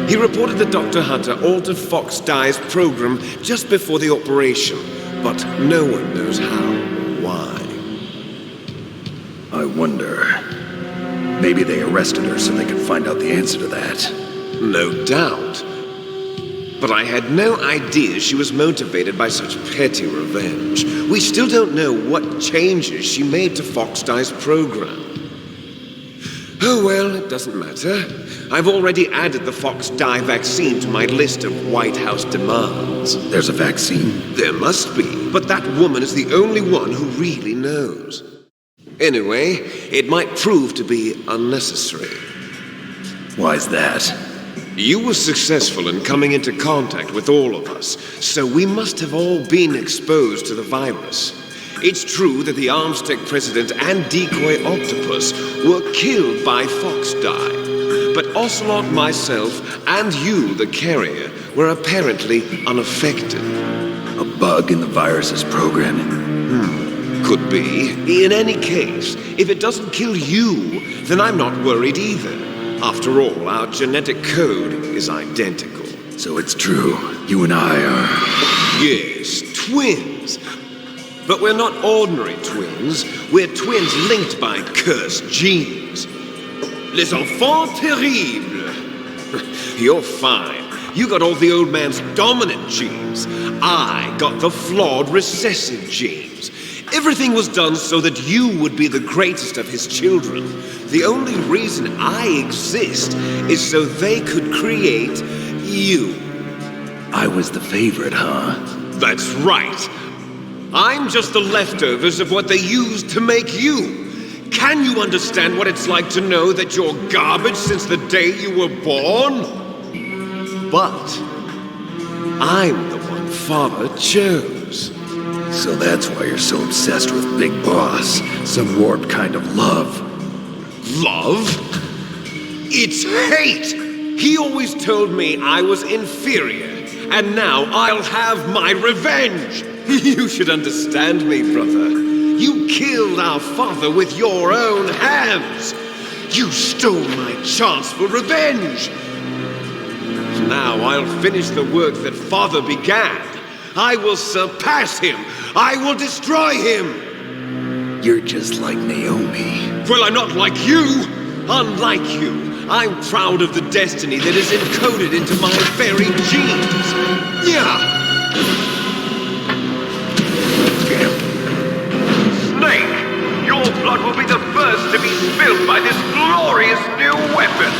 He reported that Dr. Hunter altered Fox Dye's program just before the operation, but no one knows how or why. I wonder... Maybe they arrested her so they could find out the answer to that. No doubt. But I had no idea she was motivated by such petty revenge. We still don't know what changes she made to Fox Dye's program. Oh well, it doesn't matter. I've already added the Fox Dye vaccine to my list of White House demands. There's a vaccine? There must be, but that woman is the only one who really knows. Anyway, it might prove to be unnecessary. Why's that? You were successful in coming into contact with all of us, so we must have all been exposed to the virus. It's true that the Armstec president and decoy octopus were killed by Foxdie, but Ocelot, myself, and you, the carrier, were apparently unaffected. A bug in the virus's programming? Could be. In any case, if it doesn't kill you, then I'm not worried either. After all, our genetic code is identical. So it's true. You and I are... Yes, twins. But we're not ordinary twins. We're twins linked by cursed genes. Les enfants terribles. You're fine. You got all the old man's dominant genes. I got the flawed recessive genes. Everything was done so that you would be the greatest of his children. The only reason I exist is so they could create you. I was the favorite, huh? That's right. I'm just the leftovers of what they used to make you. Can you understand what it's like to know that you're garbage since the day you were born? But I'm the one Father chose. So that's why you're so obsessed with Big Boss. Some warped kind of love. Love? It's hate! He always told me I was inferior, and now I'll have my revenge! You should understand me, brother. You killed our father with your own hands! You stole my chance for revenge! Now I'll finish the work that Father began. I will surpass him! I will destroy him! You're just like Naomi. Well, I'm not like you! Unlike you, I'm proud of the destiny that is encoded into my very genes. Yeah! Snake, your blood will be the first to be spilled by this glorious new weapon.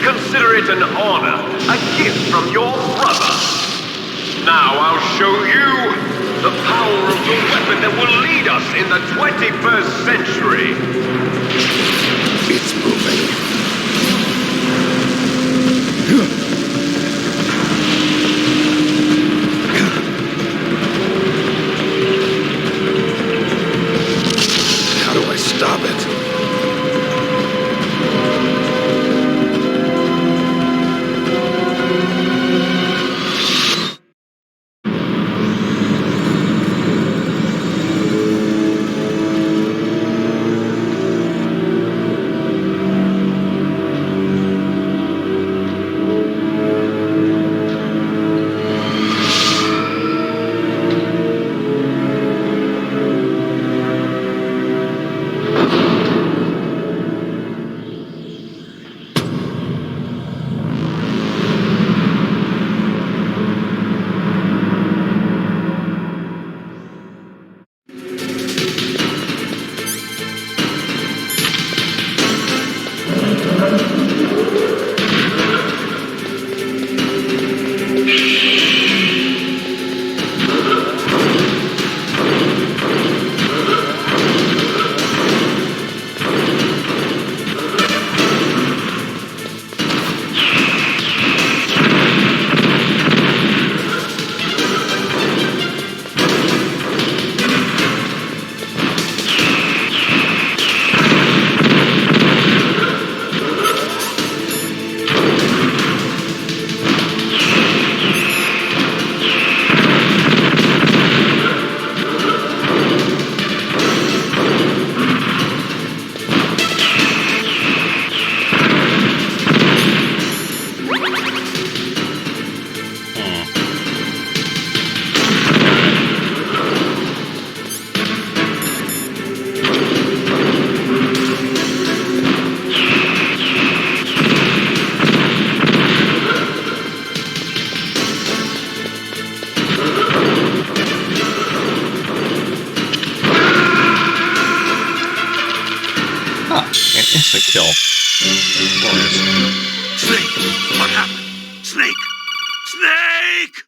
Consider it an honor, a gift from your brother. Now I'll show you the power of the weapon that will lead us in the 21st century. It's moving. How do I stop it? Instant kill. Glorious. Snake! What happened? Snake! Snake!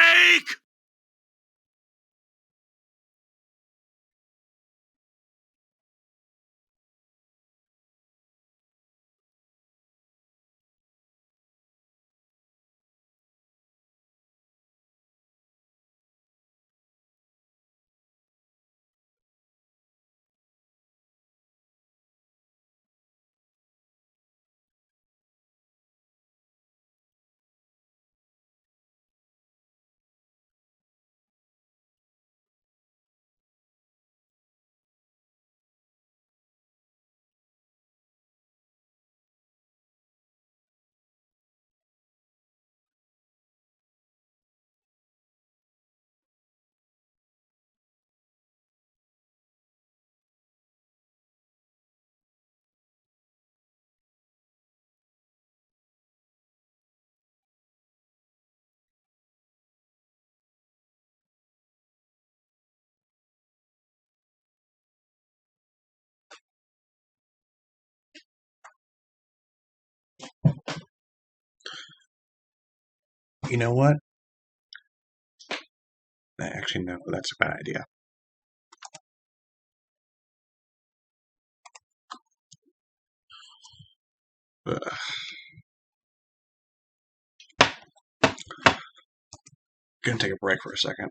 Awake! You know what? Actually, no, that's a bad idea. Ugh. Gonna take a break for a second.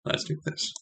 Let's do this.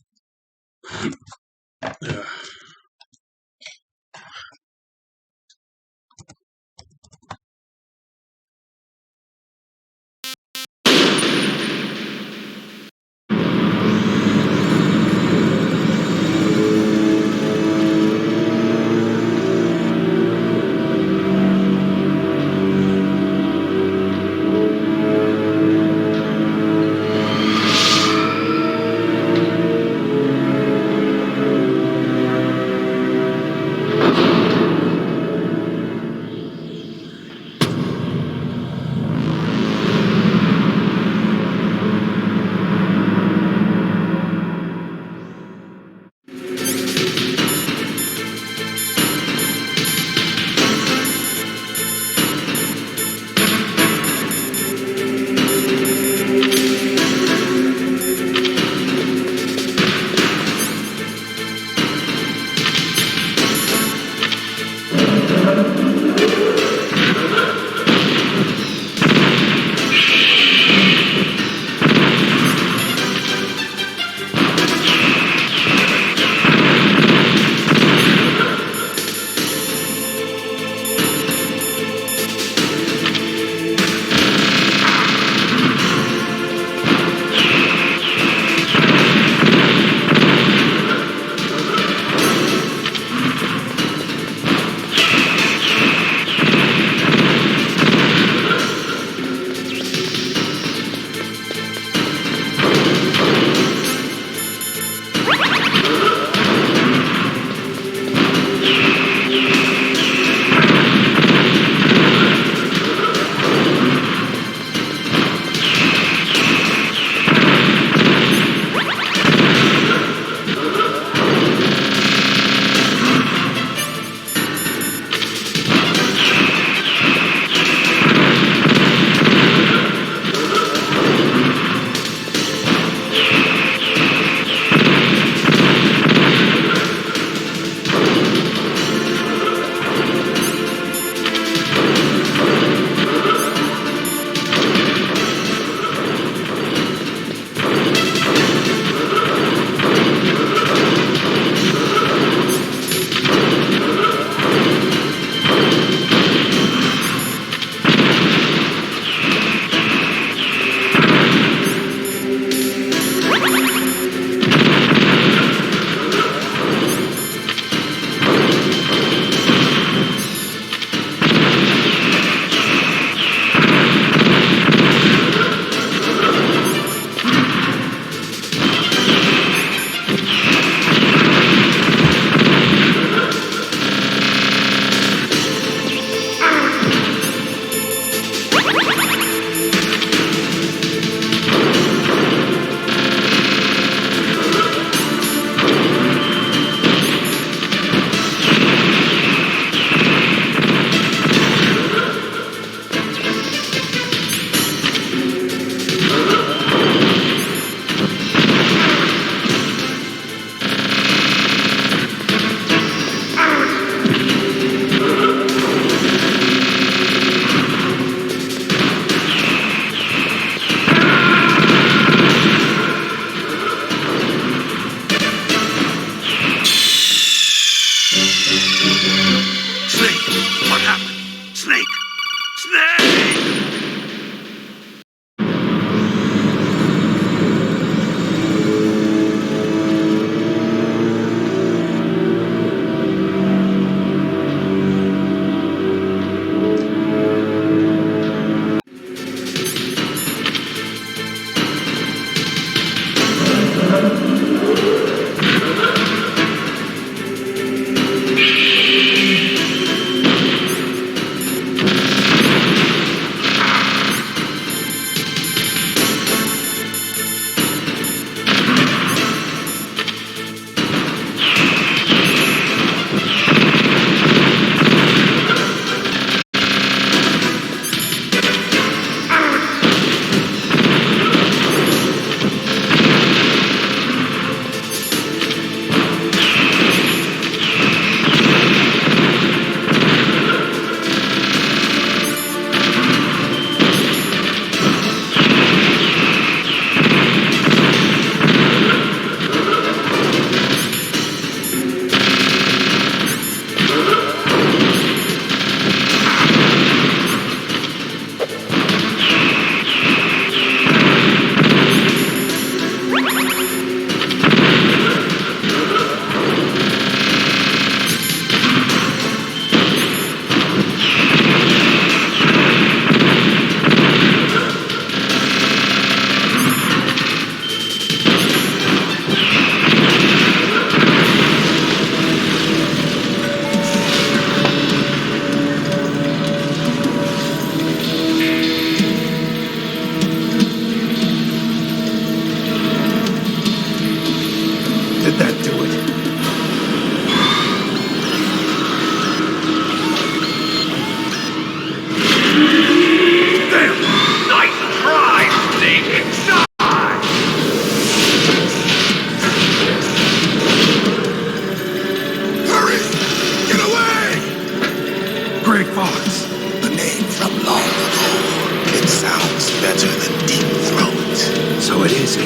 better than Deep Throat. So it is you.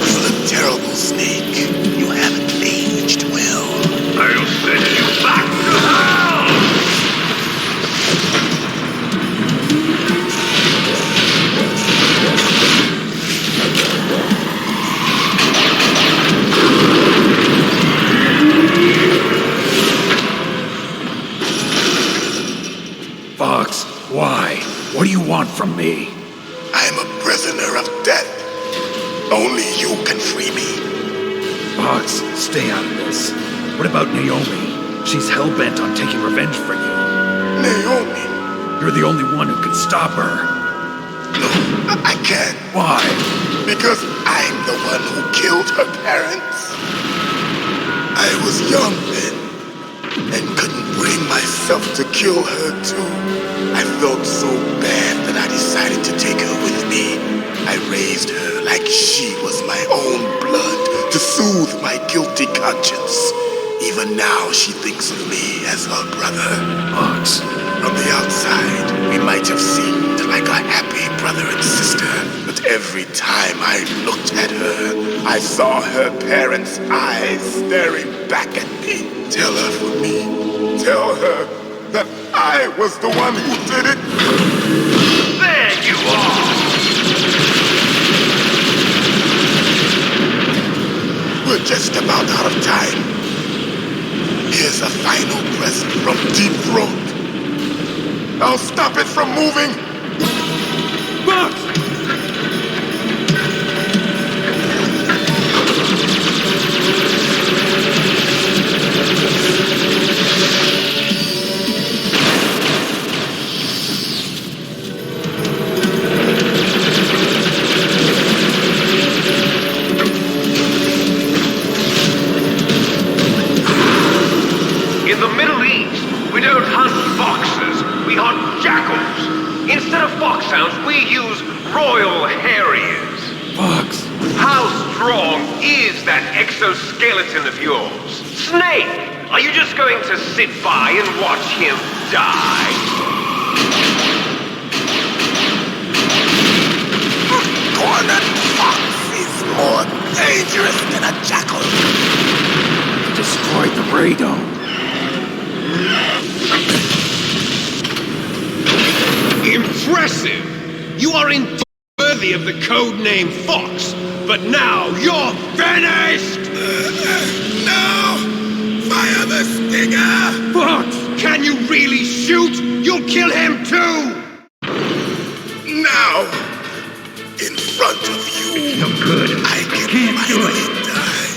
You look terrible, Snake. You haven't aged well. I'll send you back to hell! Fox, why? What do you want from me? I am a prisoner of death. Only you can free me. Fox, stay out of this. What about Naomi? She's hell-bent on taking revenge for you. Naomi? You're the only one who can stop her. No, I can't. Why? Because I'm the one who killed her parents. I was young then, and couldn't bring myself to kill her too. I felt so bad that I decided to take her with me. I raised her like she was my own blood to soothe my guilty conscience. Even now she thinks of me as her brother. Fox. From the outside, we might have seemed like a happy brother and sister, but every time I looked at her, I saw her parents' eyes staring back at me. Tell her for me. Tell her that I was the one who did it. There you are! We're just about out of time. Here's a final present from Deep Throat. I'll stop it from moving. Fox! In the Middle East, we don't hunt foxes, we hunt jackals. Instead of foxhounds, we use Royal Harriers. Fox. How strong is that exoskeleton of yours? Snake, are you just going to sit by and watch him die? Cornered fox is more dangerous than a jackal. Destroyed the radome. Impressive! You are indeed worthy of the codename Fox, but now you're finished! No! Fire the stinger! Fox! Can you really shoot? You'll kill him too! Now, in front of you, No good. I can Can't do finally it. die.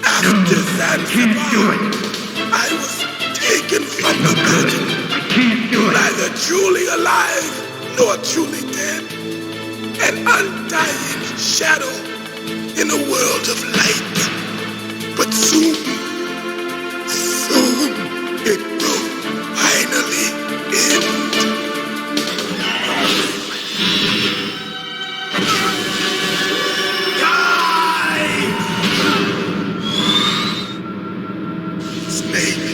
After Zanzibar, I was taken from the garden. Can't do it. Neither truly alive nor truly dead. An undying shadow in a world of light. But soon it will finally end. Die! Snake,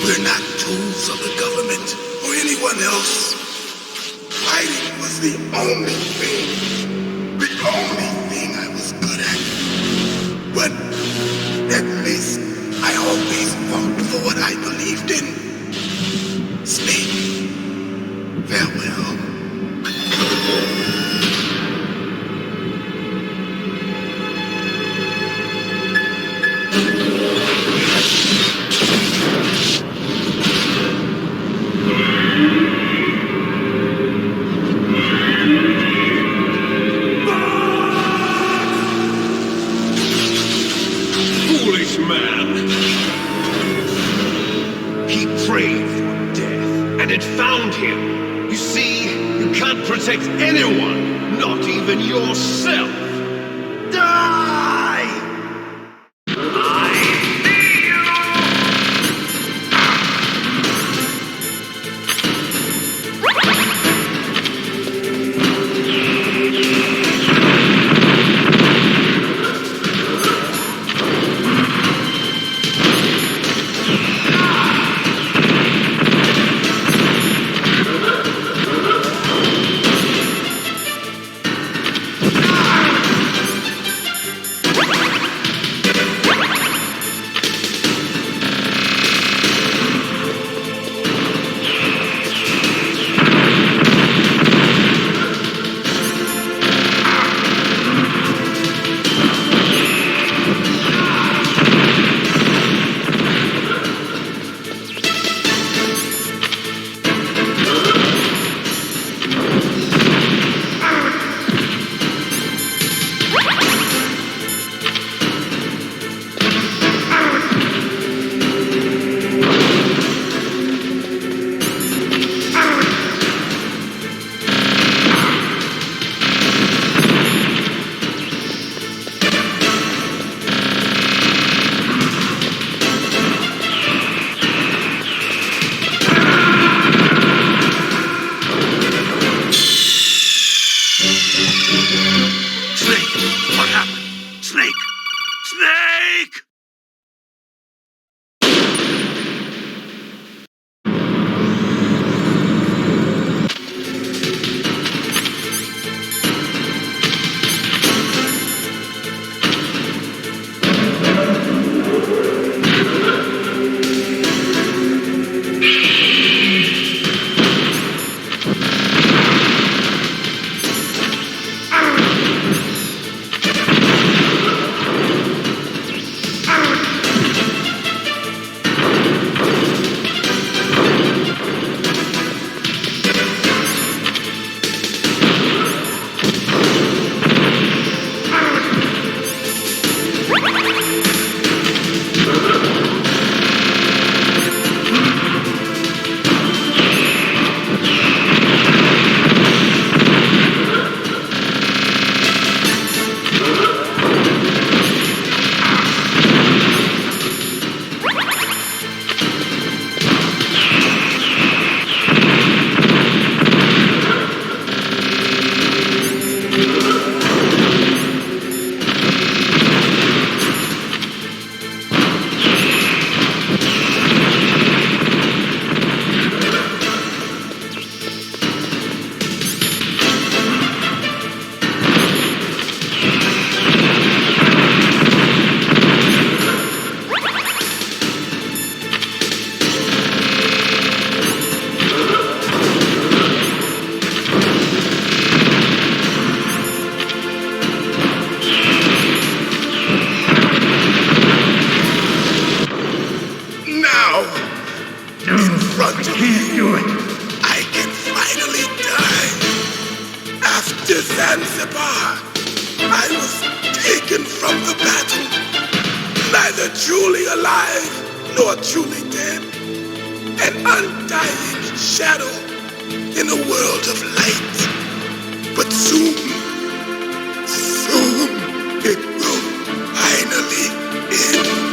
we're not tools of the government or anyone else. Fighting was the only thing I was good at. But at least I always fought for what I believed in. Snake, farewell. Foolish man! He prayed for death, and it found him. You see, you can't protect anyone, not even yourself. Die! I see you! What happened? Snake! Snake! Zanzibar. I was taken from the battle, neither truly alive nor truly dead. An undying shadow in a world of light. But soon it will finally end.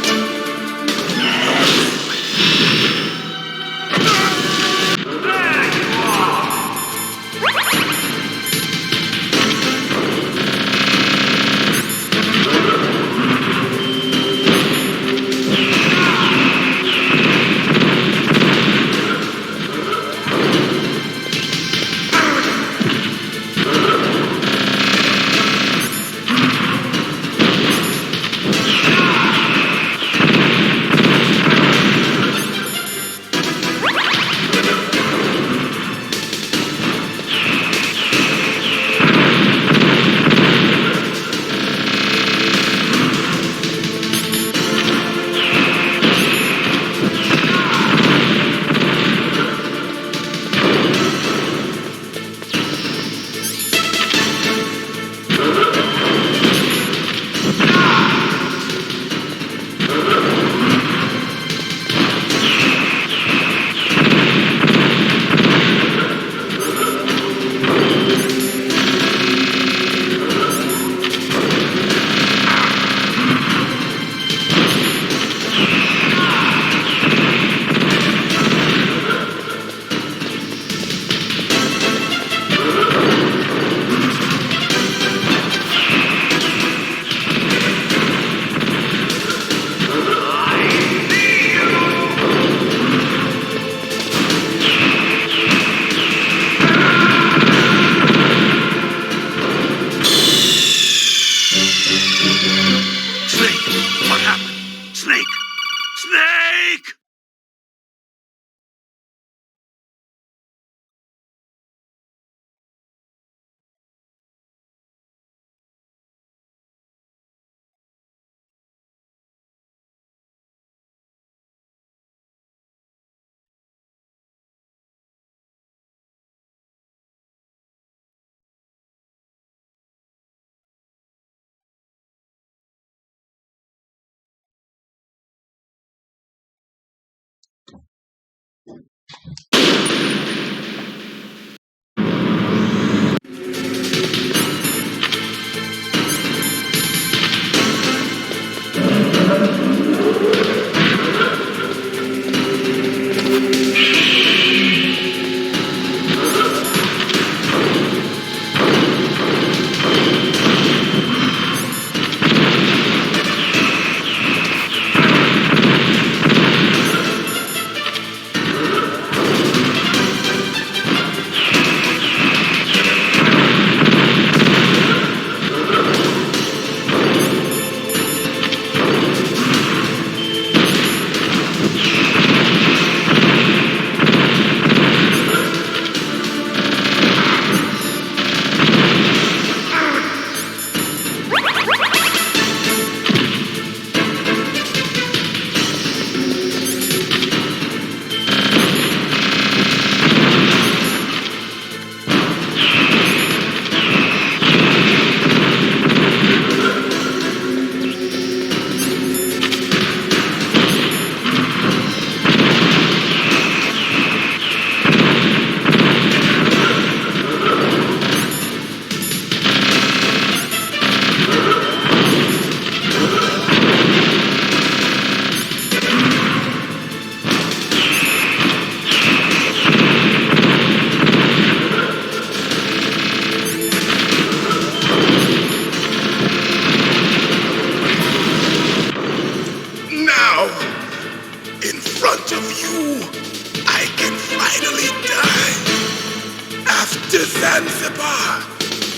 After Zanzibar,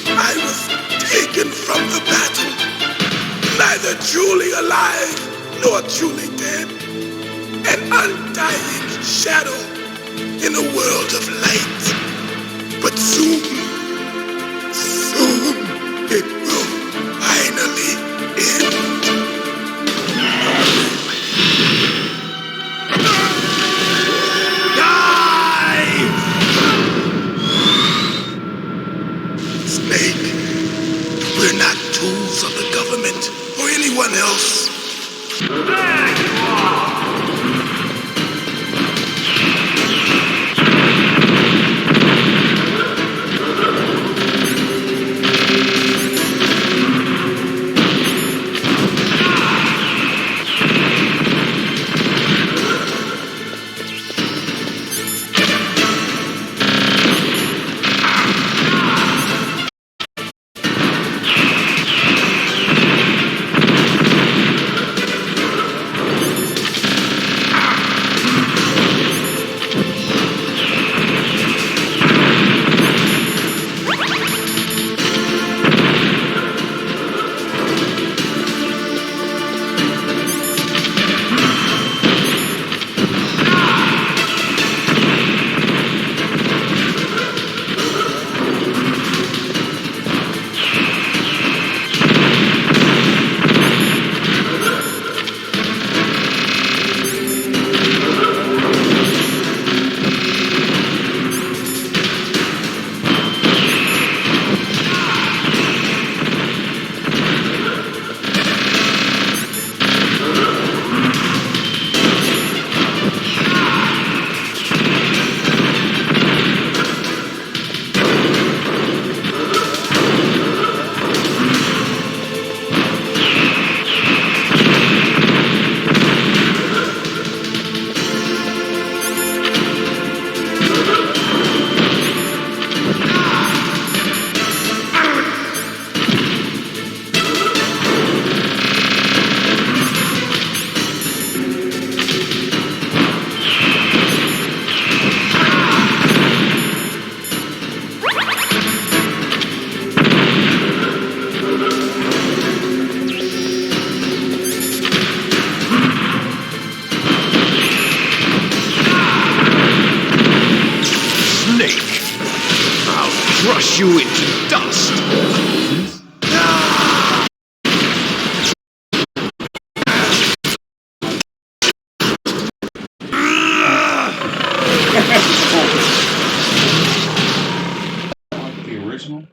I was taken from the battle, neither truly alive nor truly dead, an undying shadow in a world of light. But soon it will finally end. Snake, we're not tools of the government or anyone else. There you are! Crush you into dust! The original?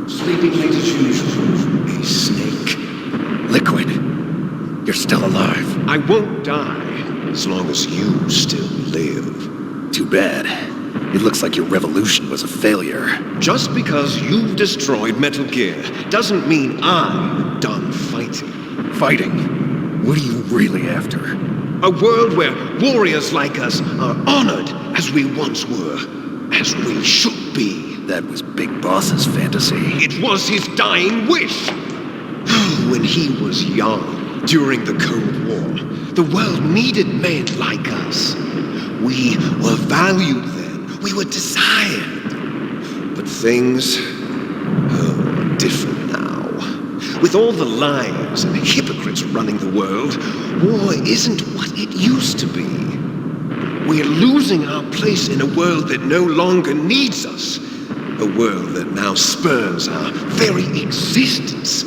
Sleeping late as usual. Hey, Snake. Liquid. You're still alive. I won't die as long as you still live. Too bad. It looks like your revolution was a failure. Just because you've destroyed Metal Gear doesn't mean I'm done fighting. Fighting? What are you really after? A world where warriors like us are honored as we once were, as we should be. That was Big Boss's fantasy. It was his dying wish. When he was young, during the Cold War, the world needed men like us. We were valued then. We were desired. But things are different now. With all the liars and hypocrites running the world, war isn't what it used to be. We're losing our place in a world that no longer needs us. A world that now spurns our very existence.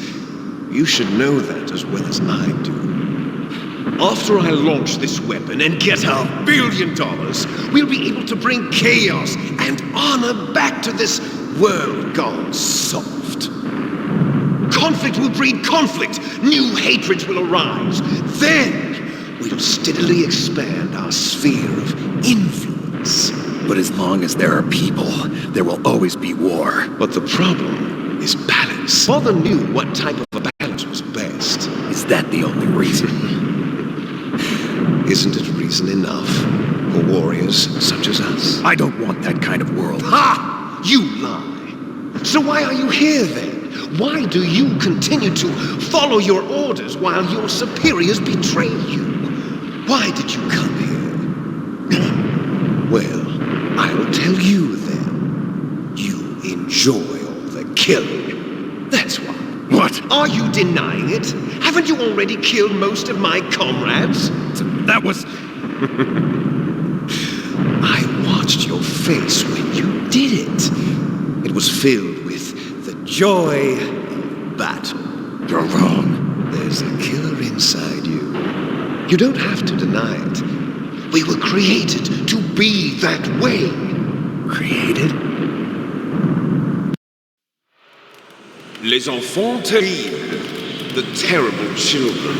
You should know that as well as I do. After I launch this weapon and get our $1 billion, we'll be able to bring chaos and honor back to this world gone soft. Conflict will breed conflict. New hatreds will arise. Then we'll steadily expand our sphere of influence. But as long as there are people, there will always be war. But the problem is balance. Father knew what type of a balance was best. Is that the only reason? Isn't it reason enough for warriors such as us? I don't want that kind of world. Ha! You lie. So why are you here then? Why do you continue to follow your orders while your superiors betray you? Why did you come here? Well, I'll tell you then. You enjoy all the killing. That's why. What? Are you denying it? Haven't you already killed most of my comrades? That was... I watched your face when you did it. It was filled with the joy of battle. You're wrong. There's a killer inside you. You don't have to deny it. We were created to be that way. Created? Les enfants terribles. The terrible children.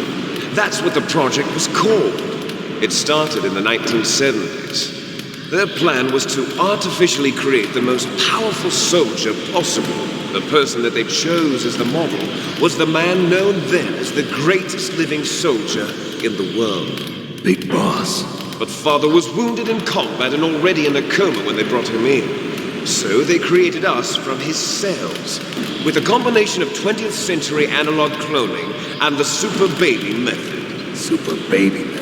That's what the project was called. It started in the 1970s. Their plan was to artificially create the most powerful soldier possible. The person that they chose as the model was the man known then as the greatest living soldier in the world. Big Boss. But Father was wounded in combat and already in a coma when they brought him in. So they created us from his cells, with a combination of 20th century analog cloning and the super baby method. Super baby method?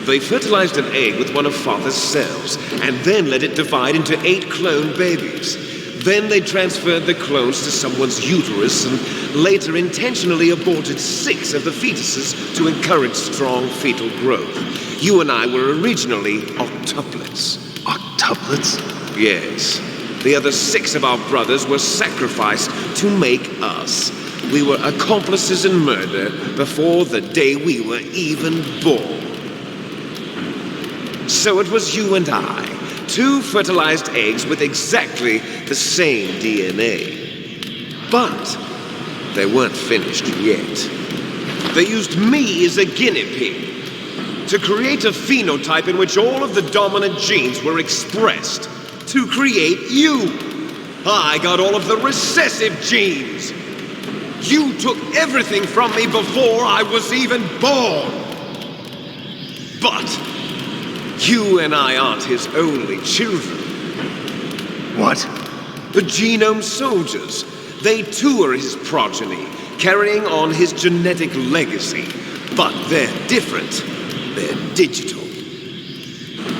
They fertilized an egg with one of Father's cells, and then let it divide into 8 clone babies. Then they transferred the clones to someone's uterus and later intentionally aborted 6 of the fetuses to encourage strong fetal growth. You and I were originally octuplets. Octuplets? Yes. The other 6 of our brothers were sacrificed to make us. We were accomplices in murder before the day we were even born. So it was you and I, 2 fertilized eggs with exactly the same DNA. But they weren't finished yet. They used me as a guinea pig to create a phenotype in which all of the dominant genes were expressed. To create you. I got all of the recessive genes. You took everything from me before I was even born. But you and I aren't his only children. What? The Genome Soldiers. They too are his progeny, carrying on his genetic legacy. But they're different. They're digital.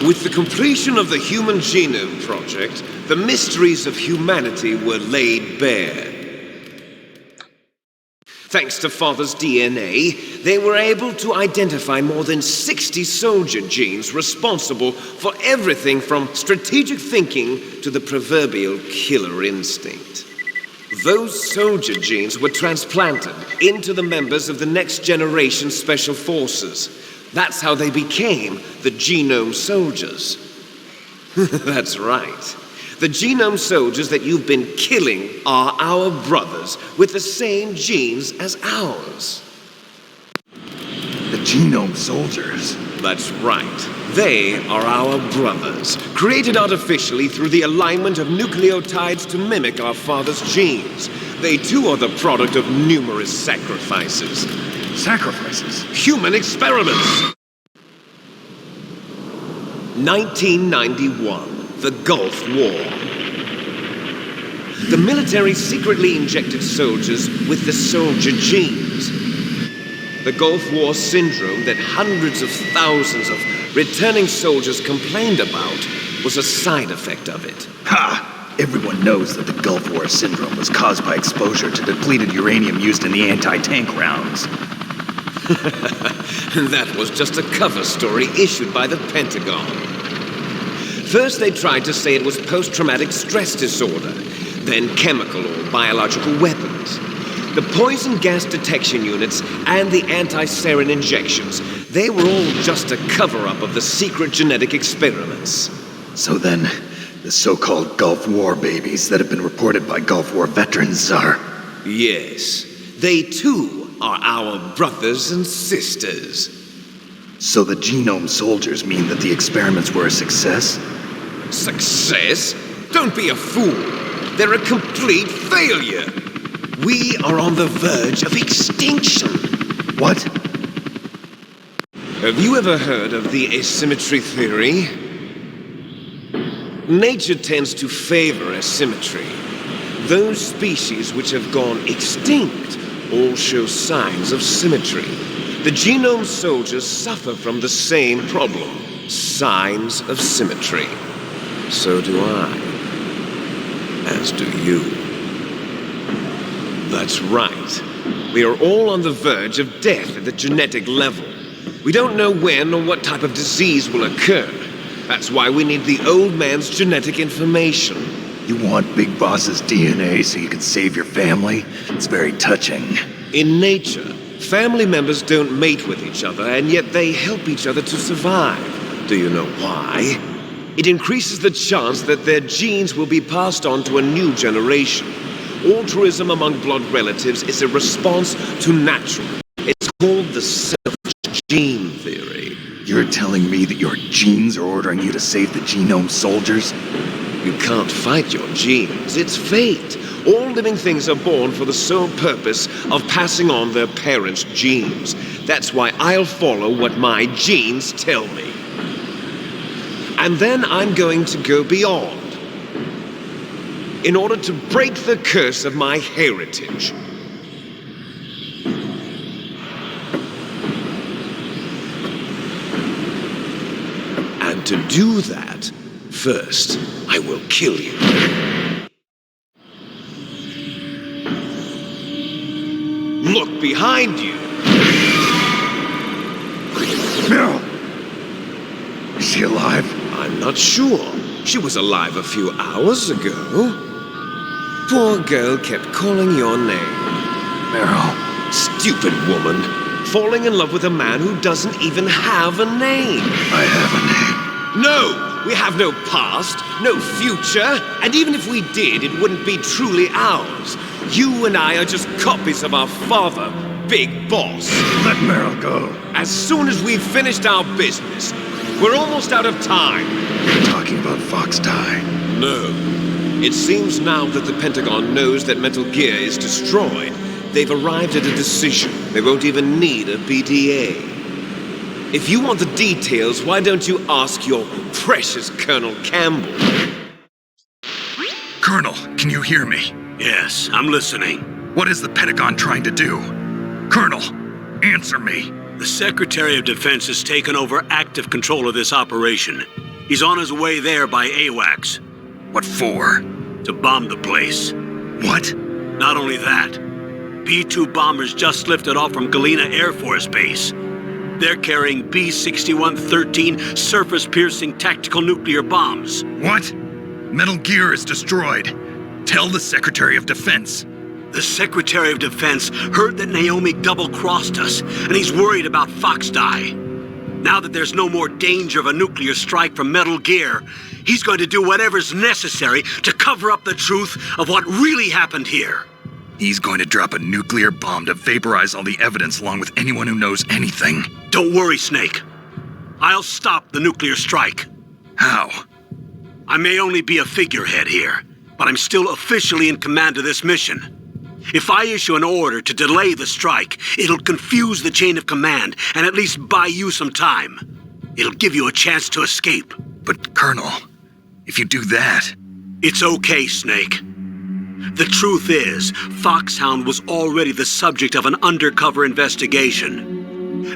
With the completion of the Human Genome Project, the mysteries of humanity were laid bare. Thanks to Father's DNA, they were able to identify more than 60 soldier genes responsible for everything from strategic thinking to the proverbial killer instinct. Those soldier genes were transplanted into the members of the next generation special forces. That's how they became the Genome Soldiers. That's right. The Genome Soldiers that you've been killing are our brothers with the same genes as ours. The Genome Soldiers? That's right. They are our brothers, created artificially through the alignment of nucleotides to mimic our father's genes. They too are the product of numerous sacrifices. Sacrifices? Human experiments! 1991. The Gulf War. The military secretly injected soldiers with the soldier genes. The Gulf War syndrome that hundreds of thousands of returning soldiers complained about was a side effect of it. Ha! Everyone knows that the Gulf War syndrome was caused by exposure to depleted uranium used in the anti-tank rounds. That was just a cover story issued by the Pentagon. First, they tried to say it was post-traumatic stress disorder, then chemical or biological weapons. The poison gas detection units and the anti-sarin injections, they were all just a cover-up of the secret genetic experiments. So then, The so-called Gulf War babies that have been reported by Gulf War veterans are... Yes, they too are our brothers and sisters. So the genome soldiers mean that the experiments were a success? Success? Don't be a fool. They're a complete failure. We are on the verge of extinction. What? Have you ever heard of the asymmetry theory? Nature tends to favor asymmetry. Those species which have gone extinct all show signs of symmetry. The genome soldiers suffer from the same problem, signs of symmetry. So do I. As do you. That's right. We are all on the verge of death at the genetic level. We don't know when or what type of disease will occur. That's why we need the old man's genetic information. You want Big Boss's DNA so you can save your family? It's very touching. In nature, family members don't mate with each other, and yet they help each other to survive. Do you know why? It increases the chance that their genes will be passed on to a new generation. Altruism among blood relatives is a response to natural. It's called the self-gene theory. You're telling me that your genes are ordering you to save the genome soldiers? You can't fight your genes. It's fate. All living things are born for the sole purpose of passing on their parents' genes. That's why I'll follow what my genes tell me. And then I'm going to go beyond. In order to break the curse of my heritage. And to do that, first, I will kill you. Look behind you. Meryl! Is she alive? I'm not sure. She was alive a few hours ago. Poor girl kept calling your name. Meryl. Stupid woman. Falling in love with a man who doesn't even have a name. I have a name. No! We have no past, no future, and even if we did, it wouldn't be truly ours. You and I are just copies of our father, Big Boss. Let Meryl go. As soon as we've finished our business, we're almost out of time. You're talking about Fox Die. No. It seems now that the Pentagon knows that Metal Gear is destroyed. They've arrived at a decision. They won't even need a PDA. If you want the details, why don't you ask your precious Colonel Campbell? Colonel, can you hear me? Yes, I'm listening. What is the Pentagon trying to do? Colonel, answer me. The Secretary of Defense has taken over active control of this operation. He's on his way there by AWACS. What for? To bomb the place. What? Not only that, B-2 bombers just lifted off from Galena Air Force Base. They're carrying B-6113 surface-piercing tactical nuclear bombs. What? Metal Gear is destroyed. Tell the Secretary of Defense. The Secretary of Defense heard that Naomi double-crossed us, and he's worried about Fox Die. Now that there's no more danger of a nuclear strike from Metal Gear, he's going to do whatever's necessary to cover up the truth of what really happened here. He's going to drop a nuclear bomb to vaporize all the evidence along with anyone who knows anything. Don't worry, Snake. I'll stop the nuclear strike. How? I may only be a figurehead here, but I'm still officially in command of this mission. If I issue an order to delay the strike, it'll confuse the chain of command and at least buy you some time. It'll give you a chance to escape. But, Colonel, if you do that... It's okay, Snake. The truth is, Foxhound was already the subject of an undercover investigation.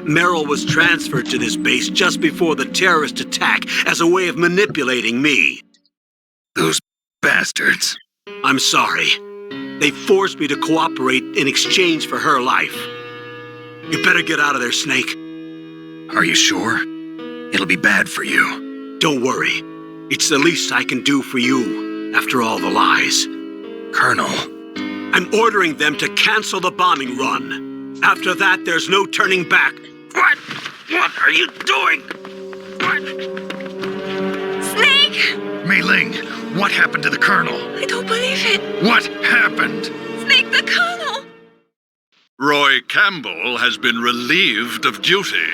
Meryl was transferred to this base just before the terrorist attack as a way of manipulating me. Those bastards. I'm sorry. They forced me to cooperate in exchange for her life. You better get out of there, Snake. Are you sure? It'll be bad for you. Don't worry. It's the least I can do for you, after all the lies. Colonel. I'm ordering them to cancel the bombing run. After that, there's no turning back. What? What are you doing? What? Snake! Mei Ling, What happened to the Colonel? I don't believe it. What happened? Snake the Colonel! Roy Campbell has been relieved of duty.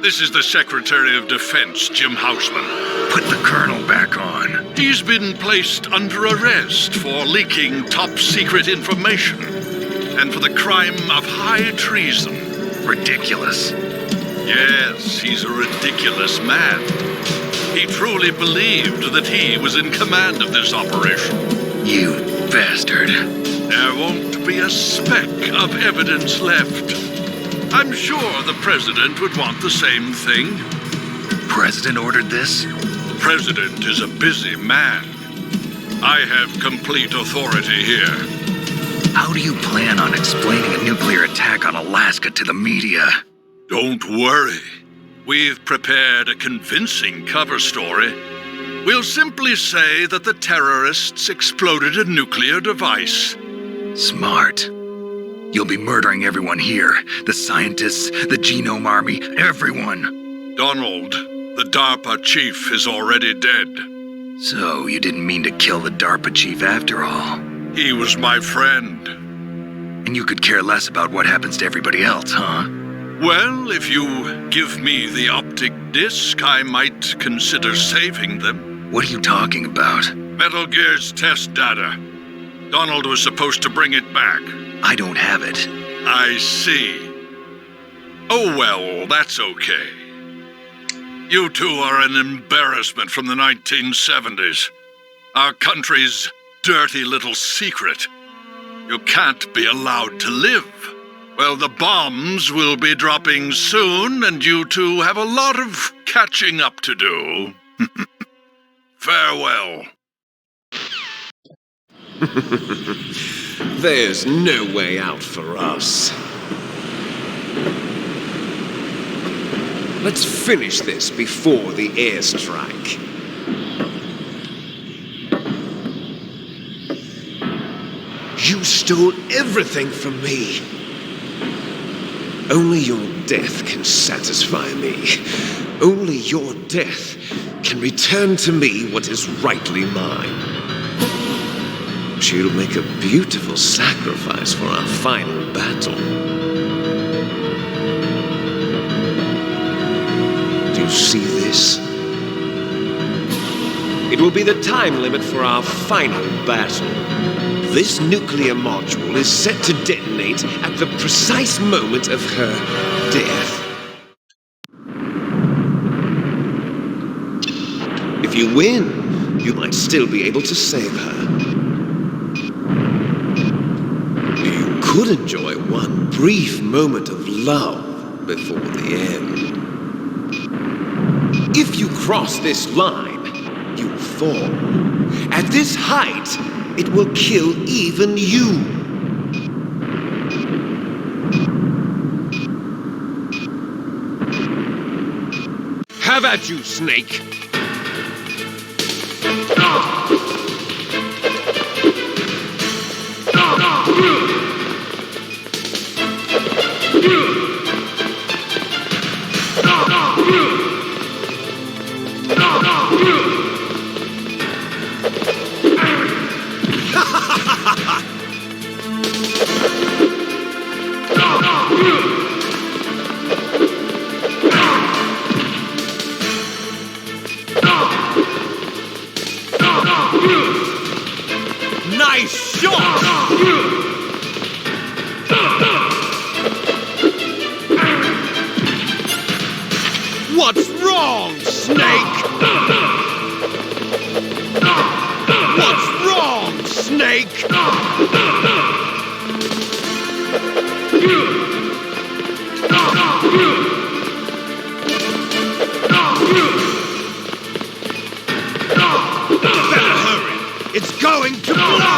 This is the Secretary of Defense, Jim Houseman. Put the Colonel back on. He's been placed under arrest for leaking top-secret information and for the crime of high treason. Ridiculous. Yes, he's a ridiculous man. He truly believed that he was in command of this operation. You bastard. There won't be a speck of evidence left. I'm sure the President would want the same thing. President ordered this? The President is a busy man. I have complete authority here. How do you plan on explaining a nuclear attack on Alaska to the media? Don't worry. We've prepared a convincing cover story. We'll simply say that the terrorists exploded a nuclear device. Smart. You'll be murdering everyone here. The scientists, the Genome Army, everyone. Donald, the DARPA chief, is already dead. So you didn't mean to kill the DARPA chief after all? He was my friend. And you could care less about what happens to everybody else, huh? Well, if you give me the optic disc, I might consider saving them. What are you talking about? Metal Gear's test data. Donald was supposed to bring it back. I don't have it. I see. Oh well, that's okay. You two are an embarrassment from the 1970s. Our country's dirty little secret. You can't be allowed to live. Well, the bombs will be dropping soon, and you two have a lot of catching up to do. Farewell. There's no way out for us. Let's finish this before the airstrike. You stole everything from me. Only your death can satisfy me. Only your death can return to me what is rightly mine. She'll make a beautiful sacrifice for our final battle. Do you see this? It will be the time limit for our final battle. This nuclear module is set to detonate at the precise moment of her death. If you win, you might still be able to save her. You could enjoy one brief moment of love before the end. If you cross this line, you fall. At this height, it will kill even you. Have at you, Snake. Nice shot! What's wrong, Snake? What's wrong, Snake? Better hurry. It's going to blow!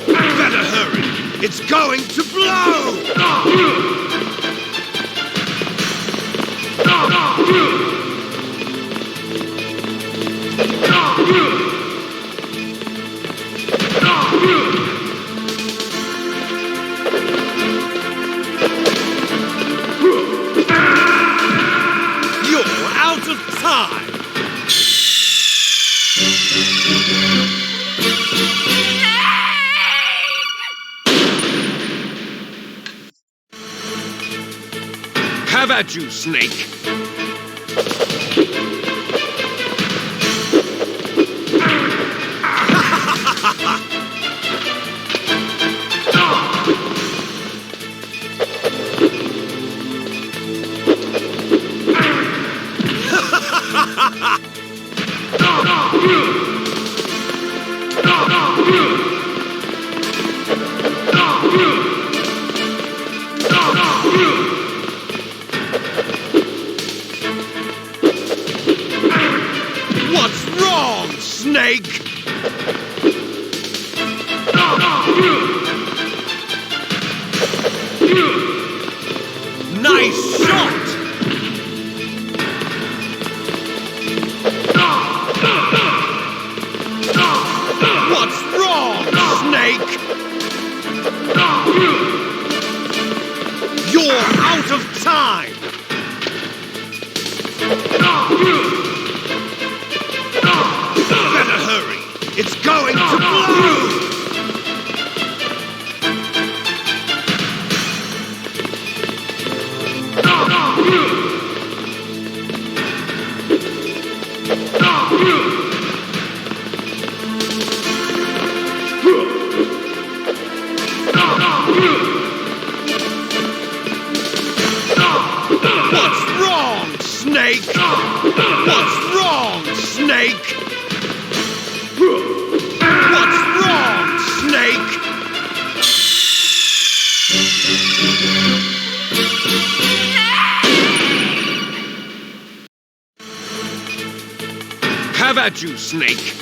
Better hurry. It's going to blow! You're out of time! Have at you, Snake! What's wrong, Snake? Nice shot! What's wrong, Snake? You're out of time! Better hurry! It's going to blow! What's wrong, Snake? What's wrong, Snake? What's wrong, Snake? Have at you, Snake!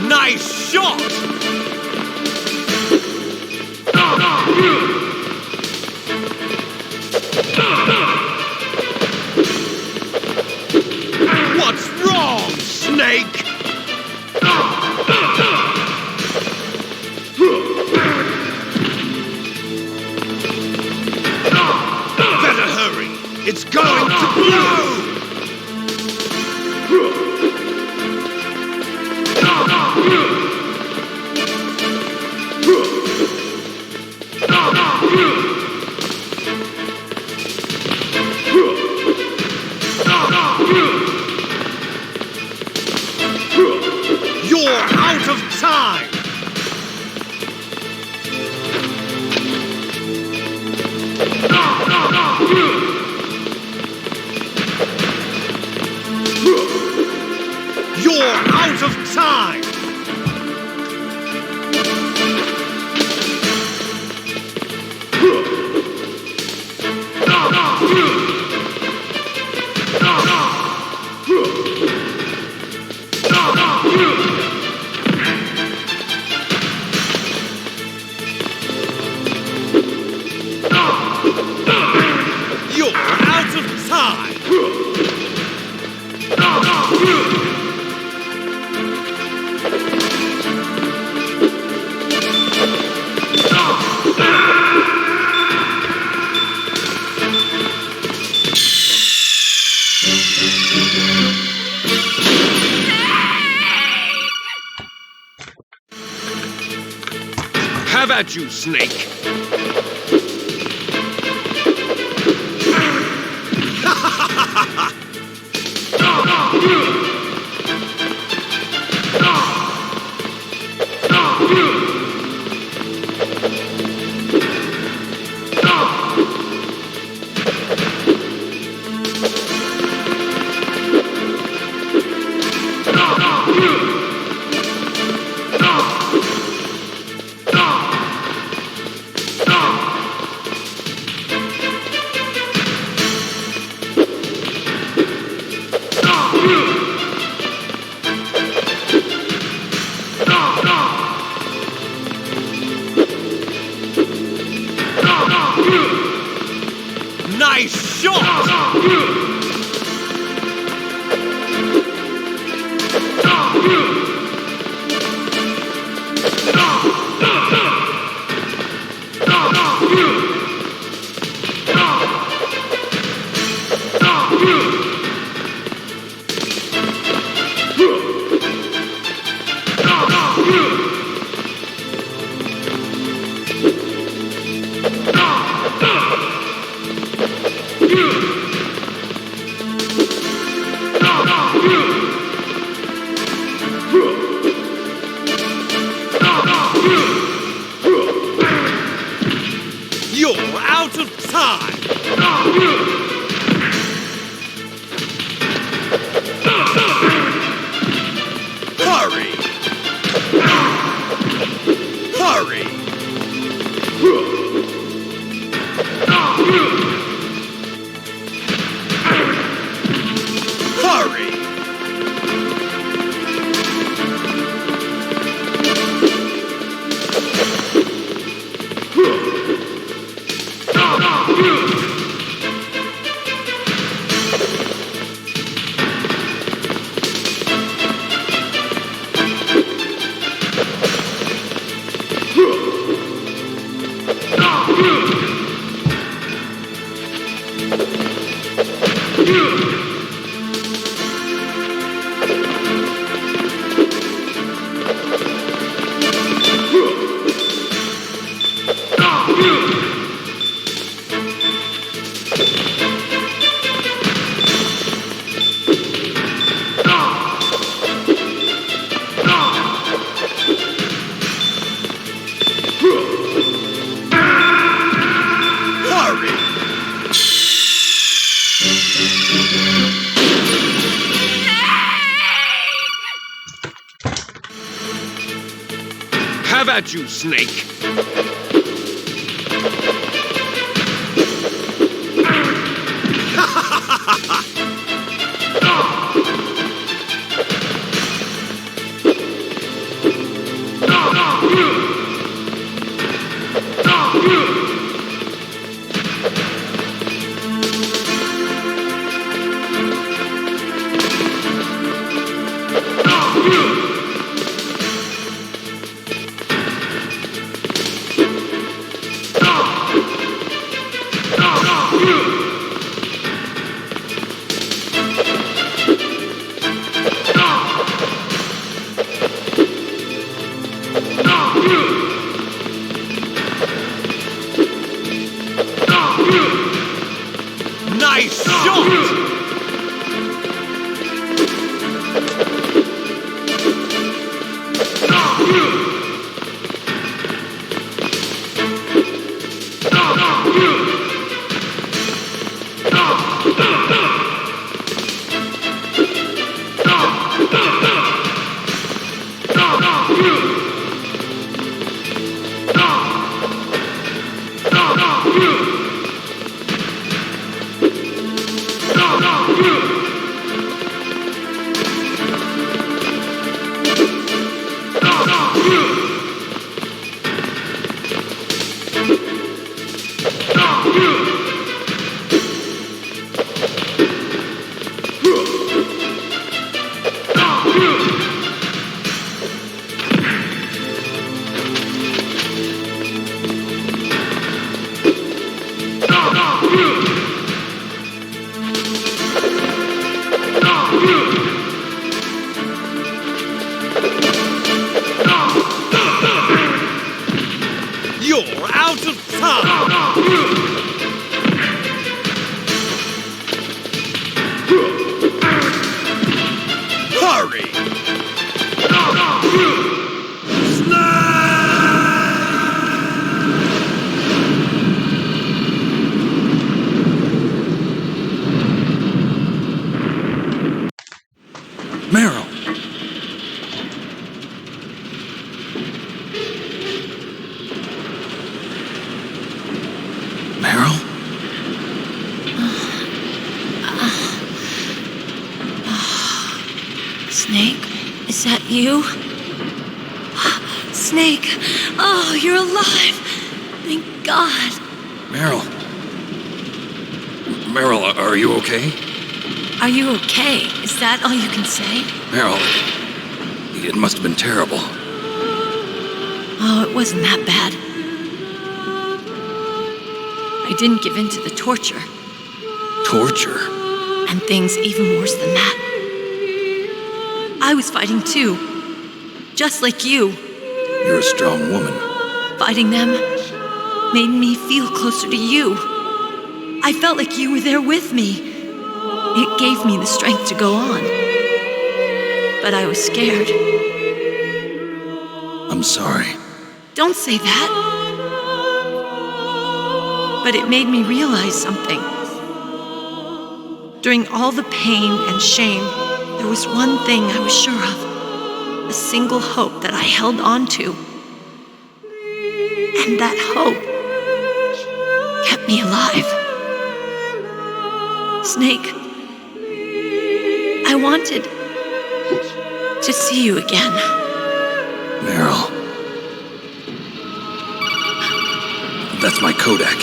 Nice shot! What's wrong, Snake? Better hurry! It's going to blow! You're out of time! You're out of time! You're out of time! Have at you, Snake! Nice shot! You're out of time! Hurry! Hurry! Hurry! Have at you, Snake! Snake, is that you? Snake, oh, you're alive. Thank God. Meryl, are you okay? Are you okay? Is that all you can say? Meryl, it must have been terrible. Oh, it wasn't that bad. I didn't give in to the torture. Torture? And things even worse than that. I was fighting too. Just like you. You're a strong woman. Fighting them made me feel closer to you. I felt like you were there with me. It gave me the strength to go on. But I was scared. I'm sorry. Don't say that. But it made me realize something. During all the pain and shame, there was one thing I was sure of. A single hope that I held on to. And that hope kept me alive. Snake, I wanted to see you again. Meryl. That's my Kodak.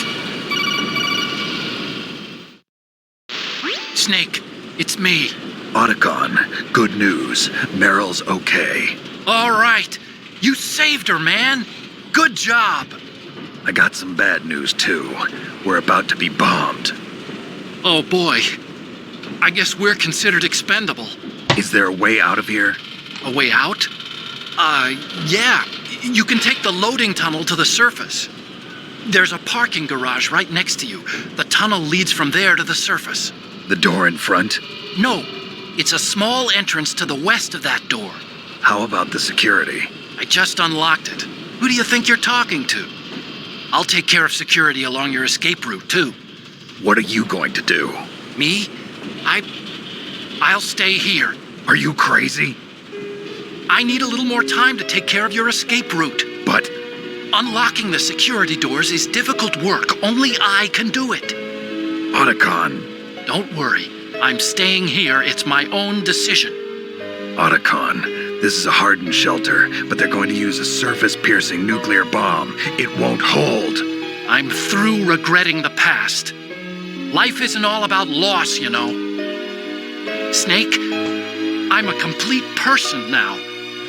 Snake, it's me. Otacon, good news. Meryl's okay. All right. You saved her, man. Good job. I got some bad news, too. We're about to be bombed. Oh, boy. I guess we're considered expendable. Is there a way out of here? A way out? Yeah. You can take the loading tunnel to the surface. There's a parking garage right next to you. The tunnel leads from there to the surface. The door in front? No. It's a small entrance to the west of that door. How about the security? I just unlocked it. Who do you think you're talking to? I'll take care of security along your escape route, too. What are you going to do? Me? I'll stay here. Are you crazy? I need a little more time to take care of your escape route. But unlocking the security doors is difficult work. Only I can do it. Otacon. Don't worry. I'm staying here. It's my own decision. Otacon, this is a hardened shelter, but they're going to use a surface-piercing nuclear bomb. It won't hold. I'm through regretting the past. Life isn't all about loss, you know. Snake, I'm a complete person now.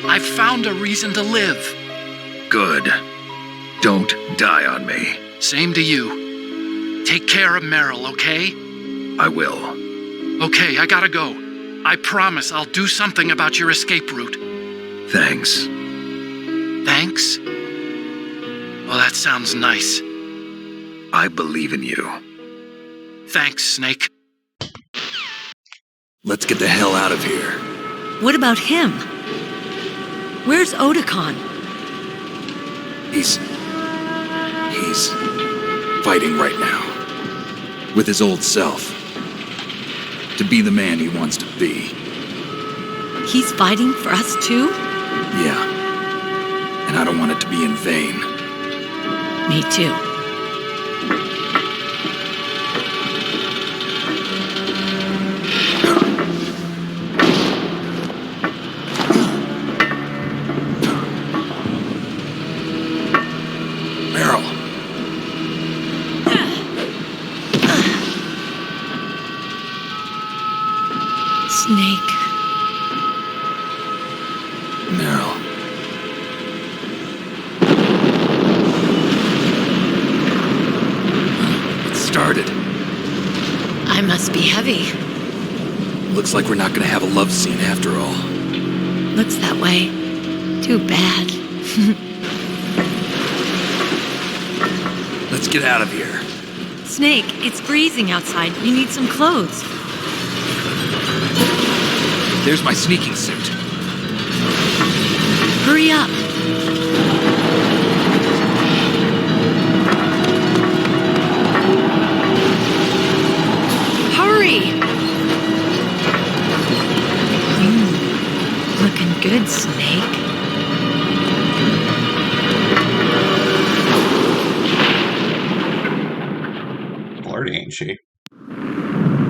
I've found a reason to live. Good. Don't die on me. Same to you. Take care of Meryl, okay? I will. Okay, I gotta go. I promise I'll do something about your escape route. Thanks. Thanks? Well, that sounds nice. I believe in you. Thanks, Snake. Let's get the hell out of here. What about him? Where's Otacon? He's fighting right now. With his old self. To be the man he wants to be. He's fighting for us too? Yeah. And I don't want it to be in vain. Me too. Snake. Meryl. It started. I must be heavy. Looks like we're not gonna have a love scene after all. Looks that way. Too bad. Let's get out of here. Snake, it's freezing outside. You need some clothes. There's my sneaking suit. Hurry up. Hurry! Looking good, Snake. Flirty, ain't she?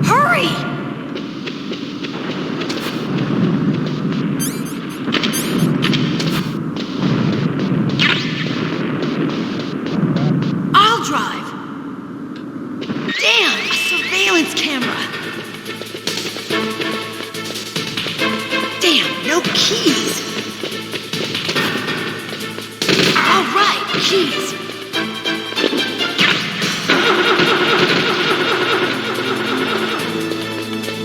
Hurry! keys. All right, keys.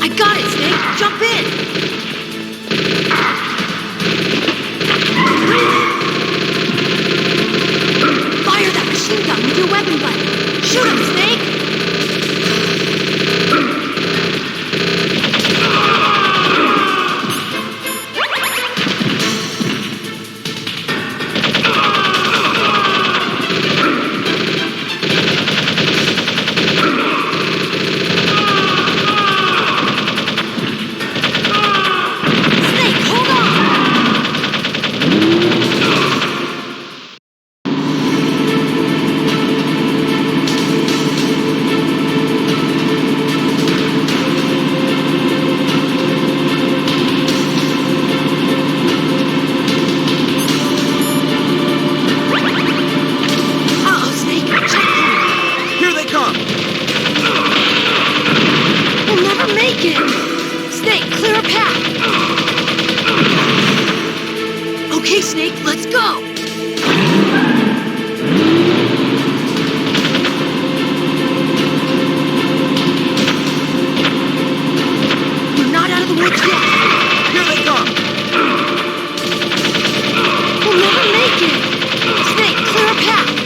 I got it, Snake. Jump in. Fire that machine gun with your weapon button. Shoot him, Snake. Okay, Snake, let's go! We're not out of the woods yet! Here they come! We'll never make it! Snake, clear a path!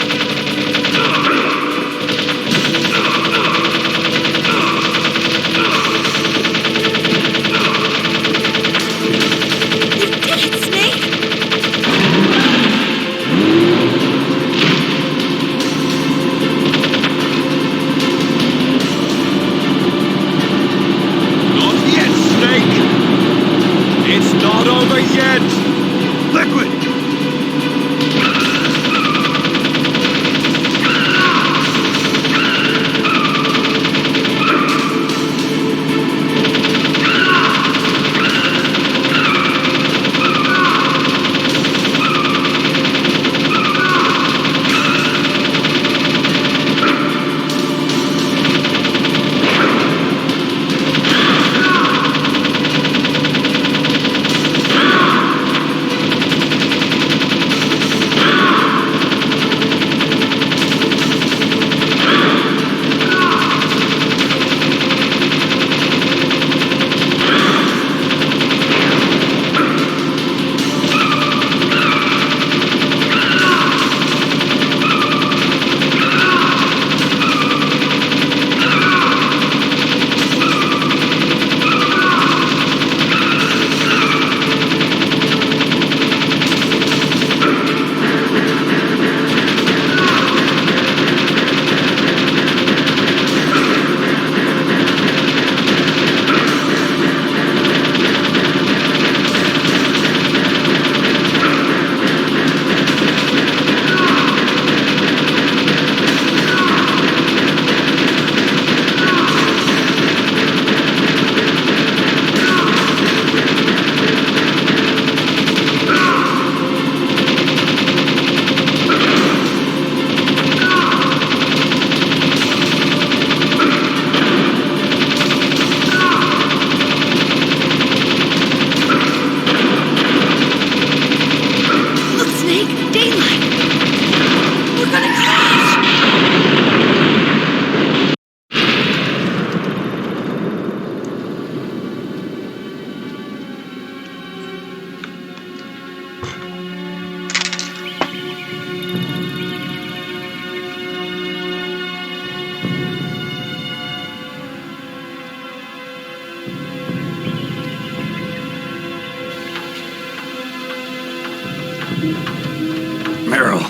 Meryl,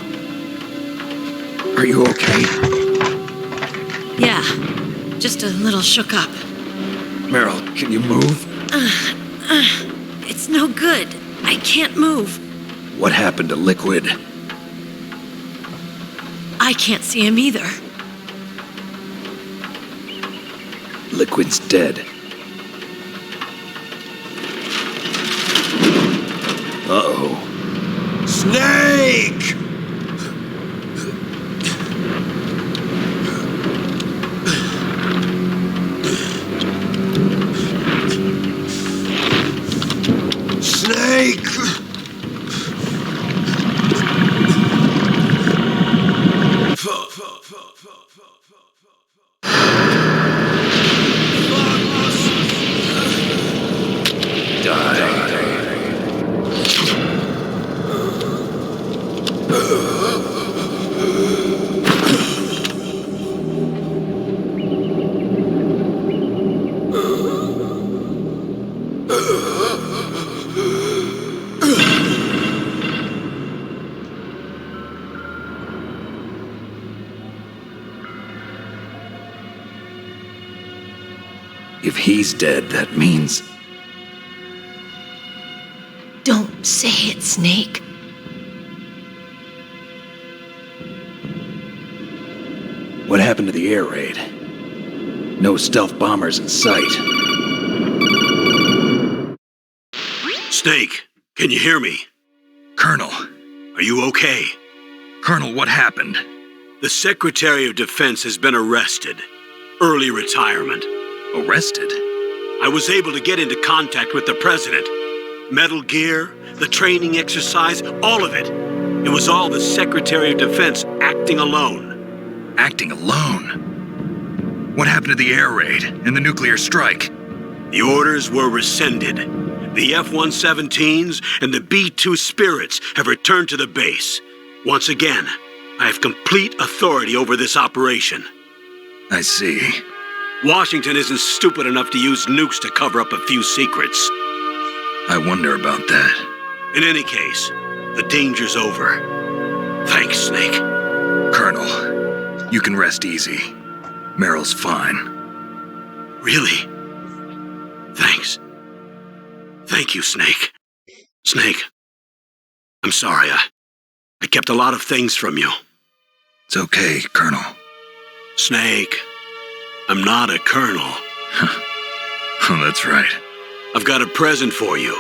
are you okay? Yeah, just a little shook up. Meryl, can you move? It's no good. I can't move. What happened to Liquid? I can't see him either. Liquid's dead. Uh-oh. Snake! Snake! If he's dead, that means... Don't say it, Snake. What happened to the air raid? No stealth bombers in sight. Snake, can you hear me? Colonel. Are you okay? Colonel, what happened? The Secretary of Defense has been arrested. Early retirement. Arrested? I was able to get into contact with the President. Metal Gear, the training exercise, all of it. It was all the Secretary of Defense acting alone. Acting alone? What happened to the air raid and the nuclear strike? The orders were rescinded. The F-117s and the B-2 Spirits have returned to the base. Once again, I have complete authority over this operation. I see. Washington isn't stupid enough to use nukes to cover up a few secrets. I wonder about that. In any case, the danger's over. Thanks, Snake. Colonel, you can rest easy. Meryl's fine. Really? Thanks. Thank you, Snake. Snake, I'm sorry. I kept a lot of things from you. It's okay, Colonel. Snake, I'm not a colonel. Oh, that's right. I've got a present for you.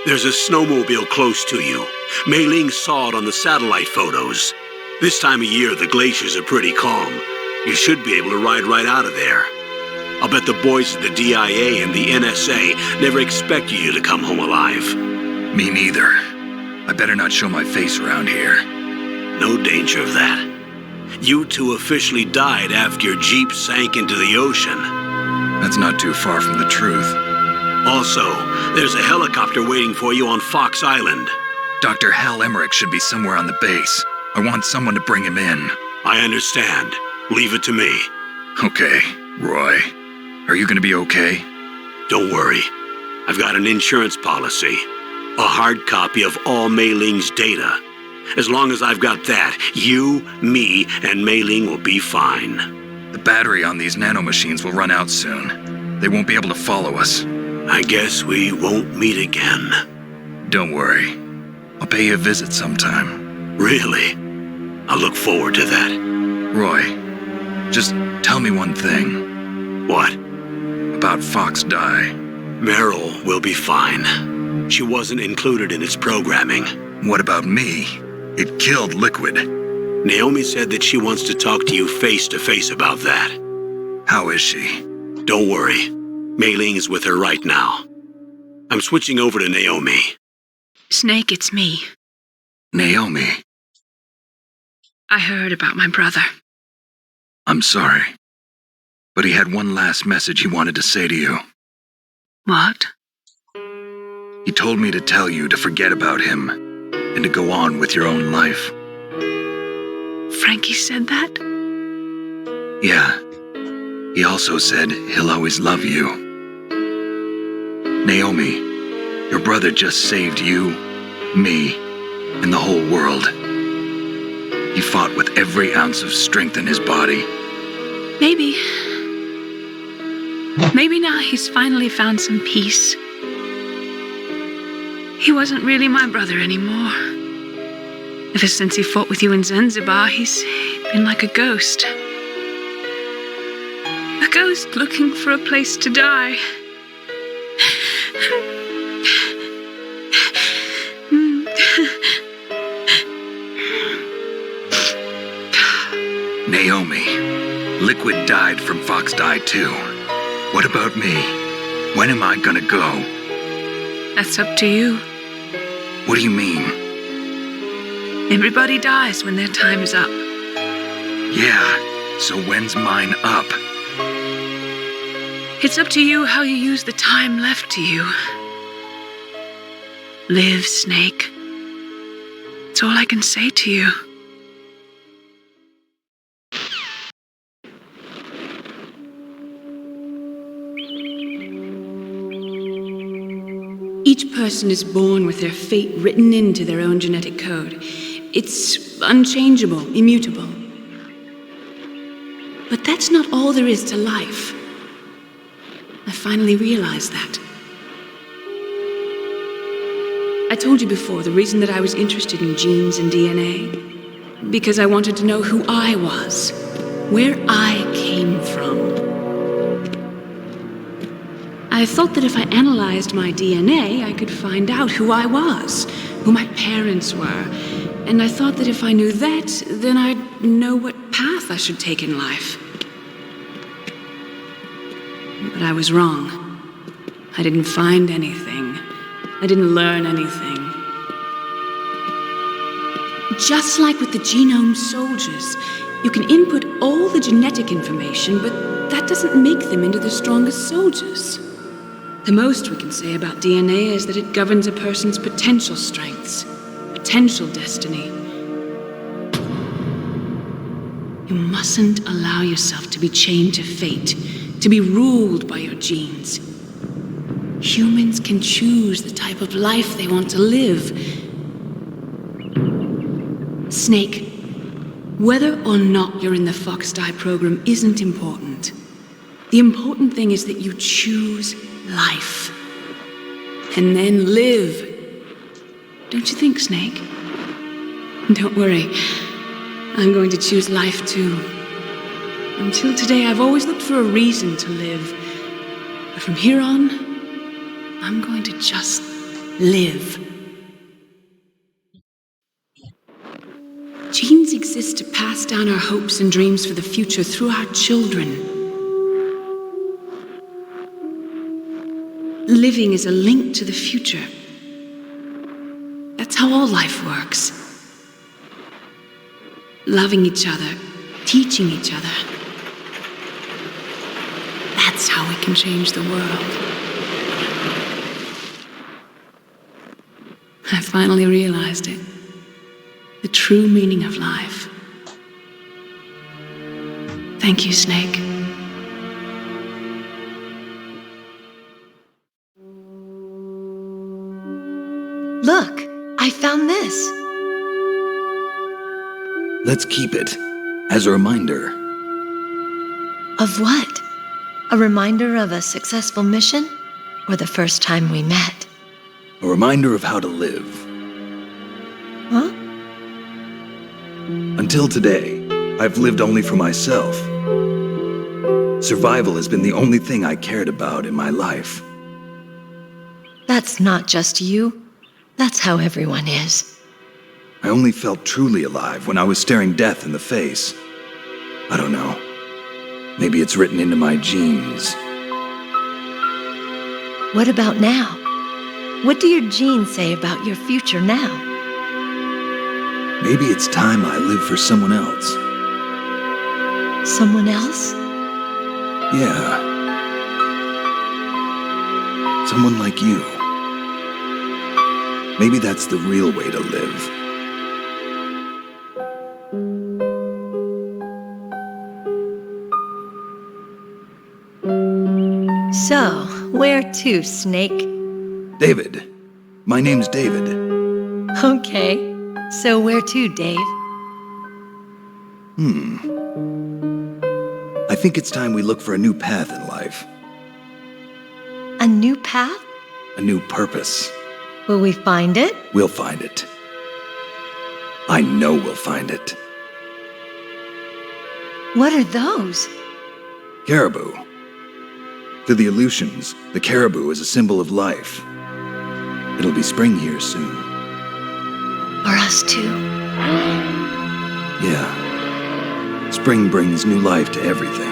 There's a snowmobile close to you. Mei Ling saw it on the satellite photos. This time of year, the glaciers are pretty calm. You should be able to ride right out of there. I'll bet the boys at the DIA and the NSA never expected you to come home alive. Me neither. I better not show my face around here. No danger of that. You two officially died after your Jeep sank into the ocean. That's not too far from the truth. Also, there's a helicopter waiting for you on Fox Island. Dr. Hal Emmerich should be somewhere on the base. I want someone to bring him in. I understand. Leave it to me. Okay, Roy. Are you gonna be okay? Don't worry. I've got an insurance policy. A hard copy of all Mei Ling's data. As long as I've got that, you, me, and Mei Ling will be fine. The battery on these nanomachines will run out soon. They won't be able to follow us. I guess we won't meet again. Don't worry. I'll pay you a visit sometime. Really? I look forward to that. Roy, just tell me one thing. What? About Fox Die. Meryl will be fine. She wasn't included in its programming. What about me? It killed Liquid. Naomi said that she wants to talk to you face to face about that. How is she? Don't worry. Mei Ling is with her right now. I'm switching over to Naomi. Snake, it's me. Naomi. I heard about my brother. I'm sorry. But he had one last message he wanted to say to you. What? He told me to tell you to forget about him and to go on with your own life. Frankie said that? Yeah. He also said he'll always love you. Naomi, your brother just saved you, me, and the whole world. He fought with every ounce of strength in his body. Maybe. Maybe now he's finally found some peace. He wasn't really my brother anymore. Ever since he fought with you in Zanzibar, he's been like a ghost. A ghost looking for a place to die. Naomi, Liquid died from Fox Die too. What about me? When am I gonna go? That's up to you. What do you mean? Everybody dies when their time's up. Yeah, so when's mine up? It's up to you how you use the time left to you. Live, Snake. That's all I can say to you. Each person is born with their fate written into their own genetic code. It's unchangeable, immutable. But that's not all there is to life. I finally realized that. I told you before the reason that I was interested in genes and DNA. Because I wanted to know who I was, where I came from. I thought that if I analyzed my DNA, I could find out who I was, who my parents were. And I thought that if I knew that, then I'd know what path I should take in life. But I was wrong. I didn't find anything. I didn't learn anything. Just like with the genome soldiers, you can input all the genetic information, but that doesn't make them into the strongest soldiers. The most we can say about DNA is that it governs a person's potential strengths, potential destiny. You mustn't allow yourself to be chained to fate, to be ruled by your genes. Humans can choose the type of life they want to live. Snake, whether or not you're in the Fox-Die program isn't important. The important thing is that you choose life. And then live. Don't you think, Snake? Don't worry. I'm going to choose life too. Until today, I've always looked for a reason to live. But from here on, I'm going to just live. Genes exist to pass down our hopes and dreams for the future through our children. Living is a link to the future. That's how all life works. Loving each other, teaching each other. That's how we can change the world. I finally realized it. The true meaning of life. Thank you, Snake. Look, I found this. Let's keep it as a reminder. Of what? A reminder of a successful mission? Or the first time we met? A reminder of how to live. Huh? Until today, I've lived only for myself. Survival has been the only thing I cared about in my life. That's not just you. That's how everyone is. I only felt truly alive when I was staring death in the face. I don't know. Maybe it's written into my genes. What about now? What do your genes say about your future now? Maybe it's time I live for someone else. Someone else? Yeah. Someone like you. Maybe that's the real way to live. So, where to, Snake? David. My name's David. Okay. So where to, Dave? I think it's time we look for a new path in life. A new path? A new purpose. Will we find it? We'll find it. I know we'll find it. What are those? Caribou. To the Aleutians, the caribou is a symbol of life. It'll be spring here soon. For us too? Yeah. Spring brings new life to everything.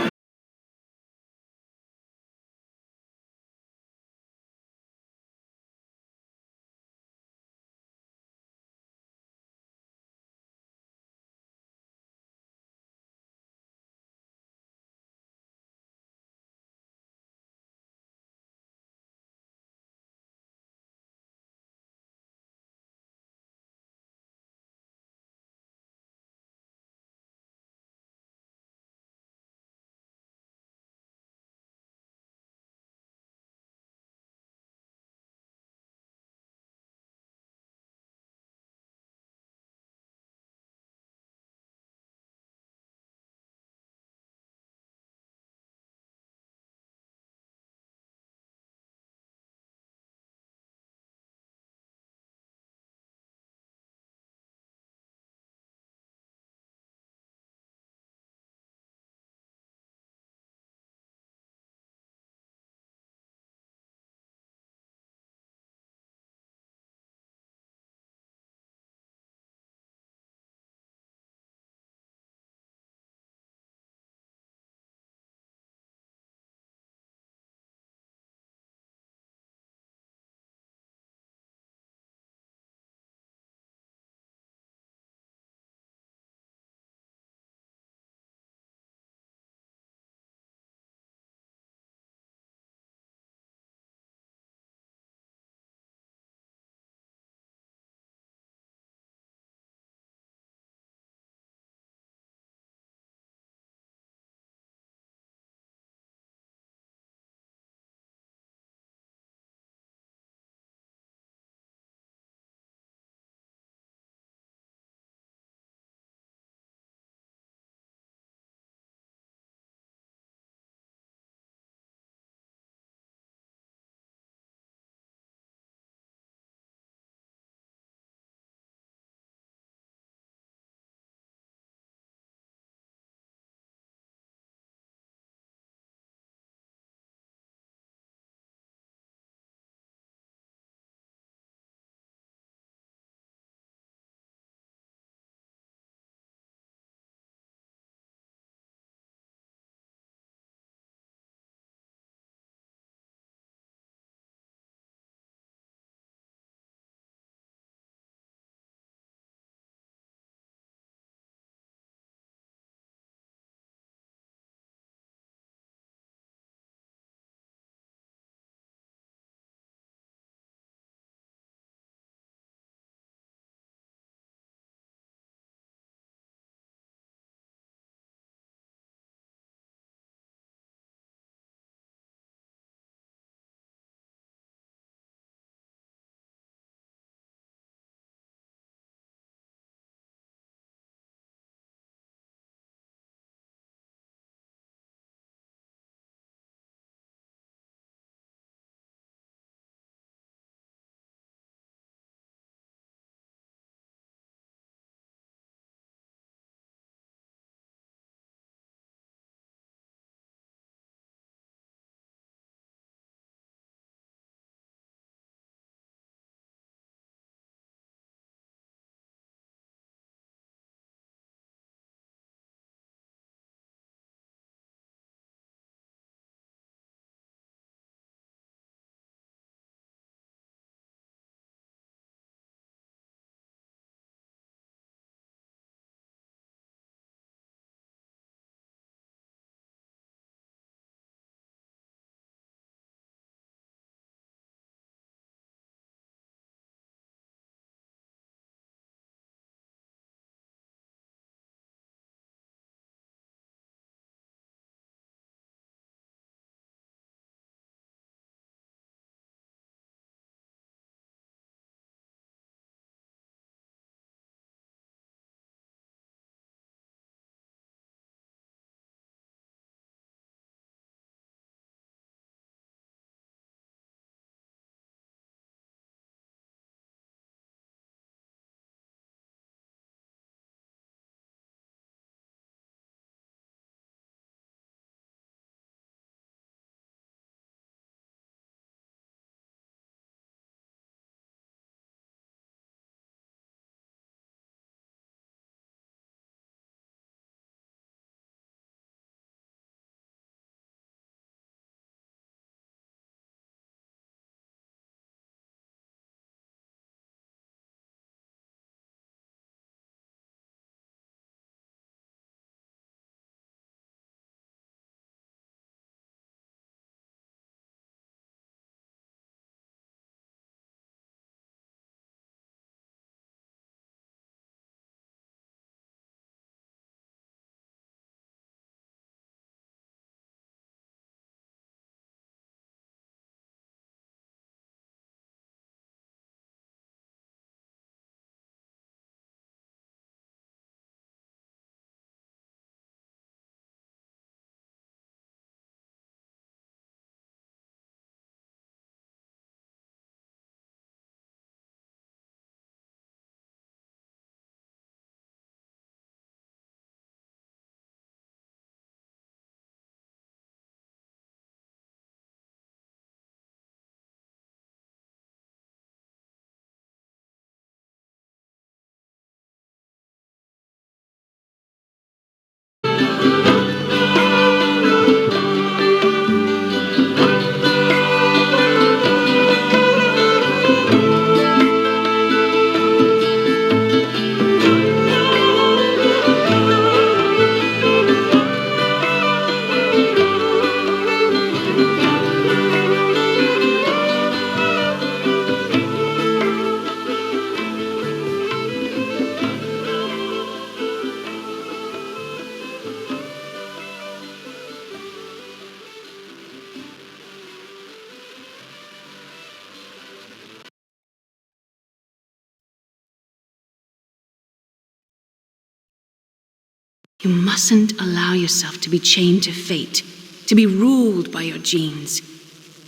You mustn't allow yourself to be chained to fate, to be ruled by your genes.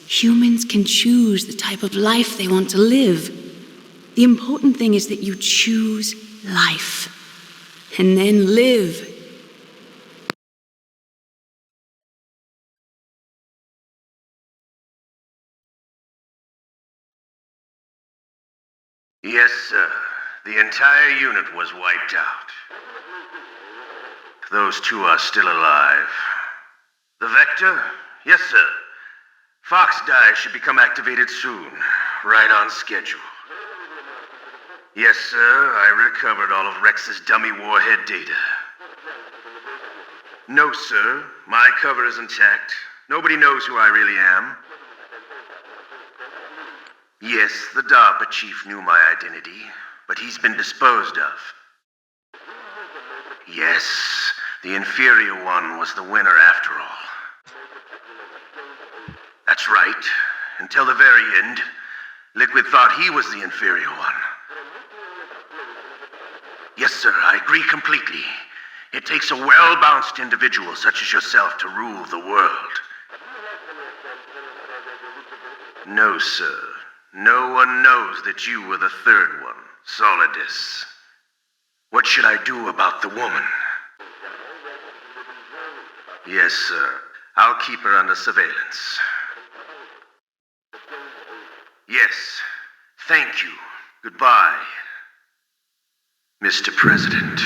Humans can choose the type of life they want to live. The important thing is that you choose life, and then live. Yes, sir. The entire unit was wiped out. Those two are still alive. The Vector? Yes, sir. Fox-Die should become activated soon. Right on schedule. Yes, sir. I recovered all of Rex's dummy warhead data. No, sir. My cover is intact. Nobody knows who I really am. Yes, the DARPA chief knew my identity, but he's been disposed of. Yes, the inferior one was the winner after all. That's right. Until the very end, Liquid thought he was the inferior one. Yes, sir, I agree completely. It takes a well-balanced individual such as yourself to rule the world. No, sir. No one knows that you were the third one, Solidus. What should I do about the woman? Yes, sir. I'll keep her under surveillance. Yes. Thank you. Goodbye, Mr. President.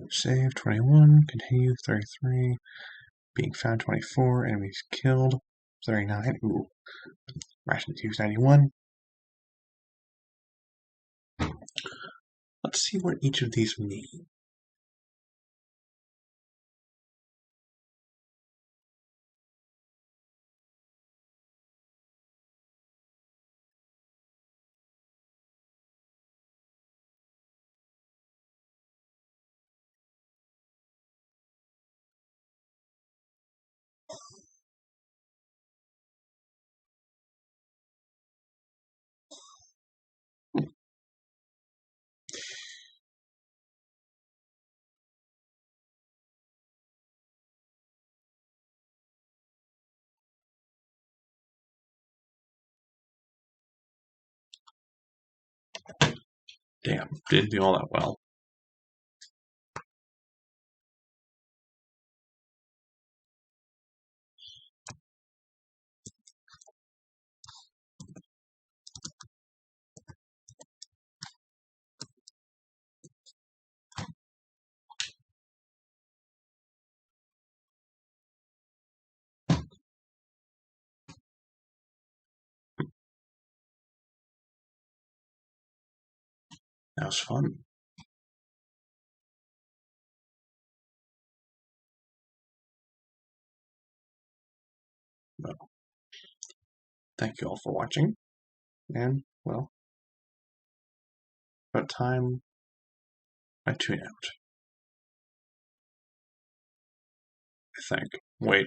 Save 21, continue 33, being found 24, enemies killed 39. Ooh. Rations used 91. Let's see what each of these mean. Damn, didn't do all that well. That was fun. Well, thank you all for watching, and, well, about time I tune out. I think. Wait.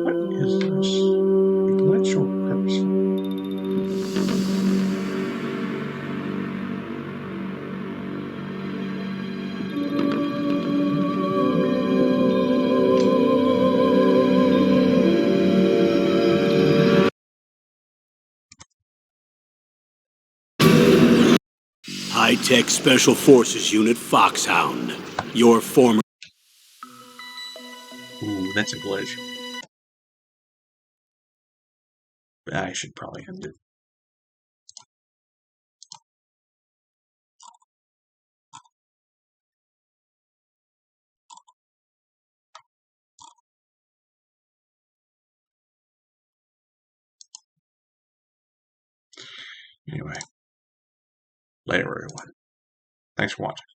What is this? A glitch or purposeful? High-Tech Special Forces Unit Foxhound. Your former... Ooh, that's a glitch. I should probably end it. Anyway. Later, everyone. Thanks for watching.